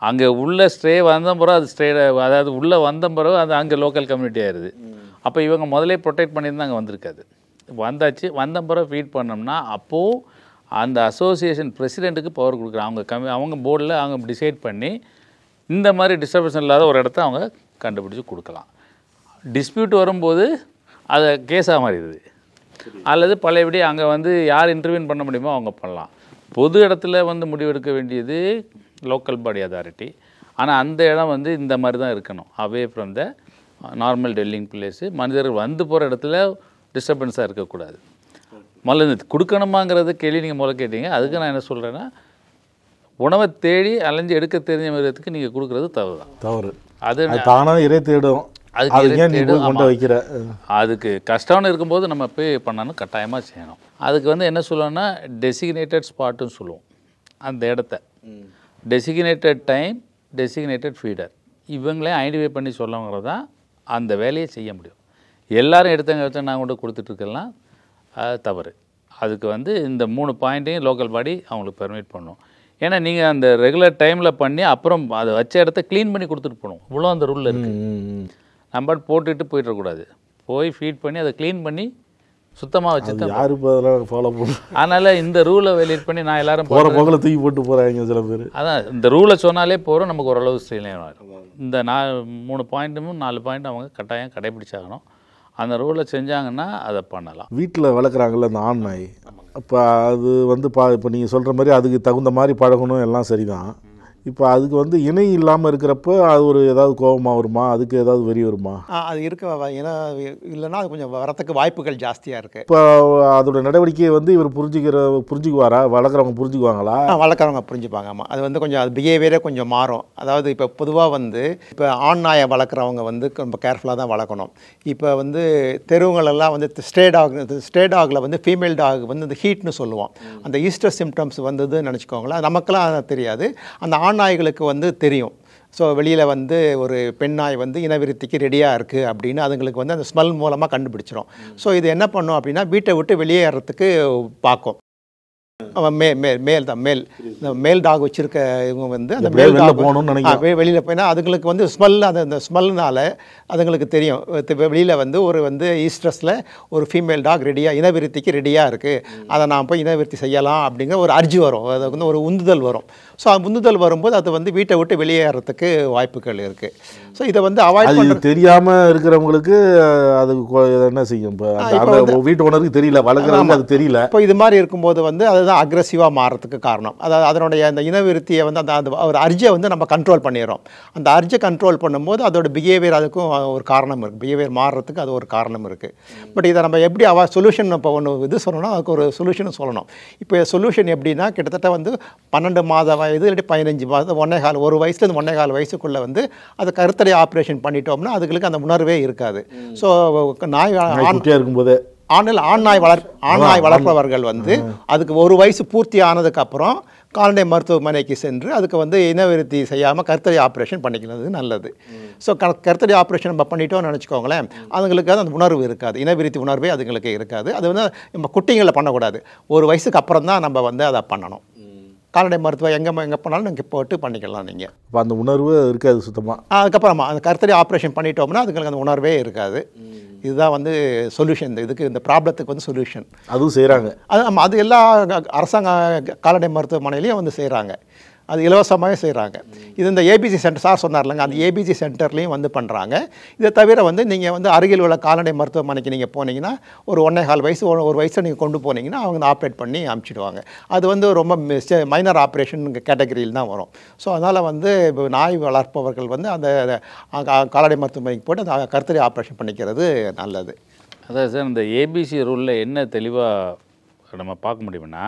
[SPEAKER 7] அங்கே உள்ளே ஸ்ட்ரே வந்த பிறகு அது அதாவது உள்ளே வந்த பிறகு அது அங்கே லோக்கல் கம்யூனிட்டி ஆயிடுது. அப்போ இவங்க முதலே ப்ரொடெக்ட் பண்ணியிருந்தால் அங்கே வந்திருக்காது. வந்த பிறகு ஃபீட் பண்ணோம்னா அப்போது அந்த அசோசியேஷன் பிரசிடெண்ட்டுக்கு பவர் கொடுக்குறாங்க. அவங்க போர்டில் அவங்க டிசைட் பண்ணி இந்த மாதிரி டிஸ்டர்பன்ஸ் இல்லாத ஒரு இடத்த அவங்க கண்டுபிடிச்சி கொடுக்கலாம். டிஸ்பியூட் வரும்போது அதை கேஸாக மாறிடுது. அல்லது பழையபடி அங்கே வந்து யார் இன்டர்வியூன் பண்ண முடியுமோ அவங்க பண்ணலாம். பொது இடத்துல வந்து முடிவெடுக்க வேண்டியது லோக்கல் பாடி அதாரிட்டி. ஆனால் அந்த இடம் வந்து இந்த மாதிரி தான் இருக்கணும், away from the normal telling place. மனிதர்கள் வந்து போகிற இடத்துல டிஸ்டர்பன்ஸாக இருக்கக்கூடாது. முதல்ல கொடுக்கணுமாங்கிறது கேள்வி நீங்கள் முதல்ல கேட்டீங்க. அதுக்கு நான் என்ன சொல்கிறேன்னா, உணவை தேடி அலைஞ்சு எடுக்க தெரிஞ்ச விதத்துக்கு நீங்கள் கொடுக்குறது தவறு தான்.
[SPEAKER 5] தவறு.
[SPEAKER 7] அது
[SPEAKER 5] தானாக இறை தேடும்.
[SPEAKER 7] அதுக்கு கஷ்டம்னு இருக்கும்போது நம்ம போய் பண்ணணும், கட்டாயமாக செய்யணும். அதுக்கு வந்து என்ன சொல்லுவோம்னா டெசிக்னேட்டட் ஸ்பாட்டுன்னு சொல்லுவோம். அந்த இடத்த டெசிக்னேட்டட் டைம், டெசிக்னேட்டட் ஃபீடர் இவங்களே ஐடென்டிஃபை பண்ணி சொல்லவங்கிறது தான் அந்த வேலையை செய்ய முடியும். எல்லாரும் எடுத்தவங்க வச்சு நான் கொண்டு கொடுத்துட்ருக்கலாம், அது தவறு. அதுக்கு வந்து இந்த 3 பாயிண்ட்டையும் லோக்கல் பாடி அவங்களுக்கு பெர்மிட் பண்ணும். ஏன்னா நீங்கள் அந்த ரெகுலர் டைமில் பண்ணி அப்புறம் அதை வச்ச இடத்த க்ளீன் பண்ணி கொடுத்துட்டு போகணும். இவ்வளோ அந்த ரூலில் இருக்குது. நம்ம போட்டுட்டு போயிடக்கூடாது. போய் ஃபீட் பண்ணி அதை க்ளீன் பண்ணி சுத்தமாக வச்சு தான்
[SPEAKER 5] யாரு ஃபாலோ பண்ணும்.
[SPEAKER 7] அதனால் இந்த ரூலை வெளியிட் பண்ணி நான் எல்லாரும்
[SPEAKER 5] போகிற போக்கில் தூக்கி போட்டு போகிறாங்க சில பேர்.
[SPEAKER 7] அதான் இந்த ரூலை சொன்னாலே போகிறோம், நமக்கு ஓரளவு ஸ்ரீலையும் இந்த 3 பாயிண்ட்டும் 4 பாயிண்ட் அவங்க கட்டாயம் கடைபிடிச்சாகணும். அந்த ரூலை செஞ்சாங்கன்னா அதை பண்ணலாம்.
[SPEAKER 5] வீட்டில் வளர்க்குறாங்கல்ல அந்த ஆண் நாய், இப்போ அது வந்து இப்போ நீங்கள் சொல்கிற மாதிரி அதுக்கு தகுந்த மாதிரி பழகணும், எல்லாம் சரிதான். இப்போ அதுக்கு வந்து இணை இல்லாமல் இருக்கிறப்ப அது ஒரு ஏதாவது கோபமாக வருமா, அதுக்கு ஏதாவது வெறி வருமா?
[SPEAKER 8] அது இருக்க, ஏன்னா இல்லைன்னா அது கொஞ்சம் வரத்துக்கு வாய்ப்புகள் ஜாஸ்தியாக இருக்குது.
[SPEAKER 5] இப்போ அதோட நடவடிக்கையை வந்து இவர் புரிஞ்சுக்குவாரா, வளர்க்குறவங்க புரிஞ்சுக்குவாங்களா?
[SPEAKER 8] வளர்க்குறவங்க புரிஞ்சுப்பாங்க. ஆமாம், அது வந்து கொஞ்சம் அது பிஹேவியரே கொஞ்சம் மாறும். அதாவது இப்போ பொதுவாக வந்து இப்போ ஆண் நாயை வளர்க்குறவங்க வந்து ரொம்ப கேர்ஃபுல்லாக தான் வளர்க்கணும். இப்போ வந்து தெருவுங்களெல்லாம் வந்து ஸ்டே டாகில் வந்து ஃபீமேல் டாக் வந்து இந்த ஹீட்னு சொல்லுவோம். அந்த ஈஸ்டர் சிம்டம்ஸ் வந்ததுன்னு நினச்சிக்கோங்களேன். நமக்கெல்லாம் தெரியாது, அந்த ஆண் நாய்களுக்கு வந்து தெரியும். ஸோ வெளியில் வந்து ஒரு பெண் நாய் வந்து இனவிருத்திக்கு ரெடியாக இருக்குது அப்படின்னு அதுங்களுக்கு வந்து அந்த ஸ்மெல் மூலமாக கண்டுபிடிச்சிரும். ஸோ இது என்ன பண்ணும் அப்படின்னா வீட்டை விட்டு வெளியேறதுக்கு பார்க்கும். மேல் டாக் வச்சிருக்க இவங்க வந்து அந்த மேல் டாக் வெளியில் போயினா அதுங்களுக்கு வந்து ஸ்மெல், அந்த ஸ்மெல்னால அதுங்களுக்கு தெரியும் வெளியில் வந்து வந்து ஈஸ்ட்ரஸில் ஒரு ஃபீமேல் டாக் ரெடியாக இனவிருத்திக்கு ரெடியாக இருக்குது, அதை நான் போய் இனவிருத்தி செய்யலாம் அப்படிங்கிற ஒரு அர்ஜி வரும், அது வந்து ஒரு உந்துதல் வரும். ஸோ உந்துதல் வரும்போது அது வந்து வீட்டை விட்டு வெளியேறதுக்கு வாய்ப்புகள் இருக்குது. ஸோ இதை வந்து அவாய்ட் பண்ண
[SPEAKER 5] தெரியாமல் இருக்கிறவங்களுக்கு அது என்ன செய்யும்? இப்போ வீட்டு ஓனருக்கு தெரியல, வளர்க்குறவங்க அது தெரியல.
[SPEAKER 8] இப்போ இது மாதிரி இருக்கும்போது வந்து அதுதான் அக்ரெசிவாக மாறுறதுக்கு காரணம். அதாவது அதனுடைய அந்த இனவிருத்தியை வந்து அந்த ஒரு அர்ஜை வந்து நம்ம கண்ட்ரோல் பண்ணிடுறோம். அந்த அர்ஜை கண்ட்ரோல் பண்ணும்போது அதோட பிஹேவியர் அதுக்கும் ஒரு காரணம் இருக்குது, பிஹேவியர் மாறுறதுக்கு அது ஒரு காரணம் இருக்குது. பட் இதை நம்ம எப்படி சொல்யூஷன் இப்போ ஒன்று இது சொல்லணும்னா அதுக்கு ஒரு சொல்யூஷன் சொல்லணும். இப்போ சொல்யூஷன் எப்படின்னா கிட்டத்தட்ட வந்து 12 மாத வயது இல்லாட்டி 15 மாதம் 1.25 ஒரு வயசுலேருந்து 1.25 வயசுக்குள்ளே வந்து அது கருத்தடை ஆப்ரேஷன் பண்ணிட்டோம்னா அதுங்களுக்கு அந்த உணர்வே இருக்காது. ஸோ நாய்
[SPEAKER 5] இருக்கும்போது
[SPEAKER 8] ஆண் நாய் வளர்ப்பவர்கள் வந்து அதுக்கு ஒரு வயசு பூர்த்தி ஆனதுக்கப்புறம் கால்நடை மருத்துவமனைக்கு சென்று அதுக்கு வந்து இனவிருத்தி செய்யாமல் கருத்தடை ஆப்ரேஷன் பண்ணிக்கிறது நல்லது. ஸோ கருத்தடை ஆப்ரேஷன் நம்ம பண்ணிட்டோம்னு நினச்சிக்கோங்களேன், அதுங்களுக்கு அந்த உணர்வு இருக்காது, இனவிருத்தி உணர்வே அதுங்களுக்கு இருக்காது. அது வந்து நம்ம குட்டிங்களை பண்ணக்கூடாது, ஒரு வயசுக்கு அப்புறம் தான் நம்ம வந்து அதை பண்ணணும். கால்நடை மருத்துவம் எங்கே போனாலும் நீங்கள் போட்டு பண்ணிக்கலாம். நீங்கள்
[SPEAKER 5] இப்போ அந்த உணர்வு இருக்காது சுத்தமாக.
[SPEAKER 8] அதுக்கப்புறமா அந்த கருத்தடை ஆப்ரேஷன் பண்ணிட்டோம்னா அதுங்களுக்கு அந்த உணர்வே இருக்காது. இதுதான் வந்து சொல்யூஷன், இதுக்கு இந்த ப்ராப்ளத்துக்கு வந்து சொல்யூஷன்.
[SPEAKER 5] அதுவும் செய்கிறாங்க.
[SPEAKER 8] அது எல்லா அரசாங்க கால்நடை மருத்துவமனையிலையும் வந்து செய்கிறாங்க, அது இலவசமாகவே செய்கிறாங்க. இது இந்த ஏபிசி சென்டர் சார் சொன்னார்லங்க, அந்த ஏபிசி சென்டர்லேயும் வந்து பண்ணுறாங்க. இதை தவிர வந்து நீங்கள் வந்து அருகில் உள்ள கால்நடை மருத்துவமனைக்கு நீங்கள் போனீங்கன்னா ஒரு 1.25 வயசு ஒரு வயசில் நீங்கள் கொண்டு போனீங்கன்னா அவங்க ஆப்ரேட் பண்ணி அனுப்பிச்சிடுவாங்க. அது வந்து ரொம்ப மைனர் ஆப்ரேஷன் கேட்டகரியில் தான் வரும். ஸோ அதனால் வந்து இப்போ நாய் வளர்ப்பவர்கள் வந்து அந்த கால்நடை மருத்துவமனைக்கு போய்ட்டு அந்த கருத்தடை ஆப்ரேஷன் பண்ணிக்கிறது நல்லது.
[SPEAKER 7] அதான் சார், இந்த ஏபிசி ரூலில் என்ன தெளிவாக நம்ம பார்க்க முடியும்னா,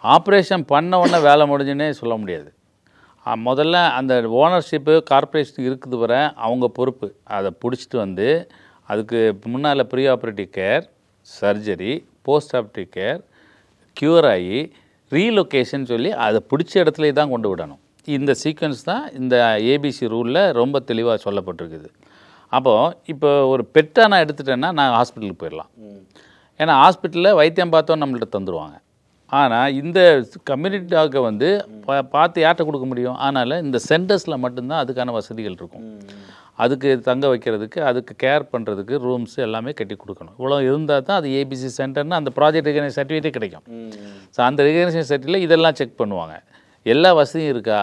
[SPEAKER 7] ஆப்ரேஷன் பண்ண உடனே வேலை முடிஞ்சுன்னே சொல்ல முடியாது. முதல்ல அந்த ஓனர்ஷிப்பு கார்ப்பரேஷன் இருக்குது வர அவங்க பொறுப்பு. அதை பிடிச்சிட்டு வந்து அதுக்கு முன்னால் pre operative care, surgery, post operative care, cure ஆகி ரீலொகேஷன் சொல்லி அதை பிடிச்ச இடத்துல தான் கொண்டு விடணும். இந்த சீக்வன்ஸ் தான் இந்த ஏபிசி ரூலில் ரொம்ப தெளிவாக சொல்லப்பட்டிருக்குது. அப்போது இப்போ ஒரு பெட்டை நான் எடுத்துட்டேன்னா நான் ஹாஸ்பிட்டலுக்கு போயிடலாம், ஏன்னா ஹாஸ்பிட்டலில் வைத்தியம் பார்த்தோம் நம்மள்ட்ட தந்துடுவாங்க. ஆனால் இந்த கம்யூனிட்டி டாக்கை வந்து பார்த்து யார்கிட்ட கொடுக்க முடியும்? அதனால் இந்த சென்டர்ஸில் மட்டும்தான் அதுக்கான வசதிகள் இருக்கும். அதுக்கு தங்க வைக்கிறதுக்கு, அதுக்கு கேர் பண்ணுறதுக்கு ரூம்ஸ் எல்லாமே கட்டி கொடுக்கணும். இவ்வளோ இருந்தால் தான் அது ஏபிசி சென்டர்னு அந்த ப்ராஜெக்ட் ரெகக்னைசேஷன் சர்டிஃபிகேட்டே கிடைக்கும். ஸோ அந்த ரெகக்னைசேஷன் சர்டிஃபிகேட்டில் இதெல்லாம் செக் பண்ணுவாங்க, எல்லா வசதியும் இருக்கா,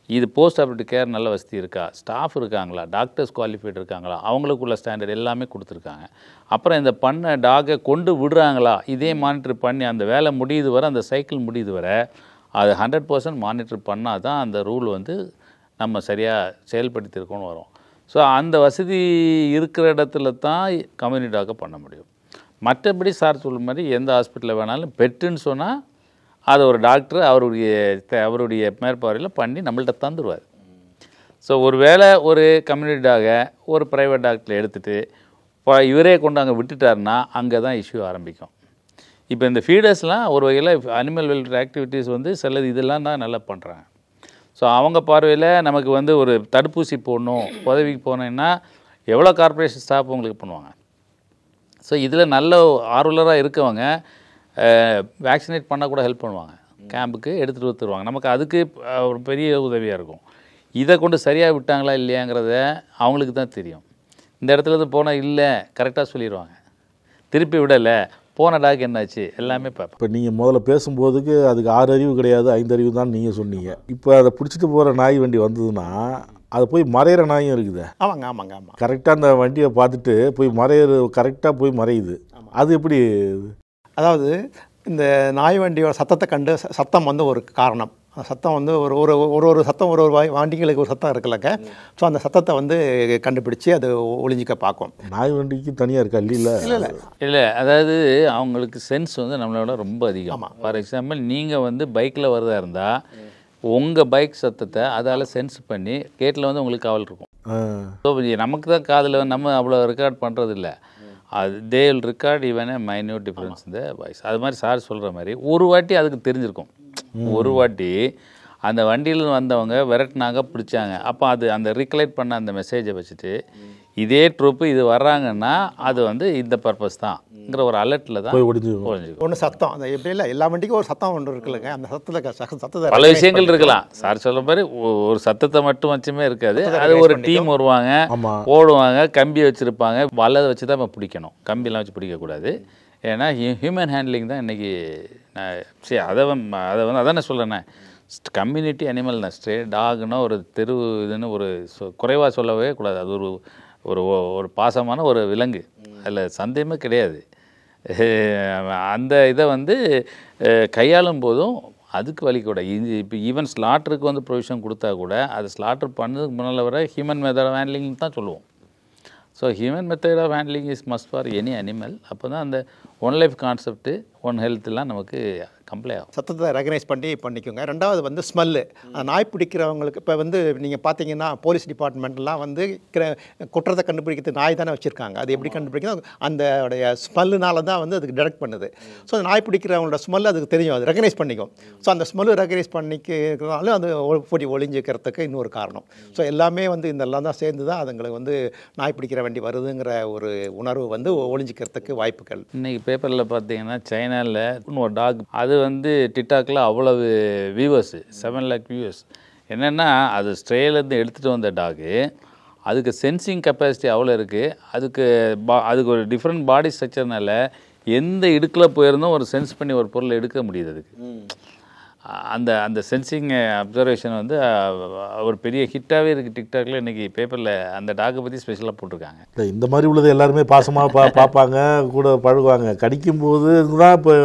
[SPEAKER 7] இது போஸ்ட் ஆப்ரேட்டிவ் கேர் நல்ல வசதி இருக்கா, ஸ்டாஃப் இருக்காங்களா, டாக்டர்ஸ் குவாலிஃபைட் இருக்காங்களா, அவங்களுக்குள்ள ஸ்டாண்டர்ட் எல்லாமே கொடுத்துருக்காங்க. அப்புறம் இந்த பண்ண டாகை கொண்டு விடுறாங்களா, இதே மானிட்டர் பண்ணி அந்த வேலை முடியுது வர, அந்த சைக்கிள் முடியுது வர அது 100% மானிட்டர் பண்ணால் தான் அந்த ரூல் வந்து நம்ம சரியாக செயல்படுத்தியிருக்கோன்னு வரும். ஸோ அந்த வசதி இருக்கிற இடத்துல தான் கம்யூனிட்டி டாக்கை பண்ண முடியும். மற்றபடி சார் சொல்லும் மாதிரி எந்த ஹாஸ்பிட்டலில் வேணாலும் பெட்டுன்னு சொன்னால் அதை ஒரு டாக்டர் அவருடைய மேற்பார்வையில் பண்ணி நம்மள்ட்ட தந்துடுவார். ஸோ ஒரு வேளை ஒரு கம்யூனிட்டி டாகை ஒரு ப்ரைவேட் டாக்டரில் எடுத்துகிட்டு இப்போ இவரே கொண்டு அங்கே விட்டுட்டாருன்னா அங்கே தான் இஷ்யூ ஆரம்பிக்கும். இப்போ இந்த ஃபீடர்ஸ்லாம் ஒரு வகையில் அனிமல் வெல்ஃபேர் ஆக்டிவிட்டீஸ் வந்து சிலது இதெல்லாம் தான் நல்லா பண்ணுறாங்க. ஸோ அவங்க பார்வையில் நமக்கு வந்து ஒரு தடுப்பூசி போடணும், உதவிக்கு போனோன்னா எவ்வளோ கார்ப்பரேஷன் ஸ்டாஃப் உங்களுக்கு பண்ணுவாங்க. ஸோ இதில் நல்ல ஆர்வலராக இருக்கவங்க வேக்சினேட் பண்ண கூட ஹெல்ப் பண்ணுவாங்க, கேம்புக்கு எடுத்துகிட்டு வந்துருவாங்க. நமக்கு அதுக்கு ஒரு பெரிய உதவியாக இருக்கும். இதை கொண்டு சரியாக விட்டாங்களா இல்லையாங்கிறத அவங்களுக்கு தான் தெரியும். இந்த இடத்துல இருந்து போனால் இல்லை கரெக்டாக சொல்லிடுவாங்க, திருப்பி விடலை, போன டாக் என்னாச்சு எல்லாமே பார்ப்பேன்.
[SPEAKER 5] இப்போ நீங்கள் முதல்ல பேசும்போதுக்கு அதுக்கு 6 அறிவு கிடையாது 5 அறிவு தான் நீங்கள் சொன்னீங்க. இப்போ அதை பிடிச்சிட்டு போகிற நாய் வண்டி வந்ததுன்னா அது போய் மறையிற நாயும் இருக்குது.
[SPEAKER 8] ஆமாங்க ஆமாங்க ஆமாம்.
[SPEAKER 5] கரெக்டாக அந்த வண்டியை பார்த்துட்டு போய் கரெக்டாக போய் மறையுது. அது எப்படி?
[SPEAKER 8] அதாவது இந்த நாய் வண்டியோட சத்தத்தை கண்டு சத்தம் வந்து ஒரு காரணம். அந்த சத்தம் வந்து ஒரு சத்தம் ஒரு வண்டிகளுக்கு ஒரு சத்தம் இருக்குல்லங்க. ஸோ அந்த சத்தத்தை வந்து கண்டுபிடிச்சி அது ஒளிஞ்சிக்க பார்க்கும்.
[SPEAKER 5] நாய் வண்டிக்கு தனியாக இருக்கா?
[SPEAKER 7] இல்லை அதாவது அவங்களுக்கு சென்ஸ் வந்து நம்மளோட ரொம்ப அதிகம். ஃபார் எக்ஸாம்பிள் நீங்கள் வந்து பைக்கில் வரதா இருந்தால் உங்கள் பைக் சத்தத்தை அதால் சென்ஸ் பண்ணி கேட்டில் வந்து உங்களுக்கு காவல் இருக்கும். ஸோ நமக்கு தான் காதில் நம்ம அவ்வளோ ரெக்கார்ட் பண்ணுறது இல்லை. அது they will record even A minute difference இந்த வாய்ஸ். அது மாதிரி சார் சொல்கிற மாதிரி ஒரு வாட்டி அதுக்கு தெரிஞ்சிருக்கும். ஒரு வாட்டி அந்த வண்டியில் வந்தவங்க விரட்டினாங்க, பிடிச்சாங்க. அப்போ அது அந்த ரீகலெக்ட் பண்ண அந்த மெசேஜை வச்சுட்டு இதே ட்ரூப்பு இது வர்றாங்கன்னா அது வந்து இந்த பர்பஸ் தான்ங்கிற ஒரு அலர்ட்டில் தான்
[SPEAKER 8] ஒன்று சத்தம். அந்த எப்படி இல்லை எல்லா வண்டிக்கும் ஒரு சத்தம் ஒன்று இருக்குல்லங்க. அந்த சத்தத்தை
[SPEAKER 7] பல விஷயங்கள் இருக்கலாம். சார் சொல்ல மாதிரி ஒரு சத்தத்தை மட்டும் வச்சுமே இருக்காது. அது ஒரு டீம் வருவாங்க, ஓடுவாங்க, கம்பி வச்சுருப்பாங்க, வலை வச்சு தான் நம்ம பிடிக்கணும், கம்பியெல்லாம் வச்சு பிடிக்கக்கூடாது. ஏன்னா ஹியூமன் ஹேண்ட்லிங் தான் இன்றைக்கி. சரி அதை வந்து அதான் சொல்கிறேன்னே, கம்யூனிட்டி அனிமல் தான். ஸ்ட்ரே டாக்னா ஒரு தெரு இதுன்னு ஒரு குறைவாக சொல்லவே கூடாது. அது ஒரு ஒரு ஒரு பாசமான ஒரு விலங்கு, அதில் சந்தேகமே கிடையாது. அந்த இதை வந்து கையாளும் போதும் அதுக்கு வலி கூட. இப்போ ஈவன் ஸ்லாட்டருக்கு வந்து ப்ரொவிஷன் கொடுத்தா கூட அது ஸ்லாட்டர் பண்ணதுக்கு முன்னால் வர ஹியூமன் மெத்தட் ஆஃப் ஹேண்ட்லிங் தான் சொல்லுவோம். So human method of handling is must for any animal. அப்போ தான் அந்த ஒன் லைஃப் கான்செப்ட்டு ஒன் ஹெல்த்லாம் நமக்கு கம்ப்ளை ஆகும்.
[SPEAKER 8] சத்தத்தை ரெகனைஸ் பண்ணிக்கோங்க. ரெண்டாவது வந்து ஸ்மெல்லு. நாய் பிடிக்கிறவங்களுக்கு இப்போ வந்து நீங்கள் பார்த்தீங்கன்னா போலீஸ் டிபார்ட்மெண்ட்லாம் வந்து குற்றத்தை கண்டுபிடிக்கிறது நாய் தானே வச்சுருக்காங்க. அது எப்படி கண்டுபிடிக்கணும், அந்த ஸ்மெல்லுனால தான் வந்து அதுக்கு டிடெக்ட் பண்ணுது. ஸோ அந்த நாய் பிடிக்கிறவங்களோட ஸ்மெல் அதுக்கு தெரியும், அது ரெகனைஸ் பண்ணிக்கும். ஸோ அந்த ஸ்மெல்லு ரெகனைஸ் பண்ணிக்கிறதுனாலும் அது போட்டி ஒளிஞ்சிக்கிறதுக்கு இன்னொரு காரணம். ஸோ எல்லாமே வந்து இதெல்லாம் தான் சேர்ந்து தான் அதுங்களுக்கு வந்து நாய் பிடிக்கிற வண்டி வருதுங்கிற ஒரு உணர்வு வந்து ஒளிஞ்சிக்கிறதுக்கு வாய்ப்புகள்.
[SPEAKER 7] இன்றைக்கி பேப்பரில் பார்த்தீங்கன்னா சைனாவில் ஒரு டாக் அது வந்து டிக்டாக்ல அவ்வளவு வியூவர்ஸ், 7 lakh வியூவர்ஸ். என்னென்னா அது ஸ்ட்ரேலேருந்து எடுத்துகிட்டு வந்த டாகு, அதுக்கு சென்சிங் கெப்பாசிட்டி அவ்வளோ இருக்குது. அதுக்கு ஒரு டிஃப்ரெண்ட் பாடி ஸ்ட்ரக்சர்னால எந்த இடுக்கில் போயிருந்தும் ஒரு சென்ஸ் பண்ணி ஒரு பொருளை எடுக்க முடியுது. அதுக்கு அந்த சென்சிங் அப்சர்வேஷன் வந்து ஒரு பெரிய ஹிட்டாகவே இருக்குது டிக்டாக்ல. இன்றைக்கி பேப்பரில் அந்த டாக்கை பற்றி ஸ்பெஷலாக போட்டிருக்காங்க.
[SPEAKER 5] இல்லை இந்த மாதிரி உள்ளது எல்லாருமே பாசமாக பார்ப்பாங்க, கூட பழகுவாங்க. கடிக்கும்போது தான் இப்போ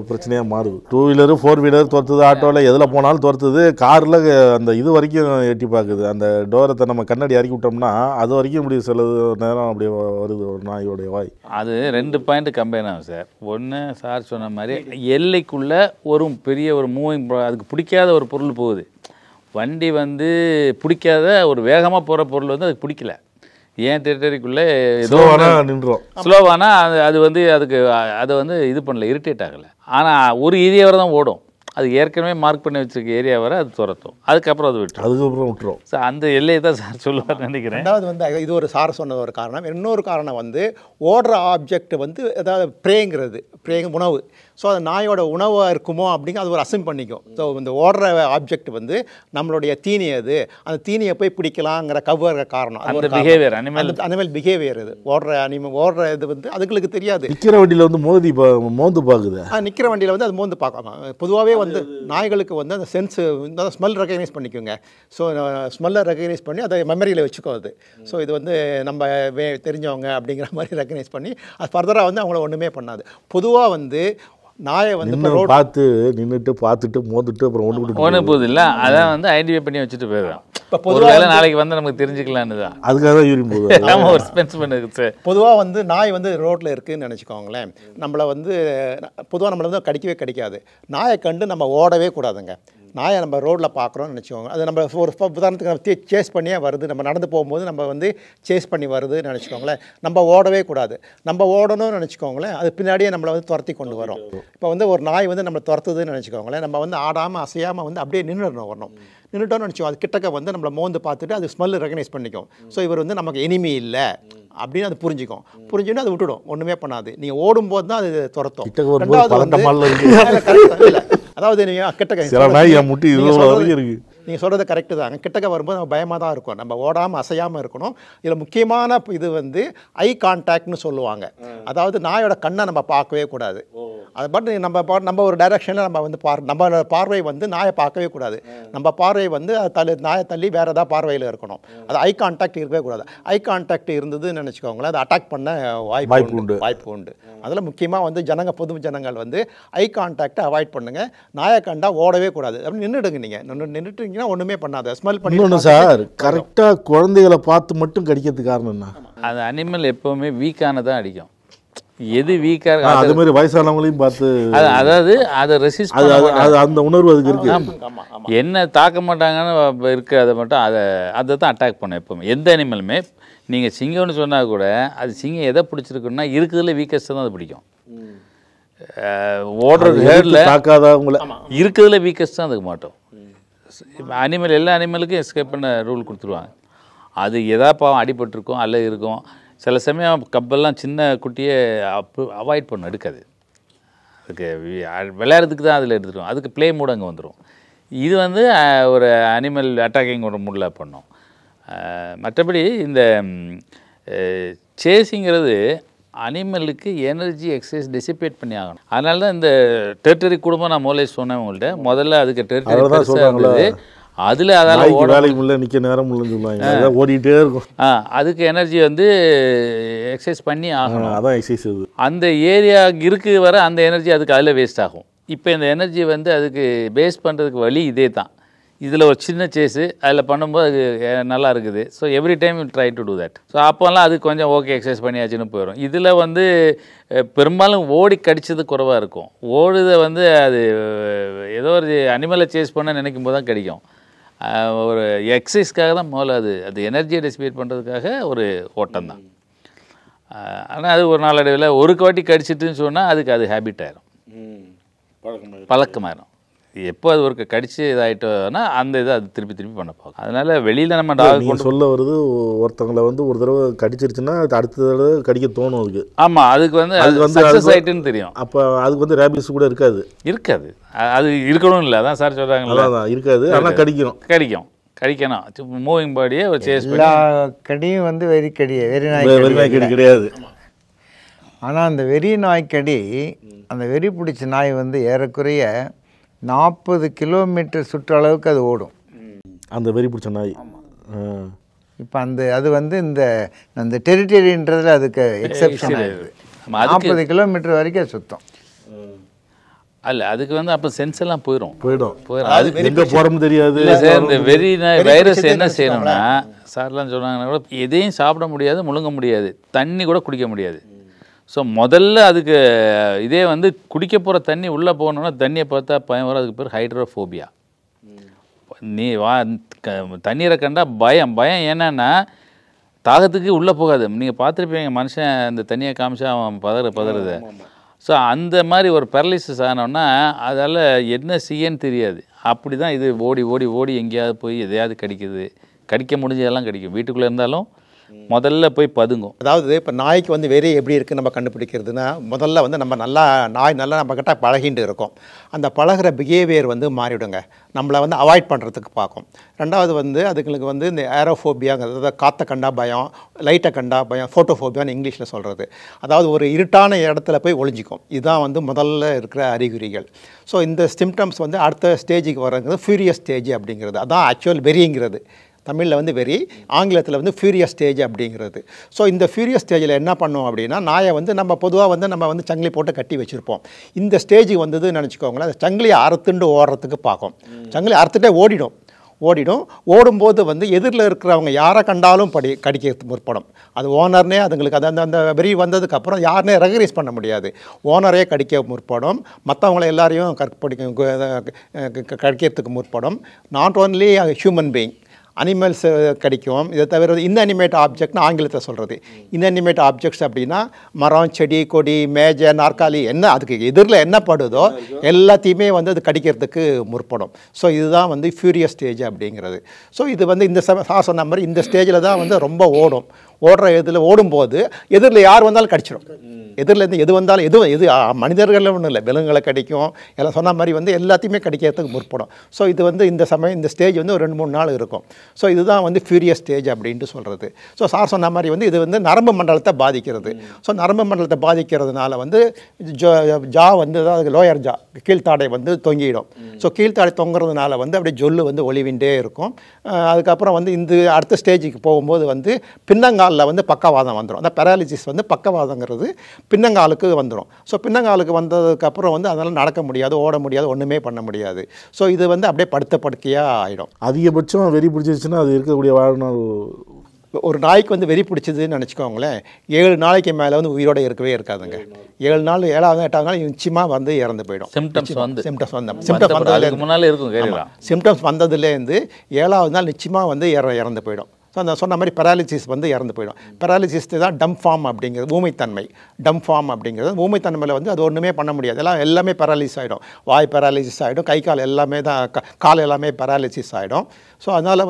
[SPEAKER 5] பிரச்சனையாக மாறுது. 2 வீலரு 4 வீலர் துரத்துது, ஆட்டோவில் எதில் போனாலும் துரத்துது, காரில் அந்த இது வரைக்கும் எட்டி பார்க்குது. அந்த டோரத்தை நம்ம கண்ணாடி இறக்கி விட்டோம்னா அது வரைக்கும் முடியும். சில நேரம் அப்படியே வருது ஒரு நாயோடைய வாய்.
[SPEAKER 7] அது 2 பாயிண்ட் கம்பைன் ஆகும் சார். ஒன்று சார் சொன்ன மாதிரி எல்லைக்குள்ளே ஒரு பெரிய ஒரு அதுக்கு பிடிக்காத ஒரு பொருள் போகுது. வண்டி வந்து பிடிக்காத ஒரு வேகமாக போகிற பொருள் வந்து அதுக்கு பிடிக்கல. ஏன் டெரிட்டரிக்குள்ளே ஸ்லோவானா அது வந்து அதுக்கு அதை வந்து இது பண்ணல, இரிட்டேட் ஆகலை. ஆனால் ஒரு ஏரியா வரை தான் ஓடும். அது ஏற்கனவே மார்க் பண்ணி வச்சிருக்க ஏரியா வரை அது துரத்தும், அதுக்கப்புறம் அது விட்டுரும். ஸோ அந்த எல்லையை தான் சார் சொல்லுவார்னு நினைக்கிறேன்.
[SPEAKER 8] ரெண்டாவது வந்து இது ஒரு சார் சொன்னது ஒரு காரணம். இன்னொரு காரணம் வந்து ஓடுற ஆப்ஜெக்ட் வந்து ஏதாவது ப்ரேங்கிறது உணவு. ஸோ அது நாயோட உணவாக இருக்குமோ அப்படிங்க அது ஒரு அசம் பண்ணிக்கும். ஸோ இந்த ஓடுற ஆப்ஜெக்ட் வந்து நம்மளுடைய தீனி, அது அந்த தீனியை போய் பிடிக்கலாங்கிற கவர் காரணம்.
[SPEAKER 7] அந்த பிஹேவியர்
[SPEAKER 8] அனிமல் பிஹேவியர் இது ஓடுற இது வந்து அதுங்களுக்கு தெரியாது.
[SPEAKER 5] நிற்கிற வண்டியில் வந்து மோந்து பார்க்குது.
[SPEAKER 8] நிற்கிற வண்டியில் வந்து அது மோந்து பார்க்கலாம். பொதுவாகவே வந்து நாய்களுக்கு வந்து அந்த சென்ஸ் ஸ்மெல் ரெகக்னைஸ் பண்ணிக்கோங்க. ஸோ ஸ்மெல்லை ரெகக்னைஸ் பண்ணி அதை மெமரியில் வச்சுக்கோது. ஸோ இது வந்து நம்ம தெரிஞ்சவங்க அப்படிங்கிற மாதிரி ரெகக்னைஸ் பண்ணி அது ஃபர்தராக வந்து அவங்கள ஒன்றுமே பண்ணாது. பொதுவாக வந்து நாயை வந்து
[SPEAKER 5] நின்றுட்டு பார்த்துட்டு மோந்துட்டு அப்புறம்
[SPEAKER 7] ஒன்று போகுது இல்லை, அதான் வந்து ஐடென்டிஃபை பண்ணி வச்சுட்டு போயிடுறோம். இப்போ பொதுவாக நாளைக்கு வந்து நமக்கு தெரிஞ்சுக்கலான்னு தான்,
[SPEAKER 5] அதுக்காக தான் யூரின் போகுது.
[SPEAKER 7] நம்ம ஒரு ஸ்பென்ஸ் பண்ணுது சார்.
[SPEAKER 8] பொதுவாக வந்து நாய் வந்து ரோட்டில் இருக்குதுன்னு நினச்சிக்கோங்களேன். நம்மளை வந்து பொதுவாக நம்மளை வந்து கடிக்கவே கடிக்காது. நாயை கண்டு நம்ம ஓடவே கூடாதுங்க. நாயை நம்ம ரோட்டில் பார்க்குறோன்னு நினச்சிக்கோங்க. அது நம்ம ஒரு உதாரணத்துக்கு நம்ம சேஸ் பண்ணியே வருது, நம்ம நடந்து போகும்போது நம்ம வந்து சேஸ் பண்ணி வருதுன்னு நினச்சிக்கோங்களேன். நம்ம ஓடவே கூடாது. நம்ம ஓடணும்னு நினச்சிக்கோங்களேன், அது பின்னாடியே நம்மளை வந்து துரத்தி கொண்டு வரும். இப்போ வந்து ஒரு நாய் வந்து நம்மளை துரத்துதுன்னு நினச்சிக்கோங்களேன், நம்ம வந்து ஆடாமல் அசையாமல் வந்து அப்படியே நின்றுடணும். நின்றுட்டோன்னு நினச்சிக்கோ, அது கிட்டக்க வந்து நம்மளை மோந்து பார்த்துட்டு அது ஸ்மெல் ரெகனைஸ் பண்ணிக்கும். ஸோ இவர் வந்து நமக்கு எனிமி இல்லை அப்படின்னு அது புரிஞ்சுக்கும். புரிஞ்சுன்னு அது விட்டுடும், ஒன்றுமே பண்ணாது. நீங்கள் ஓடும்போது தான் அது துரத்தும். அதாவது நீங்கள் கிட்டக்க நீங்கள் சொல்கிறது கரெக்டு தாங்க. கிட்டக்க வரும்போது நம்ம பயமாக தான் இருக்கும். நம்ம ஓடாமல் அசையாமல் இருக்கணும். இதில் முக்கியமான இது வந்து ஐ கான்டாக்ட்னு சொல்லுவாங்க. அதாவது நாயோட கண்ணை நம்ம பார்க்கவே கூடாது. அது பாட்டு நம்ம ஒரு டைரெக்ஷனில் நம்ம வந்து நம்ம பார்வை வந்து நாயை பார்க்கவே கூடாது. நம்ம பார்வை வந்து நாயை தள்ளி வேறு ஏதாவது பார்வையில் இருக்கணும். அது ஐ கான்டாக்ட் இருக்கவே கூடாது. ஐ கான்டாக்ட் இருந்ததுன்னு நினச்சிக்கோங்களேன், அது அட்டாக் பண்ண வாய்ப்பு உண்டு. அதில் முக்கியமாக வந்து பொது ஜனங்கள் வந்து ஐ கான்டாக்டை அவாய்ட் பண்ணுங்கள். நாயை கண்டா ஓடவே கூடாது. அப்படி நின்றுடுங்க. நீங்கள் நின்றுட்டு ஒண்ணுமே பண்ணாத ஸ்மெல் பண்ணி
[SPEAKER 5] சார். கரெக்டா குழந்தைகளை பார்த்து மட்டும் கடிக்கிறதுக்கு காரணம் என்ன?
[SPEAKER 7] அது அனிமல் எப்பவுமே வீக்கானதான் அடிக்கும். எது வீக்கா இருக்கு
[SPEAKER 5] அது மாதிரி வயசானவங்களையும் பார்த்து
[SPEAKER 7] அதாவது அதை ரெசிஸ்ட்
[SPEAKER 5] அந்த உணர்வு அதுக்கு இருக்கு.
[SPEAKER 7] என்ன தாக்க மாட்டாங்கன்னு இருக்கு, அதை மட்டும் அதை தான் அட்டாக் பண்ணும் எப்பவுமே. எந்த அனிமலுமே நீங்கள் சிங்கம்னு சொன்னால் கூட அது சிங்கம் எதை பிடிச்சிருக்குன்னா இருக்குதுல வீக்கஸ்ட் தான் அது பிடிக்கும். ஓடுற ஹேர்ல
[SPEAKER 5] தாக்காதவங்கள
[SPEAKER 7] இருக்குதுல வீக்கஸ்ட் தான் அதுக்கு மாட்டோம். அனிமல் எல்லா அனிமலுக்கும் எஸ்கேப் பண்ண ரூல் கொடுத்துருவாங்க. அது எதாவது பாவம் அடிபட்டிருக்கும் அல்ல இருக்கும். சில சமயம் கப்பெல்லாம் சின்ன குட்டியை அவாய்ட் பண்ண எடுக்காது. அதுக்கு விளையாடுறதுக்கு தான் அதில் எடுத்துடும். அதுக்கு ப்ளே மூட் அங்கே வந்துடும். இது வந்து ஒரு அனிமல் அட்டாக்கிங் ஒரு மூடில் பண்ணும். மற்றபடி இந்த சேஸிங்கிறது அனிமலுக்கு எனர்ஜி எக்ஸசைஸ் டிசிபேட் பண்ணி ஆகணும். அதனால தான் இந்த டெரிட்டரி குடும்பம் நான் முதல்ல சொன்னேன் உங்கள்கிட்ட. முதல்ல அதுக்கு டெரிட்டரி பெருசாக இருந்தது. அதில் அதால்
[SPEAKER 5] நிற்க நேரம் சொல்லுவாங்க, ஓடிட்டே இருக்கும்.
[SPEAKER 7] அதுக்கு எனர்ஜி வந்து எக்ஸசைஸ் பண்ணி ஆகணும்.
[SPEAKER 5] அதான் எக்ஸசைஸ்.
[SPEAKER 7] அந்த ஏரியா இருக்கு வர அந்த எனர்ஜி அதுக்கு அதில் வேஸ்ட் ஆகும். இப்போ இந்த எனர்ஜி வந்து அதுக்கு பேஸ் பண்ணுறதுக்கு வழி இதே தான். இதில் ஒரு சின்ன சேஸு அதில் பண்ணும்போது அது நல்லா இருக்குது. So every time you try to do that. So அப்போல்லாம் அது கொஞ்சம் ஓகே எக்ஸசைஸ் பண்ணியாச்சுன்னு போயிடும். இதில் வந்து பெரும்பாலும் ஓடி கடிச்சது குறைவாக இருக்கும். ஓடுதை வந்து அது ஏதோ ஒரு அனிமலை சேஸ் பண்ண நினைக்கும் போது தான் கிடைக்கும். ஒரு எக்ஸசைஸ்க்காக தான் முதல்ல அது எனர்ஜியை டிசிபேட் பண்ணுறதுக்காக ஒரு ஓட்டம் தான். ஆனால் அது ஒரு நாளடைவில் ஒரு வாட்டி கடிச்சிட்டுன்னு சொன்னால் அதுக்கு அது ஹேபிட் ஆயிரும், பழக்கமாயிரும். எப்போ அது ஒரு கடிச்சு இதாகிட்டோன்னா அந்த இதை அது திருப்பி பண்ண பார்க்கும். அதனால வெளியில் நம்ம டாக் கொண்டு
[SPEAKER 5] சொல்ல வருது, ஒருத்தவங்களை வந்து ஒரு தடவை கடிச்சிருச்சுன்னா அடுத்த தடவை கடிக்க தோணும் அதுக்கு.
[SPEAKER 7] ஆமாம், அதுக்கு வந்து சக்ஸஸ் ஆகிட்டுன்னு தெரியும்.
[SPEAKER 5] அப்போ அதுக்கு வந்து ரேபிஸ் கூட இருக்காது.
[SPEAKER 7] அது இருக்கணும் இல்லை, அதான் சார் சொல்கிறாங்களா,
[SPEAKER 5] அதான் இருக்காது. ஆனால்
[SPEAKER 7] கடிக்கணும் மூவிங் பாடியே ஒரு சேஸ்
[SPEAKER 4] எல்லா கடியும் வந்து வெறி
[SPEAKER 5] நாய்க்கடி கிடையாது.
[SPEAKER 4] ஆனால் அந்த வெறி நாய்க்கடி, அந்த வெறி பிடிச்ச நாய் வந்து ஏறக்குறைய 40 கிலோமீட்டர் சுற்றளவுக்கு அது ஓடும்,
[SPEAKER 5] அந்த வெறி பிடிச்ச நாய்.
[SPEAKER 4] இப்போ அது வந்து இந்த டெரிட்டரின்றதுல அதுக்கு எக்ஸெப்ஷன் ஆகிடுது. 40 கிலோமீட்டர் வரைக்கும் சுத்தம்
[SPEAKER 7] அல்ல. அதுக்கு வந்து அப்போ சென்ஸ் எல்லாம் போயிடும்.
[SPEAKER 5] அது எங்கே போகிறோம்னு தெரியாது.
[SPEAKER 7] இல்லை சார், இந்த வெறி வைரஸ் என்ன செய்யணும்னா, சார்லாம் சொன்னாங்கன்னா கூட எதையும் சாப்பிட முடியாது, முழுங்க முடியாது, தண்ணி கூட குடிக்க முடியாது. ஸோ முதல்ல அதுக்கு இதே வந்து குடிக்க போகிற தண்ணி உள்ளே போகணுன்னா தண்ணியை பார்த்தா பயம் வரும். அதுக்கு பேர் ஹைட்ரோஃபோபியா. தண்ணீரை கண்டா பயம். என்னன்னா தாகத்துக்கு உள்ளே போகாது. நீங்கள் பார்த்துருப்பீங்க, மனுஷன் இந்த தண்ணியை காமிச்சா அவன் பதறுது. ஸோ அந்த மாதிரி ஒரு பேரலிசிஸ் ஆனோன்னா அதால் என்ன செய்யன்னு தெரியாது. அப்படி தான் இது ஓடி எங்கேயாவது போய் எதையாவது கடிக்குது. கடிக்க முடிஞ்சதெல்லாம் கடிக்கும். வீட்டுக்குள்ளே இருந்தாலும் முதல்ல போய் பதுங்கும்.
[SPEAKER 8] அதாவது இப்போ நாய்க்கு வந்து வெறி எப்படி இருக்குது நம்ம கண்டுபிடிக்கிறதுனா, முதல்ல வந்து நம்ம நாய் நல்லா நம்ம கிட்ட பழகிட்டு இருக்கோம். அந்த பழகிற பிஹேவியர் வந்து மாறிவிடுங்க, நம்மளை வந்து அவாய்ட் பண்ணுறதுக்கு பார்க்கும். ரெண்டாவது வந்து அதுங்களுக்கு வந்து இந்த ஏரோஃபோபியாங்கிறது, அதாவது காற்றை கண்டா பயம், லைட்டை கண்டா பயம், ஃபோட்டோஃபோபியான்னு இங்கிலீஷில் சொல்கிறது. அதாவது ஒரு இருட்டான இடத்துல போய் ஒளிஞ்சிக்கும். இதுதான் வந்து முதல்ல இருக்கிற அறிகுறிகள். ஸோ இந்த சிம்டம்ஸ் வந்து அடுத்த ஸ்டேஜுக்கு வரங்கிறது ஃபியூரியஸ் ஸ்டேஜ் அப்படிங்கிறது. அதான் ஆக்சுவல் வெறிங்கிறது. தமிழில் வந்து வெறி, ஆங்கிலத்தில் வந்து ஃபியூரியஸ் ஸ்டேஜ் அப்படிங்கிறது. ஸோ இந்த ஃபியூரியஸ் ஸ்டேஜில் என்ன பண்ணோம் அப்படின்னா, நாயை வந்து நம்ம பொதுவாக வந்து நம்ம வந்து சங்கிலி போட்டு கட்டி வச்சுருப்போம். இந்த ஸ்டேஜுக்கு வந்ததுன்னு நினச்சிக்கோங்களேன், அந்த சங்கிலியை அறுத்துண்டு ஓடுறதுக்கு பார்க்கும். சங்கிலி அறுத்துட்டே ஓடும்போது வந்து எதிரில் இருக்கிறவங்க யாரை கண்டாலும் கடிக்க முற்படும். அது ஓனர்னே அதுங்களுக்கு அந்த வெறி வந்ததுக்கப்புறம் யாருனே ரெகனைஸ் பண்ண முடியாது. ஓனரே கடிக்க முற்படும், மற்றவங்கள எல்லாரையும் கடிக்கிறதுக்கு முற்படும். Not only human being, animals கடிக்கும். இதை தவிர இன்அனிமேட் ஆப்ஜெக்ட்னு ஆங்கிலத்தில் சொல்கிறது. இன்அனிமேட் ஆப்ஜெக்ட்ஸ் அப்படின்னா மரம், செடி, கொடி, மேஜை, நாற்காலி, என்ன அதுக்கு எதிரில் என்ன படுதோ எல்லாத்தையுமே வந்து அது கடிக்கிறதுக்கு முற்படும். ஸோ இதுதான் வந்து ஃபியூரியஸ் ஸ்டேஜ் அப்படிங்கிறது. ஸோ இது வந்து இந்த சொன்ன மாதிரி இந்த ஸ்டேஜில் தான் வந்து ரொம்ப ஓடும்போது எதிரில் யார் வந்தாலும் கடிச்சிடும். எதிரிலேருந்து எது வந்தாலும் எது மனிதர்கள் ஒன்றும் இல்லை, விலங்குகளை கடிக்கும், எல்லாம் சொன்ன மாதிரி வந்து எல்லாத்தையுமே கடிக்கிறதுக்கு முற்படும். ஸோ இது வந்து இந்த ஸ்டேஜ் வந்து ஒரு 2-3 நாள் இருக்கும். ஸோ இதுதான் வந்து ஃபியூரியஸ் ஸ்டேஜ் அப்படின்ட்டு சொல்கிறது. ஸோ சார் சொன்ன மாதிரி வந்து இது வந்து நரம்பு மண்டலத்தை பாதிக்கிறது. ஸோ நரம்பு மண்டலத்தை பாதிக்கிறதுனால வந்து ஜா வந்து அதாவது லோயர் ஜா, கீழ்த்தாடை வந்து தொங்கிடும். ஸோ கீழ்த்தாடை தொங்குறதுனால வந்து அப்படியே ஜொல்லு வந்து ஒளிவிண்டே இருக்கும். அதுக்கப்புறம் வந்து இந்த அடுத்த ஸ்டேஜுக்கு போகும்போது வந்து பின்னங்காலில் வந்து பக்கவாதம் வந்துடும். அந்த பேராலிசிஸ் வந்து பக்கவாதங்கிறது பின்னங்காலுக்கு வந்துடும். ஸோ பின்னங்காலுக்கு வந்ததுக்கப்புறம் வந்து அதனால் நடக்க முடியாது, ஓட முடியாது, ஒன்றுமே பண்ண முடியாது. ஸோ இது வந்து அப்படியே படுக்கையாக ஆகிடும்.
[SPEAKER 5] அதிகபட்சம் வெறி பிடிச்சிருச்சுன்னா அது இருக்கக்கூடிய வாழ்நாள்
[SPEAKER 8] ஒரு நாய்க்கு வந்து வெறி பிடிச்சதுன்னு நினச்சிக்கோங்களேன், 7 நாளைக்கு மேலே வந்து உயிரோடு இருக்கவே இருக்காதுங்க. 7 நாள் 7வது 8வது நாள் நிச்சயமாக வந்து இறந்து போயிடும். சிம்டம்ஸ் வந்ததுலேருந்து 7வது நாள் நிச்சயமாக வந்து இறந்து போயிடும். ஸோ அந்த சொன்ன மாதிரி பேராலிசிஸ் வந்து இறந்து போயிடும். பேராலிசிஸ் தான் டம் ஃபார்ம் அப்படிங்கிறது, ஊமைத்தன்மை. டம் ஃபார்ம் அப்படிங்கிறது ஊமைத்தன்மையில் வந்து அது ஒன்றுமே பண்ண முடியாது, எல்லாமே பேராலிசிஸ் ஆகிடும். வாய் பேராலிசிஸ் ஆகிடும், கை கால் எல்லாமே தான், கால் எல்லாமே பேராலிசிஸ் ஆகிடும். ஸோ அதனால்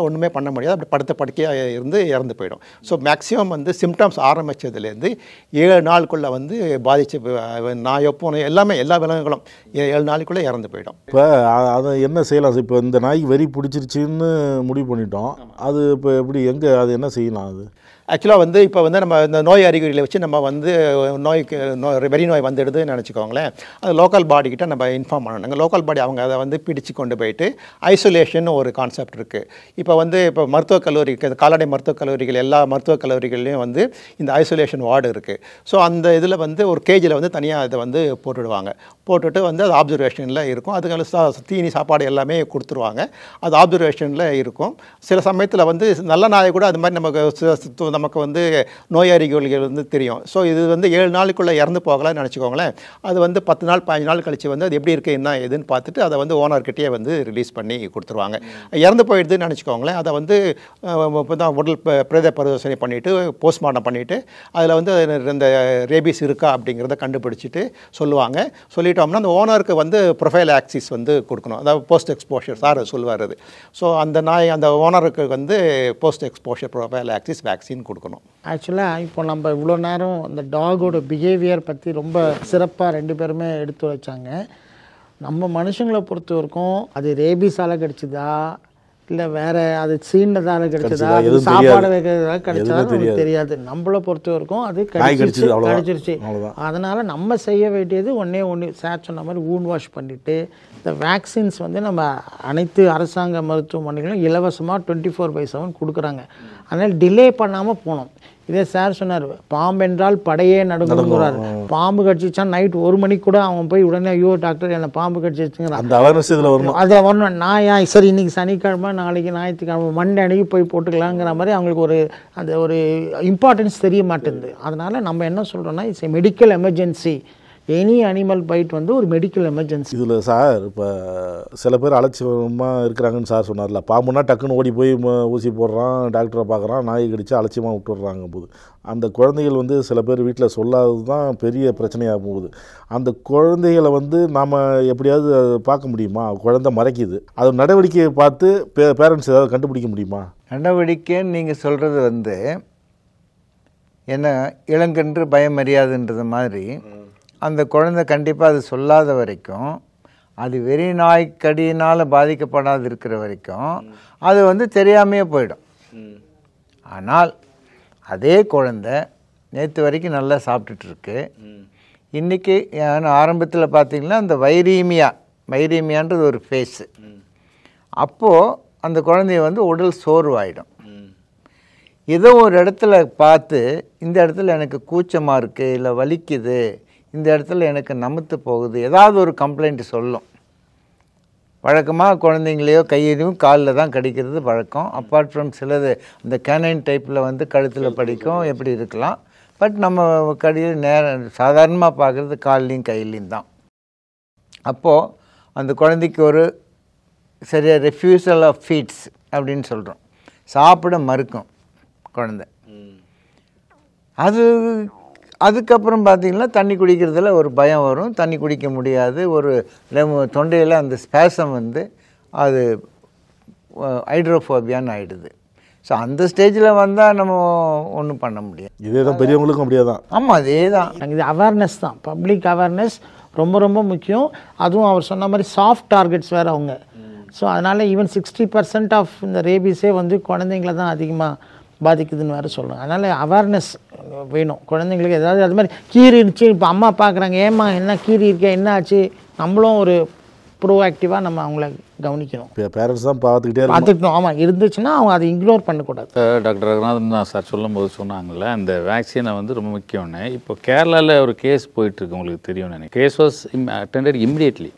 [SPEAKER 8] ஒன்றுமே பண்ண முடியாது, அப்படி படுக்கையாக இருந்து இறந்து போயிடும். ஸோ மேக்ஸிமம் வந்து சிம்டம்ஸ் ஆரம்பித்ததுலேருந்து 7 நாளுக்குள்ளே வந்து பாதிச்சு நாயோ பூனை எல்லாமே எல்லா விலங்குகளும் 7 நாளுக்குள்ளே இறந்து போயிடும்.
[SPEAKER 5] இப்போ அதை என்ன செய்யலாம்? இப்போ இந்த நாய்க்கு வெறி பிடிச்சிருச்சுன்னு முடிவு பண்ணிட்டோம், அது இப்போ எப்படி அது என்ன செய்யலாம்? அது
[SPEAKER 8] ஆக்சுவலாக வந்து இப்போ வந்து நம்ம இந்த நோய் அறிகுறிகளை வச்சு நம்ம வந்து வெறி நோய் வந்துடுதுன்னு நினச்சிக்கோங்களேன், அது லோக்கல் பாடிக்கிட்ட நம்ம இன்ஃபார்ம் பண்ணணுங்க. லோக்கல் பாடி அவங்க அதை வந்து பிடிச்சு கொண்டு போயிட்டு ஐசோலேஷன் ஒரு கான்செப்ட் இருக்குது. இப்போ மருத்துவக் கல்லூரி, கால்நடை மருத்துவக் கல்லூரிகள், எல்லா மருத்துவக் கல்லூரிகள்லையும் வந்து இந்த ஐசோலேஷன் வார்டு இருக்குது. ஸோ அந்த இதில் வந்து ஒரு கேஜில் வந்து தனியாக இதை வந்து போட்டுட்டு வந்து அது ஆப்சர்வேஷனில் இருக்கும். அதுக்கு தீனி சாப்பாடு எல்லாமே கொடுத்துருவாங்க, அது ஆப்சர்வேஷனில் இருக்கும். சில சமயத்தில் வந்து நல்ல நாயை கூட அது மாதிரி நமக்கு வந்து நோய் அறிகுறிகள் வந்து தெரியும். ஸோ இது வந்து 7 நாளுக்குள்ளே இறந்து போகலாம்னு நினச்சிக்கோங்களேன். அது வந்து 10 நாள் 15 நாள் கழிச்சு வந்து அது எப்படி இருக்குது என்ன எதுன்னு பார்த்துட்டு அதை வந்து ஓனர்கிட்டயே வந்து ரிலீஸ் பண்ணி கொடுத்துருவாங்க. இறந்து போயிடுதுன்னு நினச்சிக்கோங்களேன், அதை வந்து இப்போ தான் உடல் பிரேத பரிசோதனை பண்ணிவிட்டு போஸ்ட்மார்ட்டம் பண்ணிவிட்டு அதில் வந்து இந்த ரேபிஸ் இருக்கா அப்படிங்கிறத கண்டுபிடிச்சிட்டு சொல்லிட்டோம்னா அந்த ஓனருக்கு வந்து ப்ரொஃபைல் ஆக்சிஸ் வந்து கொடுக்கணும், அதாவது போஸ்ட் எக்ஸ்போஷர் சார் சொல்லுவார் அது. ஸோ அந்த ஓனருக்கு வந்து post exposure profile axis vaccine கொடுக்கணும்.
[SPEAKER 6] ஆக்சுவலாக இப்போ நம்ம இவ்வளோ நேரம் அந்த டாகோட பிஹேவியர் பற்றி ரொம்ப சிறப்பாக 2 பேருமே எடுத்து வச்சாங்க. நம்ம மனுஷங்களை பொறுத்த வரைக்கும் அது ரேபிஸால் கிடச்சிதா இல்லை வேறு அது சீண்டதால் கிடச்சதா, சாப்பாடு வைக்கிறதால கிடச்சதா நமக்கு தெரியாது. நம்மளை பொறுத்த வரைக்கும் அது கிடச்சிருச்சு. அதனால் நம்ம செய்ய வேண்டியது ஒன்று சார் சொன்ன மாதிரி வூண்ட் வாஷ் பண்ணிவிட்டு இந்த வேக்சின்ஸ் வந்து நம்ம அனைத்து அரசாங்க மருத்துவமனைகளும் இலவசமாக 24/7 கொடுக்குறாங்க. அதனால் டிலே பண்ணாமல் போகணும். இதே சார் சொன்னார், பாம்பு என்றால் படையே நடுங்குறாரு. பாம்பு கடிச்சிச்சா நைட் 1 மணிக்கு கூட அவன் போய் உடனே ஐயோ டாக்டர் என்னை பாம்பு கடிச்சிச்சுங்கிறான். அதில் வரணும். நான் சரி இன்னைக்கு சனிக்கிழமை நாளைக்கு ஞாயிற்றுக்கிழமை மண்டே அன்னைக்கு போய் போட்டுக்கலாங்கிற மாதிரி அவங்களுக்கு ஒரு இம்பார்ட்டன்ஸ் தெரிய மாட்டேங்குது. அதனால் நம்ம என்ன சொல்கிறோன்னா it's a medical emergency. Any animal byte வந்து ஒரு மெடிக்கல் எமர்ஜென்சி.
[SPEAKER 5] இதில் சார் இப்போ சில பேர் அலட்சியமாக இருக்கிறாங்கன்னு சார் சொன்னார்ல, பாம்புனா டக்குன்னு ஓடி போய் ஊசி போடுறான், டாக்டரை பார்க்குறான், நாய் கடிச்சு அலட்சியமாக விட்டுடுறாங்க போது அந்த குழந்தைகள் வந்து சில பேர் வீட்டில் சொல்லாதது தான் பெரிய பிரச்சனையாக போகுது. அந்த குழந்தைகளை வந்து நாம் எப்படியாவது பார்க்க முடியுமா? குழந்தை மறைக்குது, அது நடவடிக்கையை பார்த்து பேரண்ட்ஸ் ஏதாவது கண்டுபிடிக்க முடியுமா?
[SPEAKER 4] நடவடிக்கைன்னு நீங்கள் சொல்கிறது வந்து என்ன இளங்கன்று பயமறியாதுன்றது மாதிரி அந்த குழந்தை கண்டிப்பாக அது சொல்லாத வரைக்கும், அது வெறி நாய் கடியினால் பாதிக்கப்படாது இருக்கிற வரைக்கும் அது வந்து தெரியாமையே போயிடும். ஆனால் அதே குழந்தை நேற்று வரைக்கும் நல்லா சாப்பிட்டுட்ருக்கு. இன்றைக்கி ஆரம்பத்தில் பார்த்திங்கன்னா அந்த வைரீமியான்றது ஒரு ஃபேஸு. அப்போது அந்த குழந்தைய வந்து உடல் சோர்வாயிடும். ஏதோ ஒரு இடத்துல பார்த்து இந்த இடத்துல எனக்கு கூச்சமாக இருக்குது, இல்லை வலிக்குது, இந்த இடத்துல எனக்கு நமுத்து போகுது, ஏதாவது ஒரு கம்ப்ளைண்ட் சொல்லும். வழக்கமாக குழந்தைங்களையோ கையிலையும் காலில் தான் கடிக்கிறது வழக்கம். அப்பார்ட் ஃப்ரம் சிலது இந்த கேனைன் டைப்பில் வந்து கழுத்தில் படிக்கும், எப்படி இருக்கலாம். பட் நம்ம கடியில் சாதாரணமாக பார்க்குறது கால்லையும் கையிலையும் தான். அப்போது அந்த குழந்தைக்கு ஒரு சரியாக ரெஃப்யூசல் ஆஃப் ஃபீட்ஸ் அப்படின்னு சொல்கிறோம். சாப்பிட மறுக்கும் குழந்தை. அதுக்கப்புறம் பார்த்திங்கன்னா தண்ணி குடிக்கிறதுல ஒரு பயம் வரும், தண்ணி குடிக்க முடியாது, ஒரு தொண்டையில் அந்த ஸ்பேசம் வந்து அது ஹைட்ரோஃபோபியான்னு ஆகிடுது. ஸோ அந்த ஸ்டேஜில் வந்தால் நம்ம ஒன்றும் பண்ண முடியாது.
[SPEAKER 5] இதே தான் பெரியவங்களுக்கும் அப்படியே தான்.
[SPEAKER 4] ஆமாம், அதே தான்.
[SPEAKER 6] இது அவேர்னஸ் தான், பப்ளிக் அவேர்னஸ் ரொம்ப ரொம்ப முக்கியம். அதுவும் அவர் சொன்ன மாதிரி சாஃப்ட் டார்கெட்ஸ் வேறு அவங்க. ஸோ அதனால் ஈவன் 60% ஆஃப் இந்த ரேபீஸே வந்து குழந்தைங்கள தான் அதிகமாக பாதிக்குதுன்னு வேறு சொல்லுவாங்க. அதனால் அவேர்னஸ் வேணும் குழந்தைங்களுக்கு. ஏதாவது அது மாதிரி கீரி இருந்துச்சு, இப்போ அம்மா பார்க்குறாங்க, ஏம்மா என்ன கீரி இருக்கே, என்ன ஆச்சு, நம்மளும் ஒரு ப்ரோஆக்டிவாக நம்ம அவங்கள கவனிக்கணும்.
[SPEAKER 5] பேரண்ட்ஸ் தான்
[SPEAKER 6] பார்த்துக்கணும். ஆமாம், இருந்துச்சுன்னா அவங்க அதை இக்னோர் பண்ணக்கூடாது.
[SPEAKER 7] டாக்டர் ரகுநாதன் தான் சார் சொல்லும்போது சொன்னாங்கல்ல, இந்த வேக்சினை வந்து ரொம்ப முக்கியம்னு. இப்போ கேரளாவில் ஒரு கேஸ் போயிட்டுருக்கு, உங்களுக்கு தெரியும் நினைக்கிறேன். Case was attended immediately.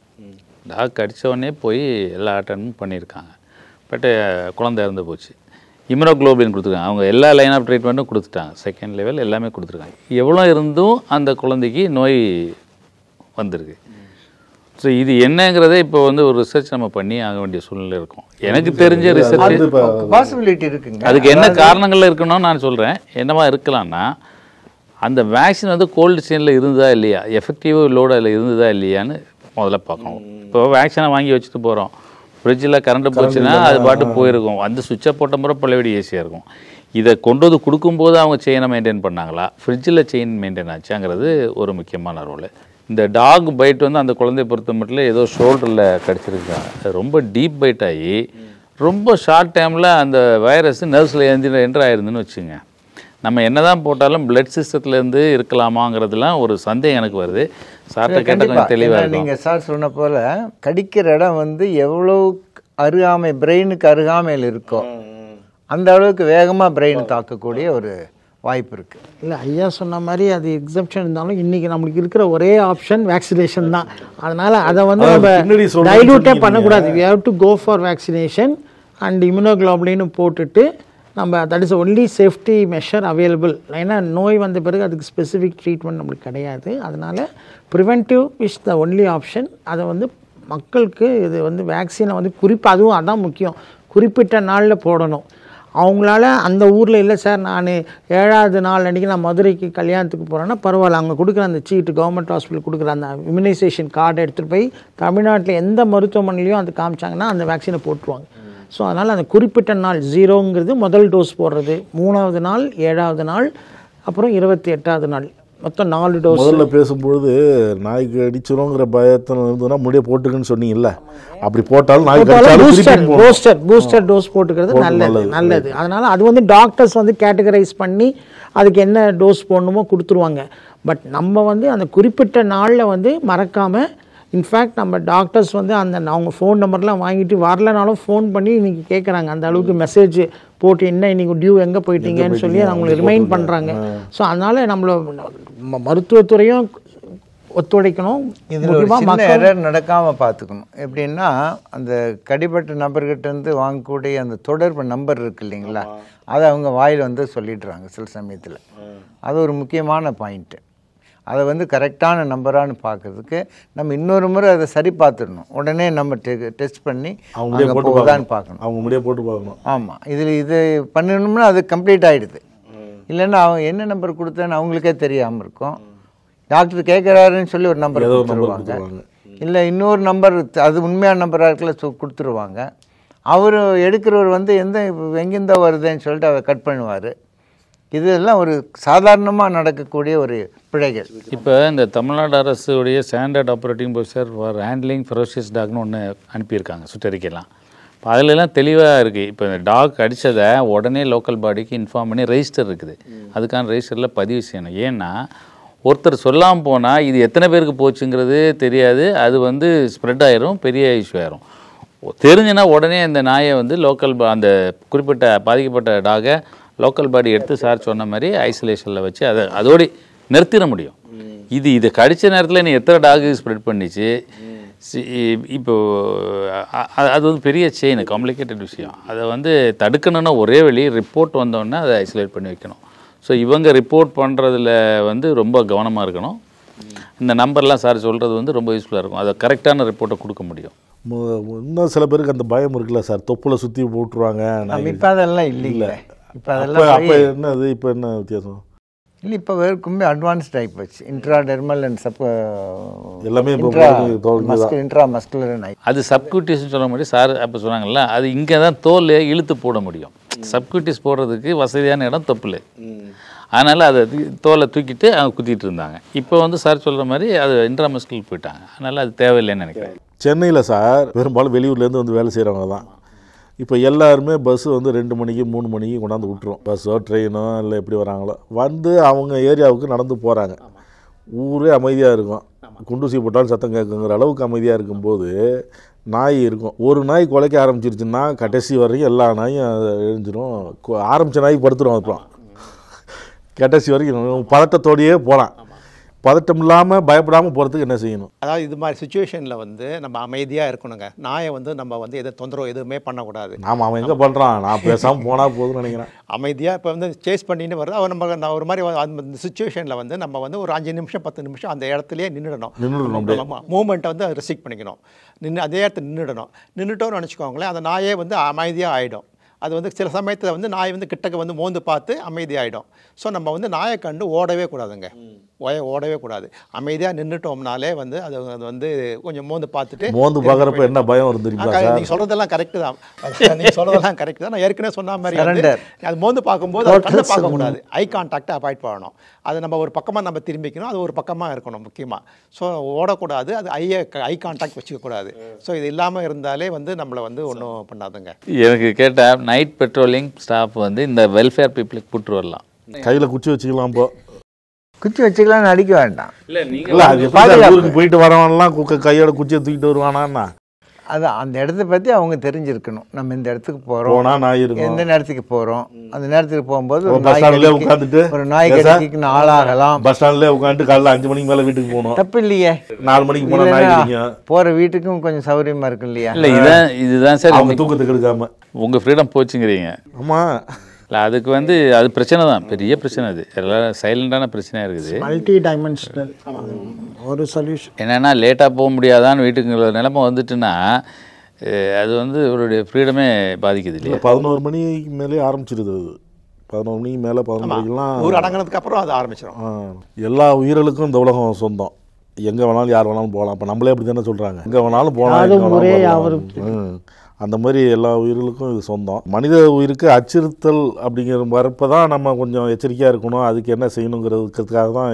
[SPEAKER 7] Dog அடித்தவொடனே போய் எல்லா அட்டெண்டும் பண்ணியிருக்காங்க. பட் குழந்தை இறந்து போச்சு. இம்யூனோகுளோபின் கொடுத்துருக்காங்க. அவங்க எல்லா லைன் ஆஃப் ட்ரீட்மெண்ட்டும் கொடுத்துட்டாங்க, செகண்ட் லெவல் எல்லாமே கொடுத்துருக்காங்க. எவ்வளோ இருந்தும் அந்த குழந்தைக்கு நோய் வந்திருக்கு. ஸோ இது என்னங்கிறதே இப்போ வந்து ஒரு ரிசர்ச் நம்ம பண்ணி ஆக வேண்டிய சூழ்நிலை இருக்கும். எனக்கு தெரிஞ்ச ரிசர்ச்
[SPEAKER 4] பாசிபிலிட்டி இருக்குங்க.
[SPEAKER 7] அதுக்கு என்ன காரணங்கள் இருக்கணும்னு நான் சொல்கிறேன். என்னவா இருக்கலாம்னா, அந்த வேக்சின் வந்து கோல்டு செயினில் இருந்ததா இல்லையா, எஃபெக்டிவ் லோடு அதில் இருந்ததா இல்லையான்னு முதல்ல பார்க்கணும். இப்போ வேக்சினை வாங்கி வச்சுட்டு போகிறோம், ஃப்ரிட்ஜில் கரண்ட்டு போச்சுன்னா அது பாட்டு போயிருக்கும், அந்த சுவிட்சை போட்ட முறை பழையபடி ஏசியாக இருக்கும். இதை கொண்டு வந்து கொடுக்கும்போது அவங்க செயினை மெயின்டைன் பண்ணாங்களா, ஃப்ரிட்ஜில் செயின் மெயின்டைன் ஆச்சாங்கிறது ஒரு முக்கியமான ரோல். இந்த டாக் பைட் வந்து அந்த குழந்தைய பொறுத்த மட்டும் ஏதோ ஷோல்டரில் கடிச்சிருக்காங்க. அது ரொம்ப டீப் பைட் ஆகி ரொம்ப ஷார்ட் டைமில் அந்த வைரஸ் நர்வ்ஸில் என்டர் ஆயிருந்துன்னு வச்சுங்க. நம்ம என்ன தான் போட்டாலும் பிளட் சிஸ்டத்துலேருந்து இருக்கலாமாங்கிறதுலாம் ஒரு சந்தேகம் எனக்கு வருது. சார்கிட்ட கேட்டால் கொஞ்சம் தெளிவாக.
[SPEAKER 4] நீங்கள் சார் சொன்ன போல் கடிக்கிற இடம் வந்து எவ்வளோ அருகாமை, பிரெயினுக்கு அருகாமையில் இருக்கோ அந்த அளவுக்கு வேகமாக பிரெயின் தாக்கக்கூடிய ஒரு வாய்ப்பு இருக்குது.
[SPEAKER 6] இல்லை, ஐயா சொன்ன மாதிரி அது எக்ஸப்ஷன் இருந்தாலும் இன்றைக்கி நம்மளுக்கு இருக்கிற ஒரே ஆப்ஷன் வேக்சினேஷன் தான். அதனால் அதை வந்து நம்ம டைல்யூட்டே பண்ணக்கூடாது. We have to go for vaccination and immunoglobulin போட்டுட்டு நம்ம that is only safety measure available. ஏன்னா நோய் வந்த பிறகு அதுக்கு ஸ்பெசிஃபிக் ட்ரீட்மெண்ட் நம்மளுக்கு கிடையாது. அதனால் preventive is the only option. அதை வந்து மக்களுக்கு இது வந்து வேக்சினை வந்து அதுவும் அதான் முக்கியம், குறிப்பிட்ட நாளில் போடணும். அவங்களால அந்த ஊரில் இல்லை சார், நான் 7வது நாள் அன்றைக்கி நான் மதுரைக்கு கல்யாணத்துக்கு போகிறேன்னா பரவாயில்ல, அங்கே கொடுக்குற அந்த சீட்டு, கவர்மெண்ட் ஹாஸ்பிட்டல் கொடுக்குற அந்த இம்யூனைசேஷன் கார்டை எடுத்துகிட்டு போய் தமிழ்நாட்டில் எந்த மருத்துவமனையிலையும் அது காமிச்சாங்கன்னா அந்த வேக்சினை போட்டுருவாங்க. ஸோ அதனால் அந்த குறிப்பிட்ட நாள் 0ங்கிறது முதல் டோஸ் போடுறது, 3வது நாள், 7வது நாள், அப்புறம் 28வது நாள், மொத்தம் 4 டோஸ்.
[SPEAKER 5] முதல்ல பேசும்பொழுது நாய்க்கு அடிச்சிருங்கிற பயத்தில் இருந்ததுன்னா முடிய போட்டுக்குன்னு சொன்னீங்கல்ல, அப்படி போட்டாலும்
[SPEAKER 6] பூஸ்டர் டோஸ் போட்டுக்கிறது நல்லது. அதனால் அது வந்து டாக்டர்ஸ் வந்து கேட்டகரைஸ் பண்ணி அதுக்கு என்ன டோஸ் போடணுமோ கொடுத்துருவாங்க. பட் நம்ம வந்து அந்த குறிப்பிட்ட நாளில் வந்து மறக்காமல், இன்ஃபேக்ட் நம்ம டாக்டர்ஸ் வந்து அவங்க ஃபோன் நம்பர்லாம் வாங்கிட்டு வரலனாலும் ஃபோன் பண்ணி இன்றைக்கி கேட்குறாங்க. அந்த அளவுக்கு மெசேஜ் போட்டு என்ன இன்றைக்கி டியூ எங்கே போயிட்டீங்கன்னு சொல்லி அவங்களை ரிமைண்ட் பண்ணுறாங்க. ஸோ அதனால் நம்மளை மருத்துவத்துறையும் ஒத்துழைக்கணும்.
[SPEAKER 4] இதில் எரர் நடக்காமல் பார்த்துக்கணும். எப்படின்னா அந்த கடிப்பட்ட நபர்கிட்டேருந்து வாங்கக்கூடிய அந்த தொடர்பு நம்பர் இருக்குது இல்லைங்களா, அதை அவங்க வாயில் வந்து சொல்லிடுறாங்க சில சமயத்தில். அது ஒரு முக்கியமான பாயிண்ட்டு. அதை வந்து கரெக்டான நம்பரானு பார்க்குறதுக்கு நம்ம இன்னொரு முறை அதை சரி பார்த்துடணும். உடனே நம்ம டெஸ்ட் பண்ணி அவங்க போகுதான்னு பார்க்கணும்,
[SPEAKER 5] அவங்க முடிய போட்டு பார்க்கணும்.
[SPEAKER 4] ஆமாம், இது பண்ணணும்னா அது கம்ப்ளீட் ஆகிடுது. இல்லைன்னா அவங்க என்ன நம்பர் கொடுத்தேன்னு அவங்களுக்கே தெரியாமல் இருக்கும். டாக்டர் கேட்குறாருன்னு சொல்லி ஒரு நம்பர் கொடுத்துருவாங்க, இல்லை இன்னொரு நம்பர் அது உண்மையான நம்பராக இருக்கல கொடுத்துருவாங்க. அவர் எடுக்கிறவர் வந்து எங்கேருந்தோ வருதுன்னு சொல்லிட்டு அதை கட் பண்ணுவார். இதெல்லாம் ஒரு சாதாரணமாக நடக்கக்கூடிய ஒரு பிழைகள்.
[SPEAKER 7] இப்போ இந்த தமிழ்நாடு அரசுடைய standard operating procedure for handling ferocious டாக்னு ஒன்று அனுப்பியிருக்காங்க, சுற்றறிக்கைலாம். இப்போ அதிலெல்லாம் தெளிவாக இருக்குது. இப்போ இந்த டாக் அடித்ததை உடனே லோக்கல் பாடிக்கு இன்ஃபார்ம் பண்ணி ரெஜிஸ்டர் இருக்குது, அதுக்கான ரெஜிஸ்டரில் பதிவு செய்யணும். ஏன்னா ஒருத்தர் சொல்லாமல் போனால் இது எத்தனை பேருக்கு போச்சுங்கிறது தெரியாது, அது வந்து ஸ்ப்ரெட் ஆயிரும், பெரிய இஷ்யூ ஆயிரும். தெரிஞ்சுன்னா உடனே அந்த நாயை வந்து லோக்கல் அந்த குறிப்பிட்ட பாதிக்கப்பட்ட டாகை லோக்கல் பாடி எடுத்து சார் சொன்ன மாதிரி ஐசோலேஷனில் வச்சு அதோடு நிறுத்திட முடியும். இதை கடித்த நேரத்தில் நீ எத்தனை டாகு ஸ்ப்ரெட் பண்ணிச்சு, இப்போது அது வந்து பெரிய செயின், காம்ப்ளிகேட்டட் விஷயம். அதை வந்து தடுக்கணுன்னா ஒரே வழி ரிப்போர்ட் வந்தோடனே அதை ஐசோலேட் பண்ணி வைக்கணும். ஸோ இவங்க ரிப்போர்ட் பண்ணுறதுல வந்து ரொம்ப கவனமாக இருக்கணும். இந்த நம்பர்லாம் சார் சொல்கிறது வந்து ரொம்ப யூஸ்ஃபுல்லாக இருக்கும், அதை கரெக்டான ரிப்போர்ட்டை கொடுக்க முடியும்.
[SPEAKER 5] இன்னும் சில பேருக்கு அந்த பயம் இருக்குல்ல சார், தொப்புல சுற்றி போட்டுருவாங்க.
[SPEAKER 4] இப்போ அதெல்லாம் இல்லை. இப்போ அதெல்லாம்
[SPEAKER 5] அப்போ என்னது, இப்போ என்ன வித்தியாசம்
[SPEAKER 4] இல்லை? இப்போ ரொம்ப அட்வான்ஸ்ட் ஆகி போச்சு. இன்ட்ராடெர்மல் அண்ட்
[SPEAKER 5] எல்லாமே
[SPEAKER 4] இன்ட்ரா மஸ்குலர்.
[SPEAKER 7] அது சப்குட்டிஸ்ன்னு சொல்ல முடியும் சார். அப்போ சொன்னாங்கல்ல, அது இங்கே தான் தோல் இழுத்து போட முடியும். சப்குட்டிஸ் போடுறதுக்கு வசதியான இடம் தொப்புல, அதனால் அதை தோலை தூக்கிட்டு அவங்க குத்திட்டு இருந்தாங்க. இப்போ வந்து சார் சொல்கிற மாதிரி அது இன்ட்ராமஸ்குலர் போயிட்டாங்க, அதனால் அது தேவையில்லைன்னு நினைக்கிறேன்.
[SPEAKER 5] சென்னையில் சார் பெரும்பாலும் வெளியூர்லேருந்து வந்து வேலை செய்கிறவங்க தான். இப்போ எல்லாருமே பஸ்ஸு வந்து 2 மணிக்கு 3 மணிக்கு கொண்டாந்து விட்டுரும். பஸ்ஸோ ட்ரெயினோ இல்லை எப்படி வராங்களோ வந்து அவங்க ஏரியாவுக்கு நடந்து போகிறாங்க. ஊரே அமைதியாக இருக்கும், குண்டூசி போட்டாலும் சத்தம் கேட்குங்கிற அளவுக்கு அமைதியாக இருக்கும்போது நாய் இருக்கும். ஒரு நாய் குலைக்க ஆரம்பிச்சிருச்சுன்னா கடைசி வரைக்கும் எல்லா நாயும் எழுஞ்சிரும். ஆரம்பித்த நாய் படுத்துரும். அப்புறம் கடைசி வரைக்கும் பதட்டத்தோடையே போகலாம். பதட்டம் இல்லாமல் பயப்படாமல் போகிறதுக்கு என்ன செய்யணும்?
[SPEAKER 8] அதாவது இது மாதிரி சுச்சுவேஷனில் வந்து நம்ம அமைதியாக இருக்கணுங்க. நாயை வந்து நம்ம வந்து எதை தொந்தரவு எதுவுமே பண்ணக்கூடாது.
[SPEAKER 5] அவன் எங்கே பண்ணுறான், நான் பேசாமல் போனால் போதும்னு நினைக்கிறேன்.
[SPEAKER 8] அமைதியாக இப்போ வந்து சேஸ் பண்ணின்னு வருது அவன். நம்ம ஒரு மாதிரி அந்த சுச்சுவேஷனில் வந்து நம்ம வந்து ஒரு 5 நிமிஷம் 10 நிமிஷம் அந்த இடத்துலையே நின்றுடணும். மூமெண்ட்டை வந்து ரெஸ்ட்ரிக்ட் பண்ணிக்கணும். அதே இடத்துல நின்றுட்டோன்னு நினச்சிக்கோங்களேன், அந்த நாயே வந்து அமைதியாக ஆகிடும். அது வந்து சில சமயத்தில் வந்து நாய் வந்து கிட்டக்க வந்து மோந்து பார்த்து அமைதியாகிடும். ஸோ நம்ம வந்து நாயை கண்டு ஓடவே கூடாதுங்க, ஓடவே கூடாது. அமைதியாக நின்றுட்டோம்னாலே வந்து அது வந்து கொஞ்சம் மோந்து பார்த்துட்டு
[SPEAKER 5] பார்க்குறப்ப என்ன பயம் வருது?
[SPEAKER 8] நீங்கள் சொல்கிறதெல்லாம் கரெக்டு தான், நீங்கள் சொல்கிறதெல்லாம் கரெக்டு தான். நான் ஏற்கனவே சொன்ன மாதிரி அது மோந்து பார்க்கும்போது அதை கண்டு பார்க்கக்கூடாது, ஐ கான்டாக்டை அவாய்ட் பண்ணணும். அது நம்ம ஒரு பக்கமாக நம்ம திரும்பிக்கணும், அது ஒரு பக்கமாக இருக்கணும் முக்கியமாக. ஸோ ஓடக்கூடாது, அது ஐ கான்டாக்ட் வச்சுக்கக்கூடாது. ஸோ இது இல்லாமல் இருந்தாலே வந்து நம்மளை வந்து ஒன்றும் பண்ணாதுங்க.
[SPEAKER 7] எனக்கு கேட்டால் நைட் பெட்ரோலிங் ஸ்டாஃப் வந்து இந்த வெல்ஃபேர் பீப்புளுக்கு கூப்பிட்டு வரலாம்.
[SPEAKER 5] கையில் குச்சி வச்சுக்கலாம், இப்போ
[SPEAKER 4] குச்சி வச்சுக்கலாம்னு அடிக்க வேண்டாம்.
[SPEAKER 5] இல்லை போயிட்டு வரவன்லாம் கையோட குச்சியை தூக்கிட்டு வருவானா?
[SPEAKER 4] அது அந்த இடத்த பற்றி அவங்க தெரிஞ்சிருக்கணும். நம்ம இந்த இடத்துக்கு போகிறோம், எந்த நேரத்துக்கு போகிறோம், அந்த நேரத்துக்கு போகும்போது
[SPEAKER 5] உட்காந்துட்டு
[SPEAKER 4] ஒரு நாய் கடிக்கு ஆளாகலாம்.
[SPEAKER 5] பஸ் ஸ்டாண்ட்லேயே உட்காந்துட்டு காலைல 5 மணிக்கு மேலே வீட்டுக்கு போகணும்.
[SPEAKER 4] தப்பு இல்லையே.
[SPEAKER 5] 4 மணிக்கு போனால் நாய் கடிக்கும்.
[SPEAKER 4] போகிற வீட்டுக்கும் கொஞ்சம் சௌகரியமாக இருக்கும் இல்லையா?
[SPEAKER 7] இல்லை இதுதான் சார்
[SPEAKER 5] அவங்க தூக்கத்துக்கு எடுக்காம
[SPEAKER 7] உங்கள் ஃப்ரீடம் போச்சுங்கிறீங்க.
[SPEAKER 5] ஆமாம்,
[SPEAKER 7] இல்லை அதுக்கு வந்து அது பிரச்சனை தான், பெரிய பிரச்சனை. அது எல்லாம் சைலண்டான பிரச்சனையாக இருக்குது.
[SPEAKER 6] மல்டி டைமென்ஷனல் ஒரு சொல்யூஷன்
[SPEAKER 7] என்னென்னா லேட்டாக போக முடியாதான்னு வீட்டுக்கு நிலைமை வந்துட்டுன்னா அது வந்து அவருடைய ஃப்ரீடமே பாதிக்குது இல்லையா?
[SPEAKER 5] 11 மணிக்கு மேலே ஆரம்பிச்சிருது. அது 11 மணிக்கு மேலே 11 மணிக்கெல்லாம்
[SPEAKER 8] ஊர் அடங்கினதுக்கு அப்புறம் அது ஆரம்பிச்சிடும்.
[SPEAKER 5] எல்லா உயிர்களுக்கும் இந்த உலகம் சொந்தம், எங்கே வேணாலும் யார் வேணாலும் போகலாம். இப்போ நம்மளே அப்படி தானே சொல்கிறாங்க, எங்கே வேணாலும் போகலாம். அந்த மாதிரி எல்லா உயிர்களுக்கும் இது சொந்தம். மனித உயிருக்கு அச்சுறுத்தல் அப்படிங்கிற வரப்போ தான் நம்ம கொஞ்சம் எச்சரிக்கையாக இருக்கணும். அதுக்கு என்ன செய்யணுங்கிறதுக்காக தான்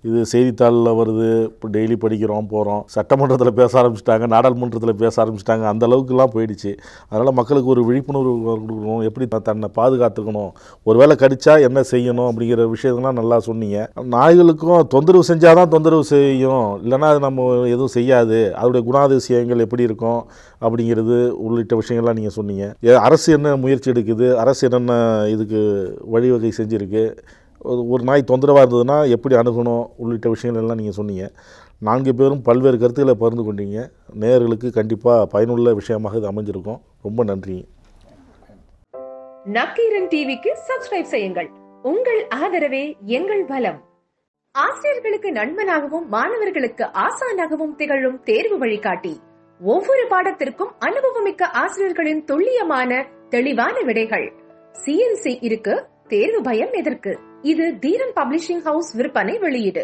[SPEAKER 5] இது செய்தித்தாளில் வருது. இப்போ டெய்லி படிக்கிறோம், போகிறோம். சட்டமன்றத்தில் பேச ஆரம்பிச்சிட்டாங்க, நாடாளுமன்றத்தில் பேச ஆரம்பிச்சிட்டாங்க, அந்த அளவுக்குலாம் போயிடுச்சு. அதனால் மக்களுக்கு ஒரு விழிப்புணர்வு கொடுக்கணும், எப்படி தன்னை பாதுகாத்துக்கணும், ஒரு வேளை கடிச்சா என்ன செய்யணும் அப்படிங்கிற விஷயங்கள்லாம் நல்லா சொன்னீங்க. நாய்களுக்கும் தொந்தரவு செஞ்சால் தான் தொந்தரவு செய்யும், இல்லைன்னா அது நம்ம எதுவும் செய்யாது. அதோடைய குணாதிசயங்கள் எப்படி இருக்கும் அப்படிங்கிறது உள்ளிட்ட விஷயங்கள்லாம் நீங்கள் சொன்னீங்க. அரசு என்ன முயற்சி எடுக்குது, அரசு என்னென்ன இதுக்கு வழிவகை செஞ்சுருக்கு, ஒரு நாய் தொந்தரவாக இருந்ததுன்னா எப்படி அணுகணும் உள்ளிட்ட விஷயங்கள் எல்லாம் நீங்கள் சொன்னீங்க. 4 பேரும் பல்வேறு கருத்துக்களை பகிர்ந்து கொண்டீங்க. நேயர்களுக்கு கண்டிப்பாக பயனுள்ள விஷயமாக இது அமைஞ்சிருக்கும். ரொம்ப நன்றி.
[SPEAKER 9] நக்கீரன் டிவிக்கு சப்ஸ்கிரைப் செய்யுங்கள். உங்கள் ஆதரவே எங்கள் பலம். ஆசிரியர்களுக்கு நண்பனாகவும் மாணவர்களுக்கு ஆசானாகவும் திகழும் தேர்வு வழிகாட்டி. ஒவ்வொரு பாடத்திற்கும் அனுபவமிக்க ஆசிரியர்களின் துல்லியமான தெளிவான விடைகள். CNC இருக்கு, தேர்வு பயம் எதற்கு? இது தீரன் பப்ளிஷிங் ஹவுஸ் விற்பனை வெளியீடு.